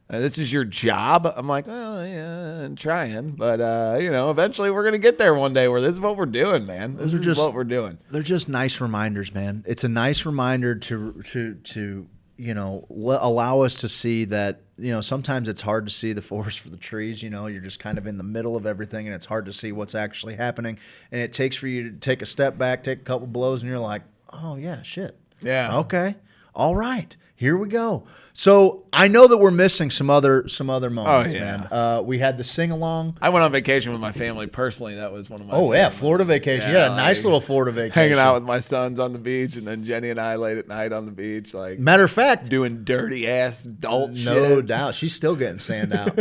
This is your job? I'm like, oh, yeah, I'm trying. But, eventually we're going to get there one day where this is what we're doing, man. This is what we're doing. They're just nice reminders, man. It's a nice reminder to allow us to see that, sometimes it's hard to see the forest for the trees. You're just kind of in the middle of everything, and it's hard to see what's actually happening. And it takes for you to take a step back, take a couple blows, and you're like, oh, yeah, shit. Yeah. Okay. All right. Here we go. So I know that we're missing some other moments, man. We had the sing along. I went on vacation with my family personally. That was one of my. Oh yeah, Florida vacation. Yeah, nice little Florida vacation. Hanging out with my sons on the beach, and then Jenny and I late at night on the beach, like. Matter of fact, doing dirty ass adult shit. No doubt, she's still getting sand out.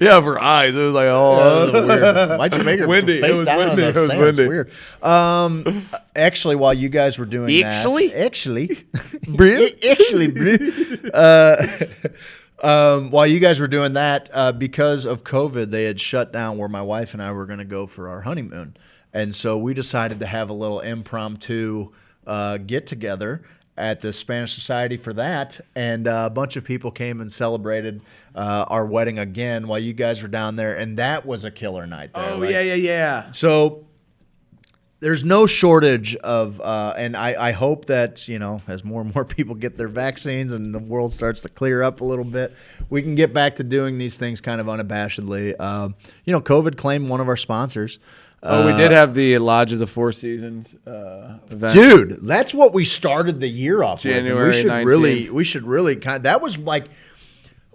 Yeah, of her eyes. It was like, weird. Why'd you make her windy? face It was down windy. on the It was sand? windy. It's weird. Actually, while you guys were doing while you guys were doing that, because of COVID, they had shut down where my wife and I were going to go for our honeymoon, and so we decided to have a little impromptu get together at the Spanish Society for that, and a bunch of people came and celebrated our wedding again while you guys were down there, and that was a killer night there. Oh, yeah. So there's no shortage of, and I hope that, as more and more people get their vaccines and the world starts to clear up a little bit, we can get back to doing these things kind of unabashedly. COVID claimed one of our sponsors. We did have the Lodge of the Four Seasons event. Dude, that's what we started the year off January with. We should 19th. really that was like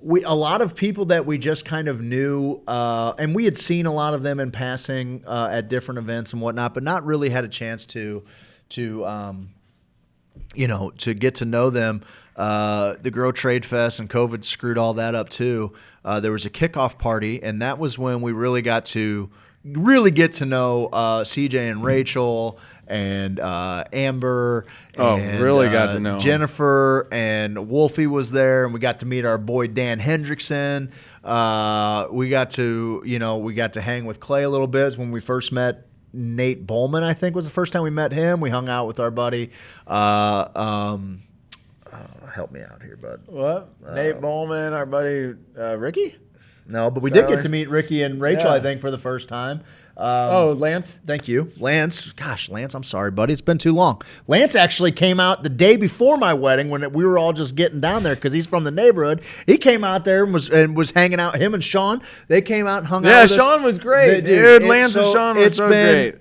a lot of people that we just kind of knew, and we had seen a lot of them in passing at different events and whatnot, but not really had a chance to get to know them. The Grow Trade Fest and COVID screwed all that up too. There was a kickoff party, and that was when we really got to really get to know CJ and Rachel and Amber. And, really got to know 'em. Jennifer, and Wolfie was there, and we got to meet our boy Dan Hendrickson. We got to hang with Clay a little bit when we first met. Nate Bowman, I think, was the first time we met him. We hung out with our buddy. Help me out here, bud. What? Nate Bowman, our buddy Ricky? No, but we did get to meet Ricky and Rachel, I think, for the first time. Lance. Thank you. Lance. Gosh, Lance, I'm sorry, buddy. It's been too long. Lance actually came out the day before my wedding when we were all just getting down there because he's from the neighborhood. He came out there and was hanging out. Him and Sean, they came out and hung out with us. Yeah, Sean was great, dude. Lance and Sean were so great.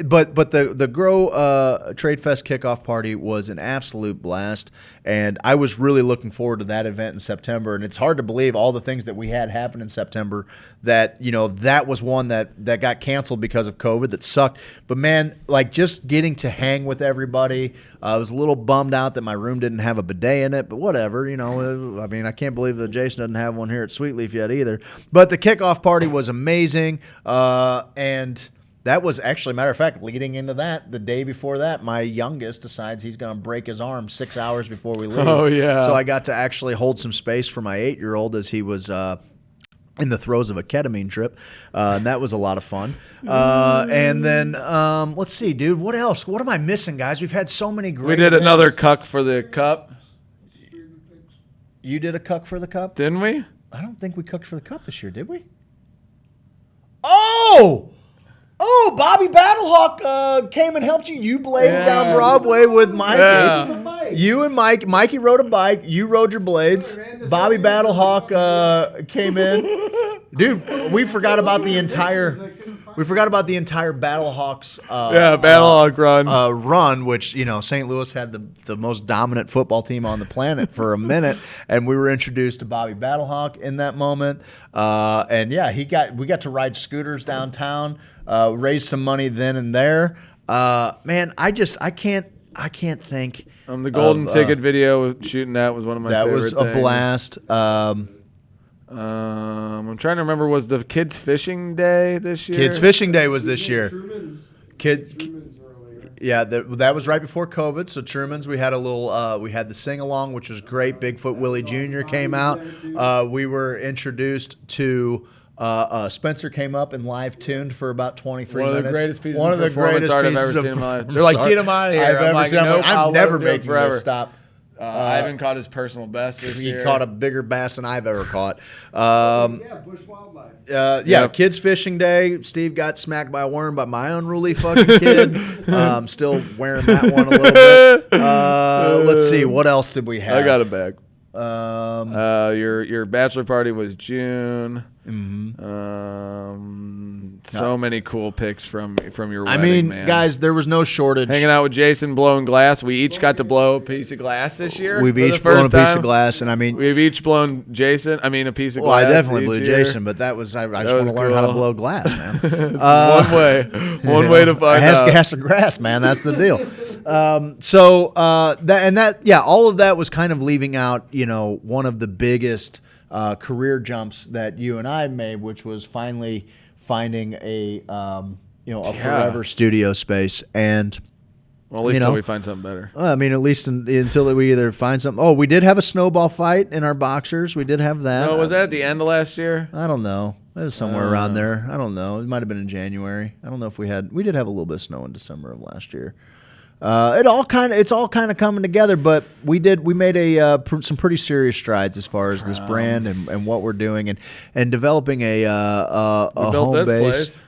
But the Grow Trade Fest kickoff party was an absolute blast, and I was really looking forward to that event in September. And it's hard to believe all the things that we had happen in September. That that was one that got canceled because of COVID. That sucked. But man, like just getting to hang with everybody. I was a little bummed out that my room didn't have a bidet in it, but whatever. I mean, I can't believe that Jason doesn't have one here at Sweetleaf yet either. But the kickoff party was amazing, and that was actually, matter of fact, leading into that, the day before that, my youngest decides he's going to break his arm 6 hours before we leave. Oh, yeah. So I got to actually hold some space for my 8-year-old as he was in the throes of a ketamine trip. And that was a lot of fun. And then, let's see, dude, what else? What am I missing, guys? We've had so many great We did events. another cuck for the cup. You did a cuck for the cup? Didn't we? I don't think we cooked for the cup this year, did we? Oh, Bobby Battlehawk came and helped you. You bladed down Broadway with Mikey. Yeah. You and Mike. Mikey rode a bike. You rode your blades. Bobby Battlehawk came in. Dude, we forgot about the entire. We forgot about the entire Battlehawks. Battlehawk run. Run, which St. Louis had the most dominant football team on the planet for a minute, and we were introduced to Bobby Battlehawk in that moment. And yeah, we got to ride scooters downtown, raise some money then and there. Man, I can't think. The golden ticket video shooting that was one of my favorite things. That was a blast. I'm trying to remember. Was the Kids Fishing Day this year? Kids Fishing Day was this year. Yeah, that was right before COVID. So Truman's, we had a little. We had the sing along, which was great. Bigfoot Willie Jr. came out. We were introduced to. Spencer came up and live tuned for about 23 minutes. One of the greatest pieces of performance art I've ever seen in my life. They're like, get him out of here. I'm like, nope, I'm never making this stop. Ivan caught his personal best this year. He caught a bigger bass than I've ever caught. Bush wildlife. Kids Fishing Day. Steve got smacked by a worm by my unruly fucking kid. Still wearing that one a little bit. Let's see, what else did we have? I got it back. Your bachelor party was June. So many cool pics from your wedding, man. Guys, there was no shortage. Hanging out with Jason, blowing glass. We each got to blow a piece of glass this year. We've each blown a piece of glass, and we've each blown a piece of glass. Well, I definitely blew Jason, but that was I just want to learn how to blow glass, man. One way to find out. Gas or grass, man. That's the deal. All of that was kind of leaving out, one of the biggest career jumps that you and I made, which was finally finding a forever studio space. And well, at least until we find something better. At least until we either find something. Oh, we did have a snowball fight in our boxers. We did have that. No, was that at the end of last year? I don't know. It was somewhere around there. I don't know. It might have been in January. I don't know if we did have a little bit of snow in December of last year. It's all kind of coming together, but we made some pretty serious strides as far as this brand and what we're doing and developing a home base.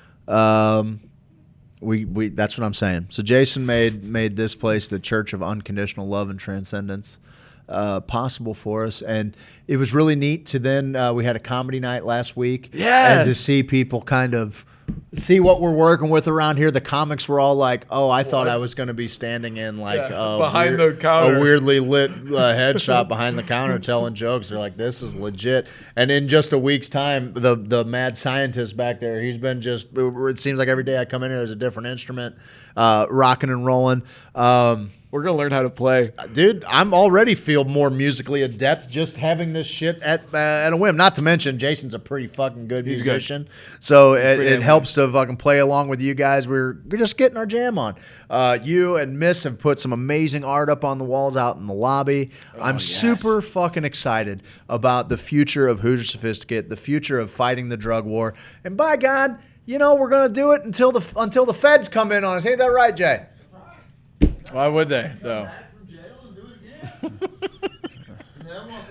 We that's what I'm saying. So Jason made this place the Church of Unconditional Love and Transcendence possible for us, and it was really neat to then we had a comedy night last week, and to see people kind of see what we're working with around here. The comics were all like, "Oh, I thought I was going to be standing in behind the counter, a weirdly lit head shop behind the counter telling jokes." They're like, "This is legit." And in just a week's time, the mad scientist back there, he's been it seems like every day I come in here, there's a different instrument, rocking and rolling. We're gonna learn how to play, dude. I'm already feel more musically adept just having this shit at a whim. Not to mention, Jason's a pretty fucking good musician, so it helps to fucking play along with you guys. We're just getting our jam on. You and Miss have put some amazing art up on the walls out in the lobby. I'm super fucking excited about the future of Hoosier Sophisticate, the future of fighting the drug war, and by God, you know we're gonna do it until the feds come in on us. Ain't that right, Jay? Why would they, though?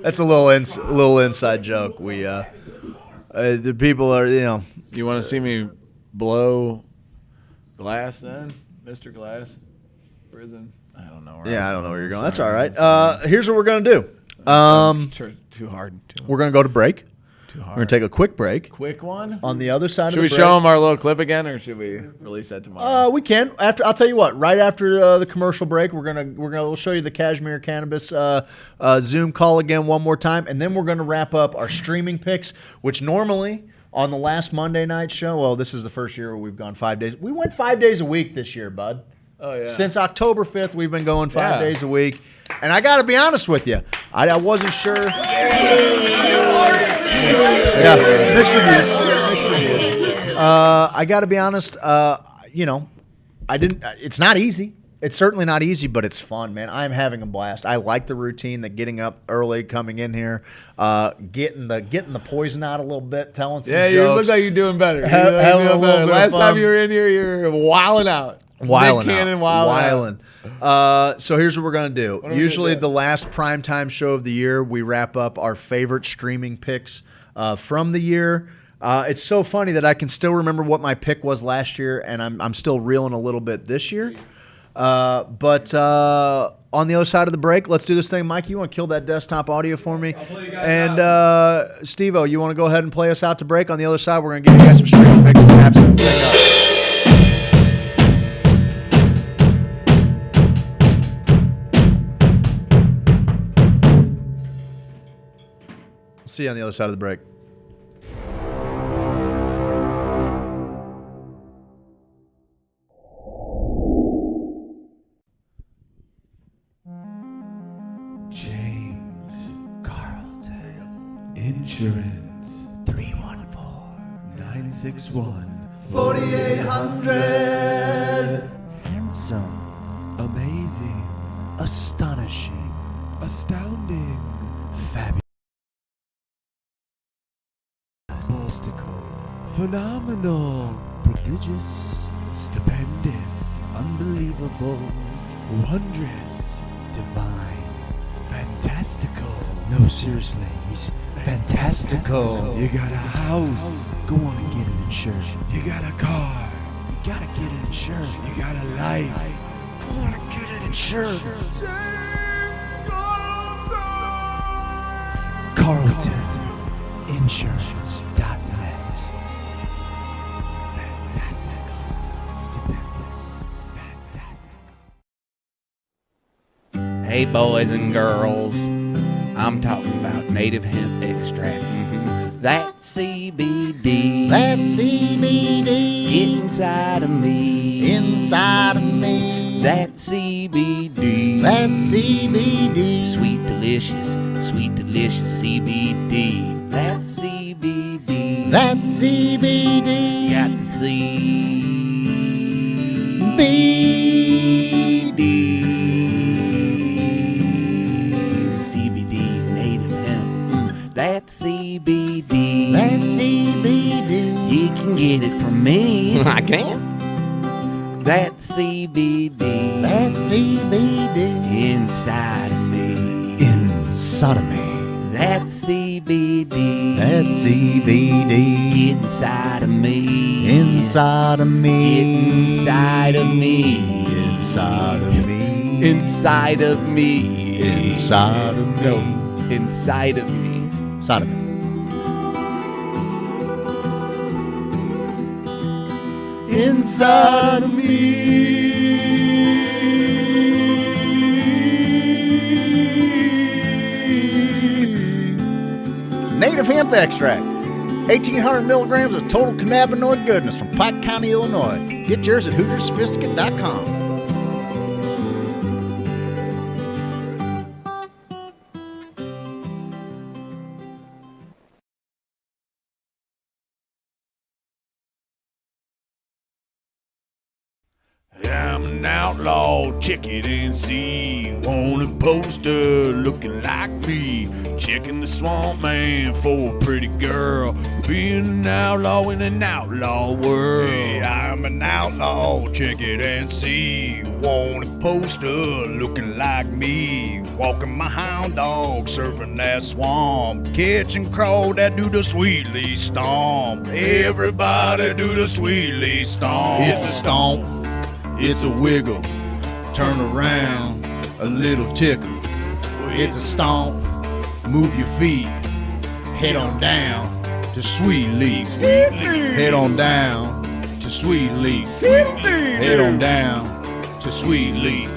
That's a little inside joke. We the people are, you know. You want to see me blow glass then, Mr. Glass? Prison? I don't know. I don't know where you're going. That's all right. Here's what we're gonna do. Too hard. We're gonna go to break. Too hard. We're gonna take a quick break. Quick one. On the other side should of the we break. show them our little clip again, or should we release that tomorrow? We can. I'll tell you what. Right after the commercial break, we'll show you the Cashmere Cannabis Zoom call again one more time, and then we're gonna wrap up our streaming picks, which normally on the last Monday night show. Well, this is the first year where we've gone 5 days. We went 5 days a week this year, bud. Oh yeah. Since October 5th, we've been going 5 days a week, and I got to be honest with you, I wasn't sure. Yeah, mixed reviews. I got to be honest. You know, It's not easy. It's certainly not easy, but it's fun, man. I'm having a blast. I like the routine, the getting up early, coming in here, getting the poison out a little bit, telling some jokes. Yeah, you look like you're doing better. Last time you were in here, you're wilding out. Wilding. So here's what we're going to do. Usually the last primetime show of the year, we wrap up our favorite streaming picks from the year. It's so funny that I can still remember what my pick was last year, and I'm still reeling a little bit this year. But on the other side of the break, let's do this thing. Mike, you want to kill that desktop audio for me? And Steve-O, you want to go ahead and play us out to break? On the other side, we're going to give you guys some streaming picks and wrap this thing up. See you on the other side of the break. James Carlton Insurance 314-961-4800. Handsome, amazing, astonishing, astounding, fabulous, mystical, phenomenal, prodigious, stupendous, unbelievable, wondrous, divine, fantastical. No, seriously, he's fantastical. You got a house. Go on and get it insured. You got a car. You gotta get it insured. You got a life. Go on and get it insured. CarltonInsurance.net. Fantastic. Stupendous. Fantastic. Hey, boys and girls, I'm talking about native hemp extract. That CBD. That CBD. Inside of me. Inside of me. That CBD. That CBD. Sweet delicious CBD. That CBD. That CBD. Got the CBD. CBD native hemp. That CBD. That CBD. You can get it from me. I can. That CBD. That CBD. Inside of me. Inside of me. That CBD. That CBD. Inside of me. Inside of me. Inside of me. Inside of me. Inside of me. Inside of me. No. Inside of me. Inside of me. Inside of me. Native hemp extract. 1,800 milligrams of total cannabinoid goodness from Pike County, Illinois. Get yours at HoosierSophisticate.com. I'm an outlaw, check it and see. Want a poster looking like me. Checking the swamp man for a pretty girl. Being an outlaw in an outlaw world. Hey, I'm an outlaw, check it and see. Want a poster looking like me. Walking my hound dog, surfing that swamp. Catching crawdad do the sweetly stomp. Everybody do the sweetly stomp. It's a stomp, it's a wiggle, turn around, a little tickle. It's a stomp, move your feet, head on down to Sweet Leaf. Head on down to Sweet Leaf. Head on down to Sweet Leaf.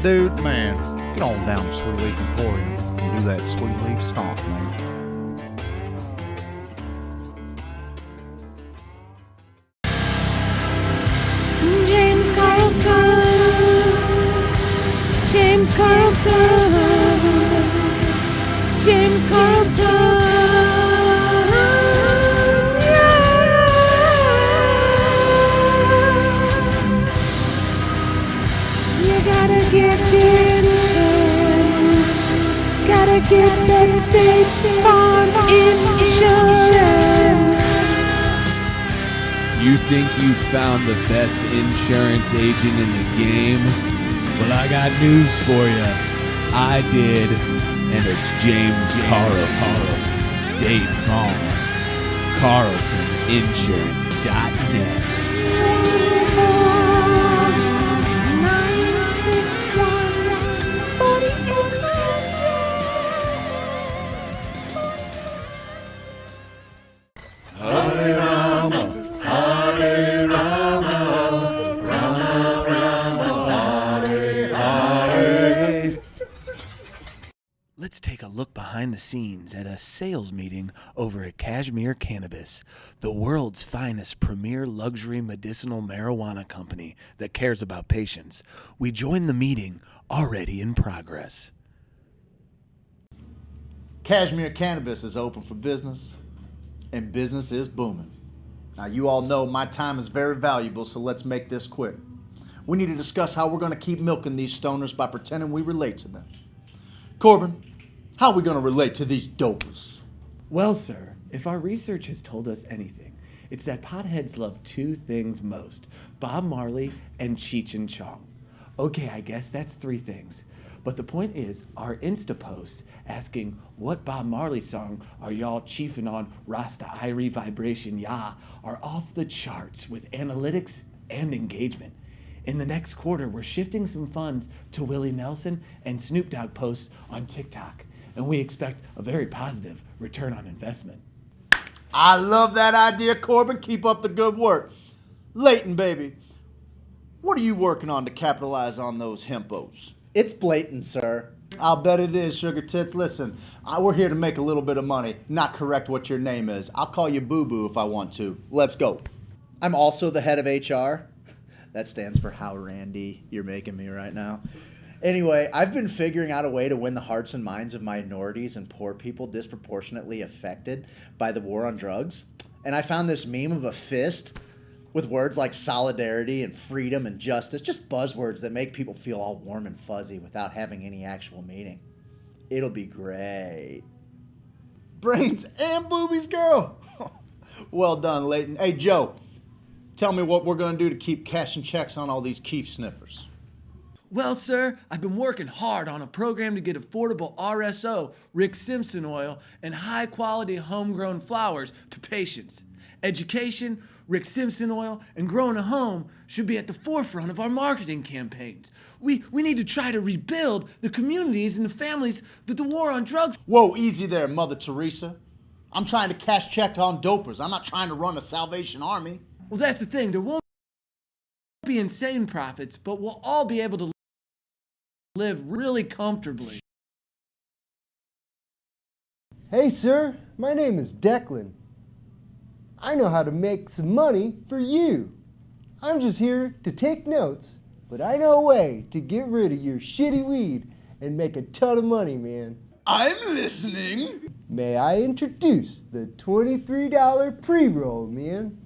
Dude, man, get on down to Sweet Leaf Emporium and do that Sweet Leaf stomp, man. James Carlton. James Carlton. James Carlton. You gotta get your insurance. Gotta get that State Farm insurance. You think you found the best insurance agent in the game? Well, I got news for you. I did, and it's James Carlton. State Farm. CarltonInsurance.net. 961-4800. Hare Rama, Hare Rama, Rama Rama, Hare Hare. Let's take a look behind the scenes at a sales meeting over at Kashmir Cannabis, the world's finest premier luxury medicinal marijuana company that cares about patients. We join the meeting already in progress. Kashmir Cannabis is open for business, and business is booming. Now, you all know my time is very valuable, so let's make this quick. We need to discuss how we're going to keep milking these stoners by pretending we relate to them. Corbin, how are we going to relate to these dopers? Well, sir, if our research has told us anything, it's that potheads love two things most: Bob Marley and Cheech and Chong. Okay, I guess that's three things. But the point is, our Insta posts asking, what Bob Marley song are y'all chiefing on Rasta Irie Vibration Ya, are off the charts with analytics and engagement. In the next quarter, we're shifting some funds to Willie Nelson and Snoop Dogg posts on TikTok, and we expect a very positive return on investment. I love that idea, Corbin. Keep up the good work. Leighton, baby, what are you working on to capitalize on those hempos? It's blatant, sir. I'll bet it is, Sugar Tits. Listen, we're here to make a little bit of money, not correct what your name is. I'll call you Boo Boo if I want to. Let's go. I'm also the head of HR. That stands for how randy you're making me right now. Anyway, I've been figuring out a way to win the hearts and minds of minorities and poor people disproportionately affected by the war on drugs. And I found this meme of a fist with words like solidarity and freedom and justice, just buzzwords that make people feel all warm and fuzzy without having any actual meaning. It'll be great. Brains and boobies, girl. Well done, Leighton. Hey, Joe, tell me what we're going to do to keep cashing checks on all these Keef sniffers. Well, sir, I've been working hard on a program to get affordable RSO, Rick Simpson oil, and high-quality homegrown flowers to patients. Education, Rick Simpson oil, and growing a home should be at the forefront of our marketing campaigns. We need to try to rebuild the communities and the families that the war on drugs... Whoa, easy there, Mother Teresa. I'm trying to cash checks on dopers. I'm not trying to run a Salvation Army. Well, that's the thing. There won't be insane profits, but we'll all be able to live really comfortably. Hey, sir, my name is Declan. I know how to make some money for you. I'm just here to take notes, but I know a way to get rid of your shitty weed and make a ton of money, man. I'm listening. May I introduce the $23 pre-roll, man?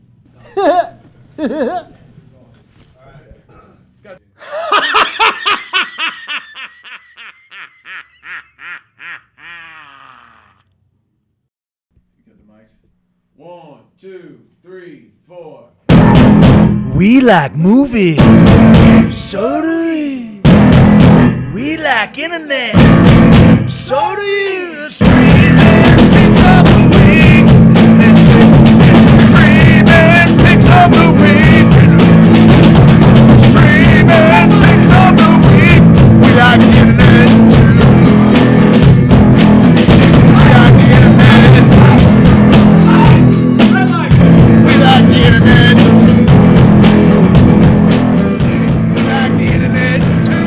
We like movies. So do we. We like internet. So do you. The streaming picks of the week. Streaming picks of the week. Streaming picks of the week. We like the internet too. We like the internet too. We like the internet too. We like the internet too.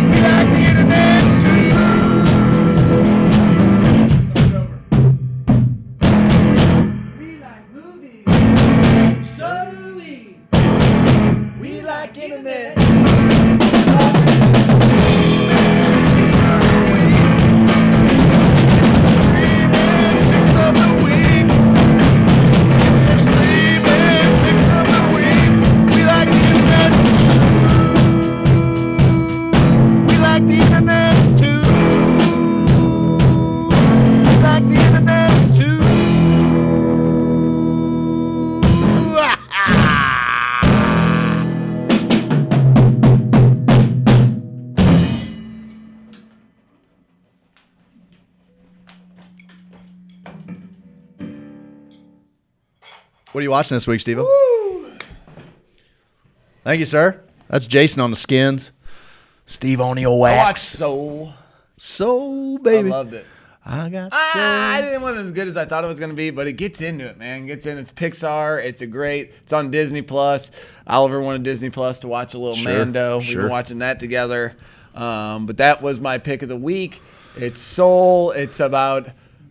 We like the internet too. We like movies. So do we. We like internet. What are you watching this week, Steve-O? Thank you, sir. That's Jason on the skins. Steve on the old I watched wax. Soul. Soul, baby. I loved it. I got I didn't want it as good as I thought it was going to be, but it gets into it, man. It gets in. It's Pixar. It's on Disney Plus. Oliver wanted Disney Plus to watch a little Mando. We've been watching that together. But that was my pick of the week. It's Soul. It's about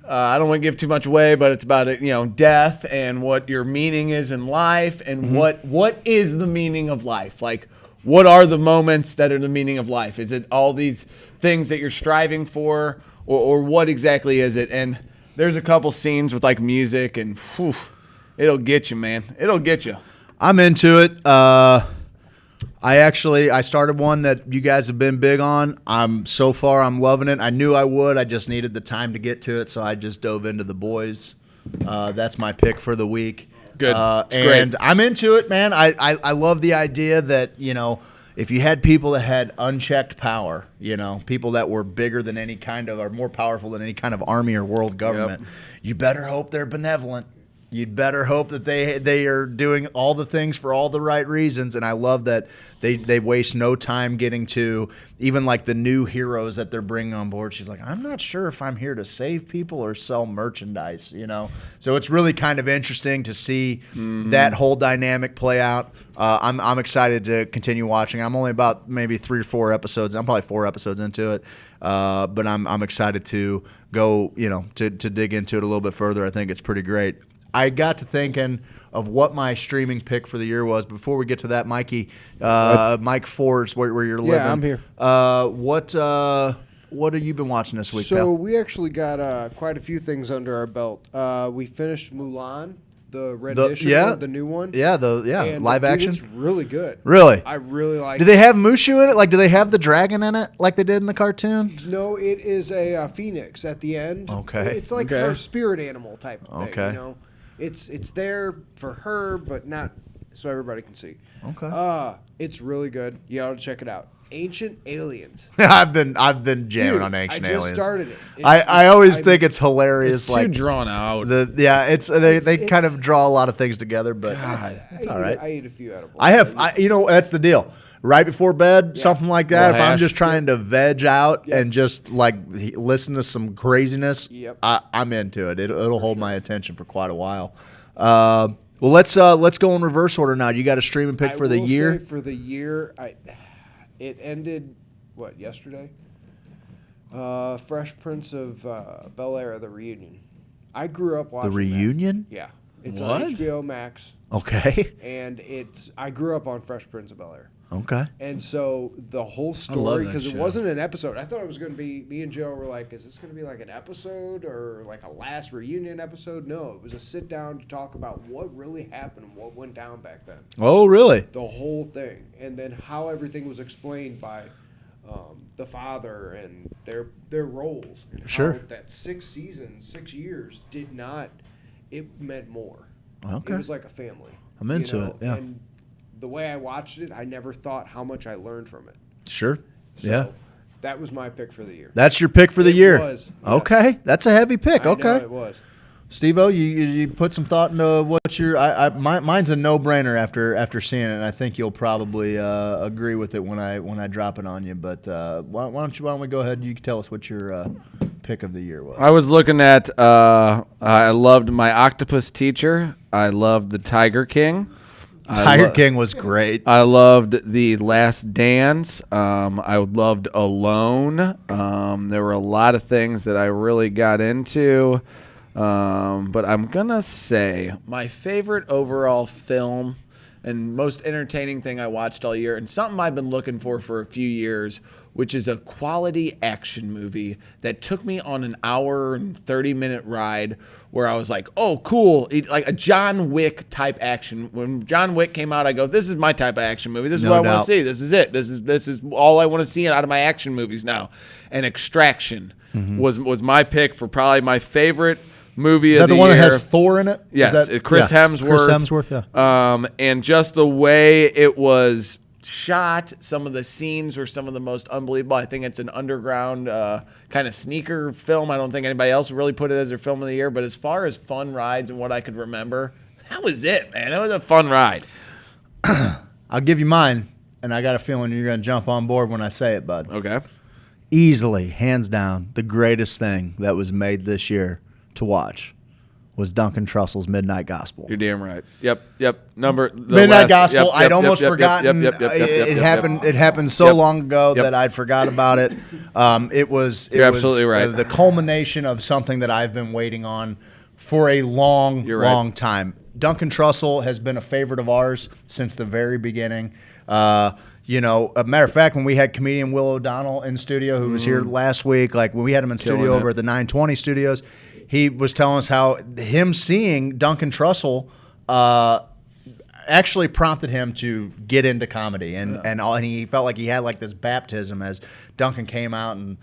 I don't want to give too much away, but it's about death and what your meaning is in life and what is the meaning of life. Like, what are the moments that are the meaning of life? Is it all these things that you're striving for, or what exactly is it? And there's a couple scenes with like music, and whew, it'll get you, man. It'll get you. I'm into it. I started one that you guys have been big on. I'm loving it. I knew I would. I just needed the time to get to it, so I just dove into The Boys. That's my pick for the week. Good. It's and great. I'm into it, man. I love the idea that, if you had people that had unchecked power, people that were bigger than any kind of, or more powerful than any kind of army or world government, you better hope they're benevolent. You'd better hope that they are doing all the things for all the right reasons. And I love that they waste no time getting to even like the new heroes that they're bringing on board. She's like, I'm not sure if I'm here to save people or sell merchandise, So it's really kind of interesting to see that whole dynamic play out. I'm excited to continue watching. I'm only about maybe 3 or 4 episodes. I'm probably 4 episodes into it. But I'm excited to go, to dig into it a little bit further. I think it's pretty great. I got to thinking of what my streaming pick for the year was. Before we get to that, Mikey, Mike Ford's where you're living. Yeah, I'm here. What have you been watching this week, So pal? we actually got quite a few things under our belt. We finished Mulan, the rendition, the new one. Yeah, And, live dude, action. It's really good. Really? I really like Do they have Mushu in it? Like, do they have the dragon in it like they did in the cartoon? No, it is a phoenix at the end. Okay. It's like her spirit animal type of thing. Okay. It's there for her, but not so everybody can see. Okay. It's really good. You ought to check it out. Ancient Aliens. I've been jamming Dude, on Ancient I just Aliens. started it. I always think it's hilarious. It's like too drawn out. They kind of draw a lot of things together, but it's all right. I ate a few edibles. That's the deal. Right before bed, something like that. If I'm hash. just trying to veg out and just like listen to some craziness, I'm into it. It'll hold my attention for quite a while. Well, let's go in reverse order now. You got a streaming pick for the year? For the year, it ended yesterday? Fresh Prince of Bel-Air, the reunion. I grew up watching The reunion? That. Yeah, it's What? on HBO Max. Okay. And I grew up on Fresh Prince of Bel-Air. Okay. And so the whole love story, that because it show. wasn't an episode. I thought it was going to be, me and Joe were like, is this going to be like an episode or like a last reunion episode? No, it was a sit down to talk about what really happened and what went down back then. Oh, really? The whole thing. And then how everything was explained by the father and their roles. And Sure. how that 6 seasons, 6 years did not, it meant more. Okay. It was like a family. I'm into it, yeah. And the way I watched it, I never thought how much I learned from it. Sure. So yeah. That was my pick for the year. That's your pick for the It year. was, yes. Okay. That's a heavy pick. I Okay. know it was. Steve-O, you put some thought into what your mine's a no-brainer after seeing it, and I think you'll probably agree with it when I drop it on you. But why don't we go ahead and you can tell us what your pick of the year was. I was looking at I loved My Octopus Teacher. I loved The Tiger King. Tiger King was great. I loved The Last Dance. I loved Alone. There were a lot of things that I really got into. But I'm going to say my favorite overall film and most entertaining thing I watched all year, and something I've been looking for a few years, which is a quality action movie that took me on an hour and 30-minute ride where I was like, oh, cool. Like a John Wick type action. When John Wick came out, I go, this is my type of action movie. This is what I want to see. This is it. This is all I want to see out of my action movies now. And Extraction was my pick for probably my favorite movie of the year. Is that the one that has Thor in it? Yes, Chris Hemsworth. Chris Hemsworth, yeah. And just the way it was shot, some of the scenes were some of the most unbelievable. I think it's an underground kind of sneaker film. I don't think anybody else really put it as their film of the year. But as far as fun rides and what I could remember, that was it, man. It was a fun ride. I'll give you mine, and I got a feeling you're going to jump on board when I say it, bud. Okay. Easily, hands down, the greatest thing that was made this year to watch was Duncan Trussell's Midnight Gospel. You're damn right. Yep. Midnight Gospel. I'd almost forgotten. It happened. It happened so long ago that I'd forgot about it. It was absolutely right. The culmination of something that I've been waiting on for a long time. Duncan Trussell has been a favorite of ours since the very beginning. A matter of fact, when we had comedian Will O'Donnell in studio, who was here last week, like when we had him in studio over at the 920 studios, he was telling us how him seeing Duncan Trussell actually prompted him to get into comedy, and he felt like he had like this baptism as Duncan came out and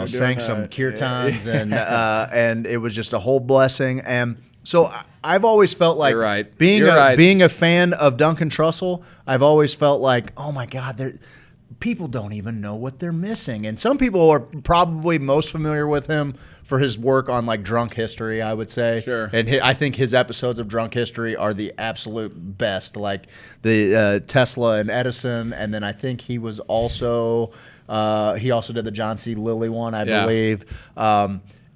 sang some kirtans and it was just a whole blessing. And so I've always felt like being a fan of Duncan Trussell, I've always felt like, oh my God, people don't even know what they're missing. And some people are probably most familiar with him for his work on like Drunk History, I would say. Sure. And I think his episodes of Drunk History are the absolute best, like the Tesla and Edison. And then I think he was also he also did the John C. Lilly one, I believe.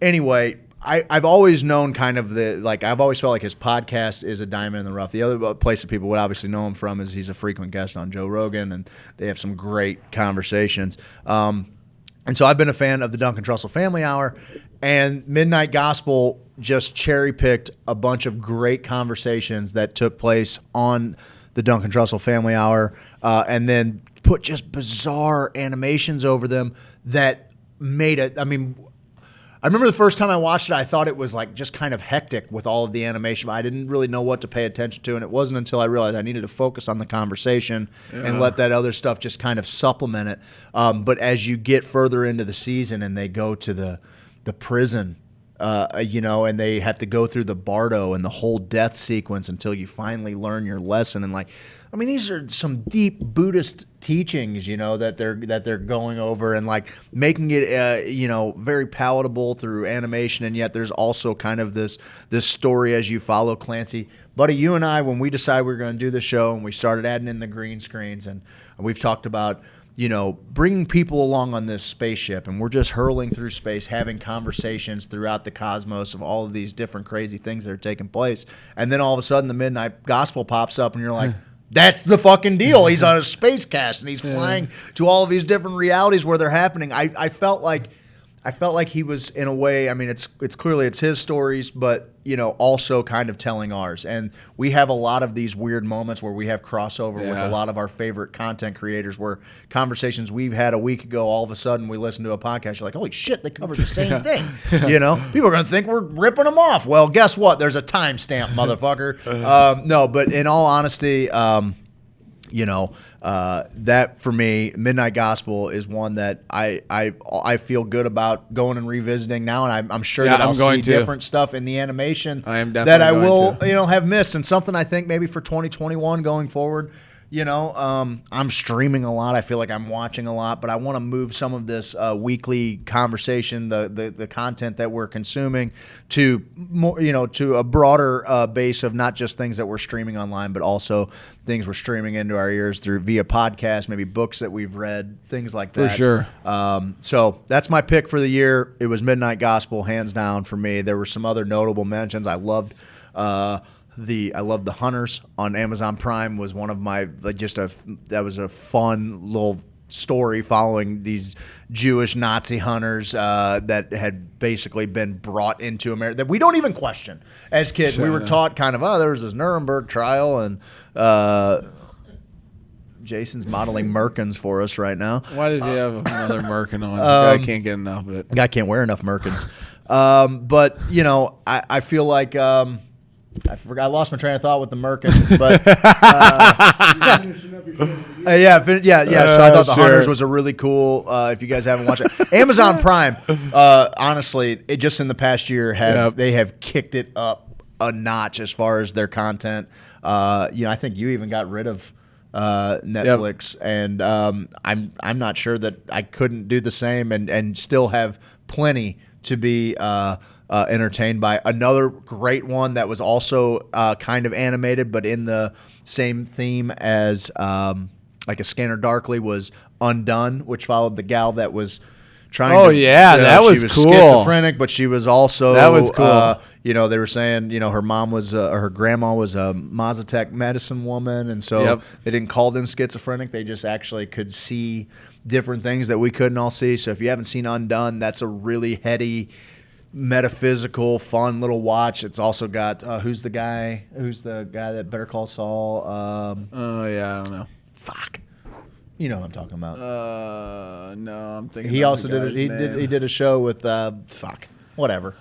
Anyway, I've always known kind of I've always felt like his podcast is a diamond in the rough. The other place that people would obviously know him from is he's a frequent guest on Joe Rogan, and they have some great conversations. And so I've been a fan of the Duncan Trussell Family Hour, and Midnight Gospel just cherry-picked a bunch of great conversations that took place on the Duncan Trussell Family Hour, and then put just bizarre animations over them that made it. I mean, I remember the first time I watched it, I thought it was like just kind of hectic with all of the animation. I didn't really know what to pay attention to, and it wasn't until I realized I needed to focus on the conversation and let that other stuff just kind of supplement it. But as you get further into the season and they go to the prison, and they have to go through the Bardo and the whole death sequence until you finally learn your lesson. And these are some deep Buddhist teachings, that they're going over and like making it, very palatable through animation. And yet there's also kind of this story as you follow Clancy. Buddy, you and I, when we decided we were going to do the show and we started adding in the green screens, and we've talked about, bringing people along on this spaceship, and we're just hurling through space, having conversations throughout the cosmos of all of these different crazy things that are taking place. And then all of a sudden the Midnight Gospel pops up and you're like, that's the fucking deal. He's on a space cast and he's flying to all of these different realities where they're happening. I felt like he was, in a way, I mean, it's clearly it's his stories, but also kind of telling ours. And we have a lot of these weird moments where we have crossover with a lot of our favorite content creators, where conversations we've had a week ago, all of a sudden we listen to a podcast, you're like, holy shit, they covered the same thing. People are going to think we're ripping them off. Well, guess what? There's a timestamp, motherfucker. No, but in all honesty, that for me, Midnight Gospel is one that I feel good about going and revisiting now, and I'm sure that I'll see different stuff in the animation that I will have missed, and something I think maybe for 2021 going forward. I'm streaming a lot. I feel like I'm watching a lot, but I want to move some of this weekly conversation, the content that we're consuming, to more, to a broader base of not just things that we're streaming online, but also things we're streaming into our ears via podcast, maybe books that we've read, things like that. For sure. So that's my pick for the year. It was Midnight Gospel, hands down for me. There were some other notable mentions. I loved The Hunters on Amazon Prime was one of my that was a fun little story following these Jewish Nazi hunters that had basically been brought into America that we don't even question as kids. We were taught kind of, there was this Nuremberg trial, and Jason's modeling Merkins for us right now. Why does he have another Merkin on? I can't get enough of it. Guy can't wear enough Merkins. But I feel like I forgot. I lost my train of thought with the Merkin, but So I thought The Hunters was a really cool. If you guys haven't watched it, Amazon Prime. Honestly, it just in the past year they have kicked it up a notch as far as their content. I think you even got rid of Netflix, and I'm not sure that I couldn't do the same and still have plenty to be entertained by. Another great one that was also kind of animated, but in the same theme as like A Scanner Darkly was Undone, which followed the gal that was trying that was cool. Schizophrenic, but she was also that was cool. They were saying her mom was her grandma was a Mazatec medicine woman, and so they didn't call them schizophrenic. They just actually could see different things that we couldn't all see. So if you haven't seen Undone, that's a really heady, metaphysical, fun little watch. It's also got who's the guy that Better Call Saul? I don't know. Fuck. You know what I'm talking about. No, I'm thinking. He also did. He did a show with whatever.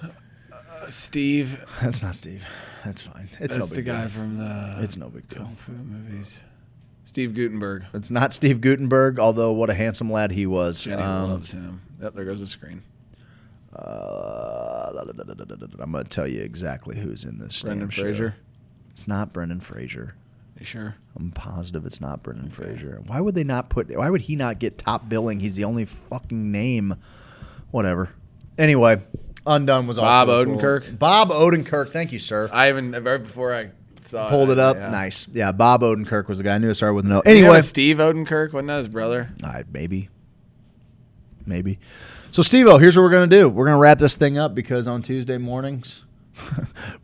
Steve. That's not Steve. That's fine. It's That's no the big guy deal. from the It's no big deal. Kung Fu movies. Steve Guttenberg. It's not Steve Guttenberg, although what a handsome lad he was. Jenny loves him. Yep, there goes the screen. I'm going to tell you exactly who's in this. Brendan Fraser. It's not Brendan Fraser. You sure? I'm positive it's not Brendan Fraser. Why would they not why would he not get top billing? He's the only fucking name. Whatever. Anyway, Undone was Bob also Odenkirk. Cool. Bob Odenkirk. Thank you, sir. I even right before I saw pulled it up. Yeah. Nice. Yeah, Bob Odenkirk was the guy. I knew it started with no. Anyway, Steve Odenkirk, wasn't that his brother? Maybe. So, Steve-O, here's what we're going to do. We're going to wrap this thing up because on Tuesday mornings,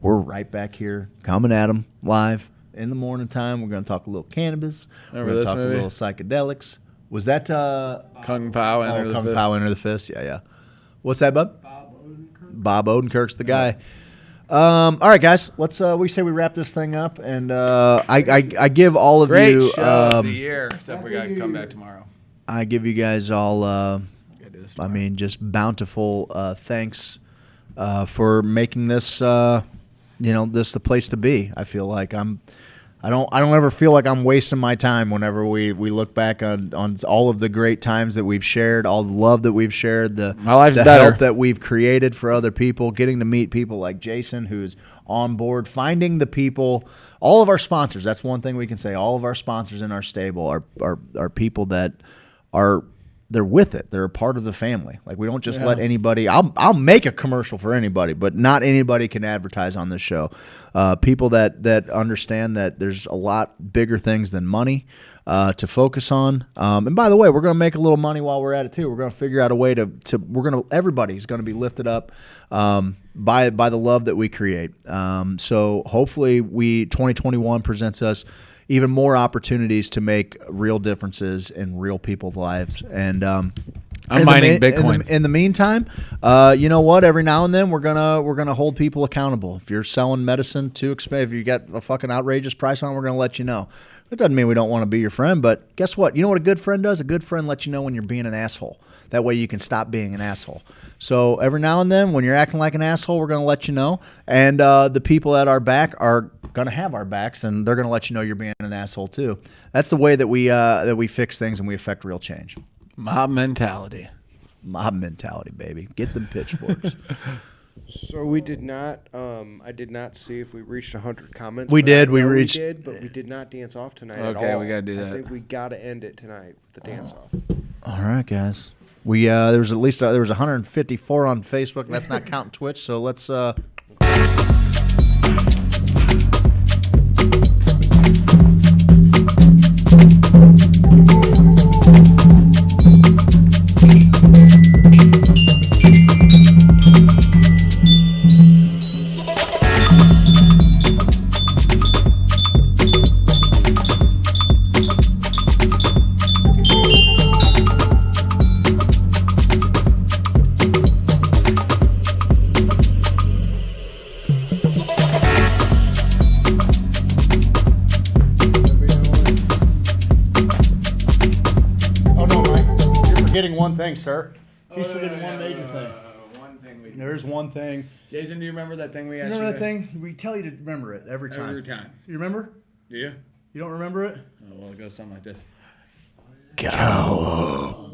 we're right back here coming at them live in the morning time. We're going to talk a little cannabis. We're going to talk a little psychedelics. Was that Kung Pao Enter the Kung Fist? Pao Enter the Fist? Yeah. What's that, bud? Bob Odenkirk's the guy. All right, guys. Let's we say we wrap this thing up, and I give all of Great you show of the year, except we got to come back tomorrow. I give you guys all just bountiful thanks for making this this the place to be. I feel like I don't ever feel like I'm wasting my time whenever we look back on all of the great times that we've shared, all the love that we've shared, the help that we've created for other people, getting to meet people like Jason who's on board, finding the people, all of our sponsors. That's one thing we can say. All of our sponsors in our stable are people that they're with it. They're a part of the family. Like we don't just let anybody. I'll make a commercial for anybody, but not anybody can advertise on this show. People that understand that there's a lot bigger things than money to focus on. And by the way, we're going to make a little money while we're at it too. We're going to figure out a way everybody's going to be lifted up by the love that we create. So hopefully 2021 presents us even more opportunities to make real differences in real people's lives. And I'm mining Bitcoin. In the meantime, you know what? Every now and then we're gonna hold people accountable. If you're selling medicine too expensive, if you got a fucking outrageous price on, we're gonna let you know. It doesn't mean we don't want to be your friend, but guess what? You know what a good friend does? A good friend lets you know when you're being an asshole. That way you can stop being an asshole. So every now and then when you're acting like an asshole, we're going to let you know. And the people at our back are going to have our backs, and they're going to let you know you're being an asshole too. That's the way that we fix things and we affect real change. Mob mentality. Mob mentality, baby. Get them pitchforks. So we did not. I did not see if we reached 100 comments. We did. We reached. did, but we did not dance off tonight at all. Okay, we gotta do that. I think we gotta end it tonight with the dance off. All right, guys. We there was at least there was 154 on Facebook. That's not counting Twitch. So let's. One thing, sir. He's forgetting one major thing. One thing we. There's one thing. Jason, do you remember that thing we asked? Remember that thing? We tell you to remember it every time. Every time. You remember? Do you? You don't remember it? Oh, well, it goes something like this. Cowabunga.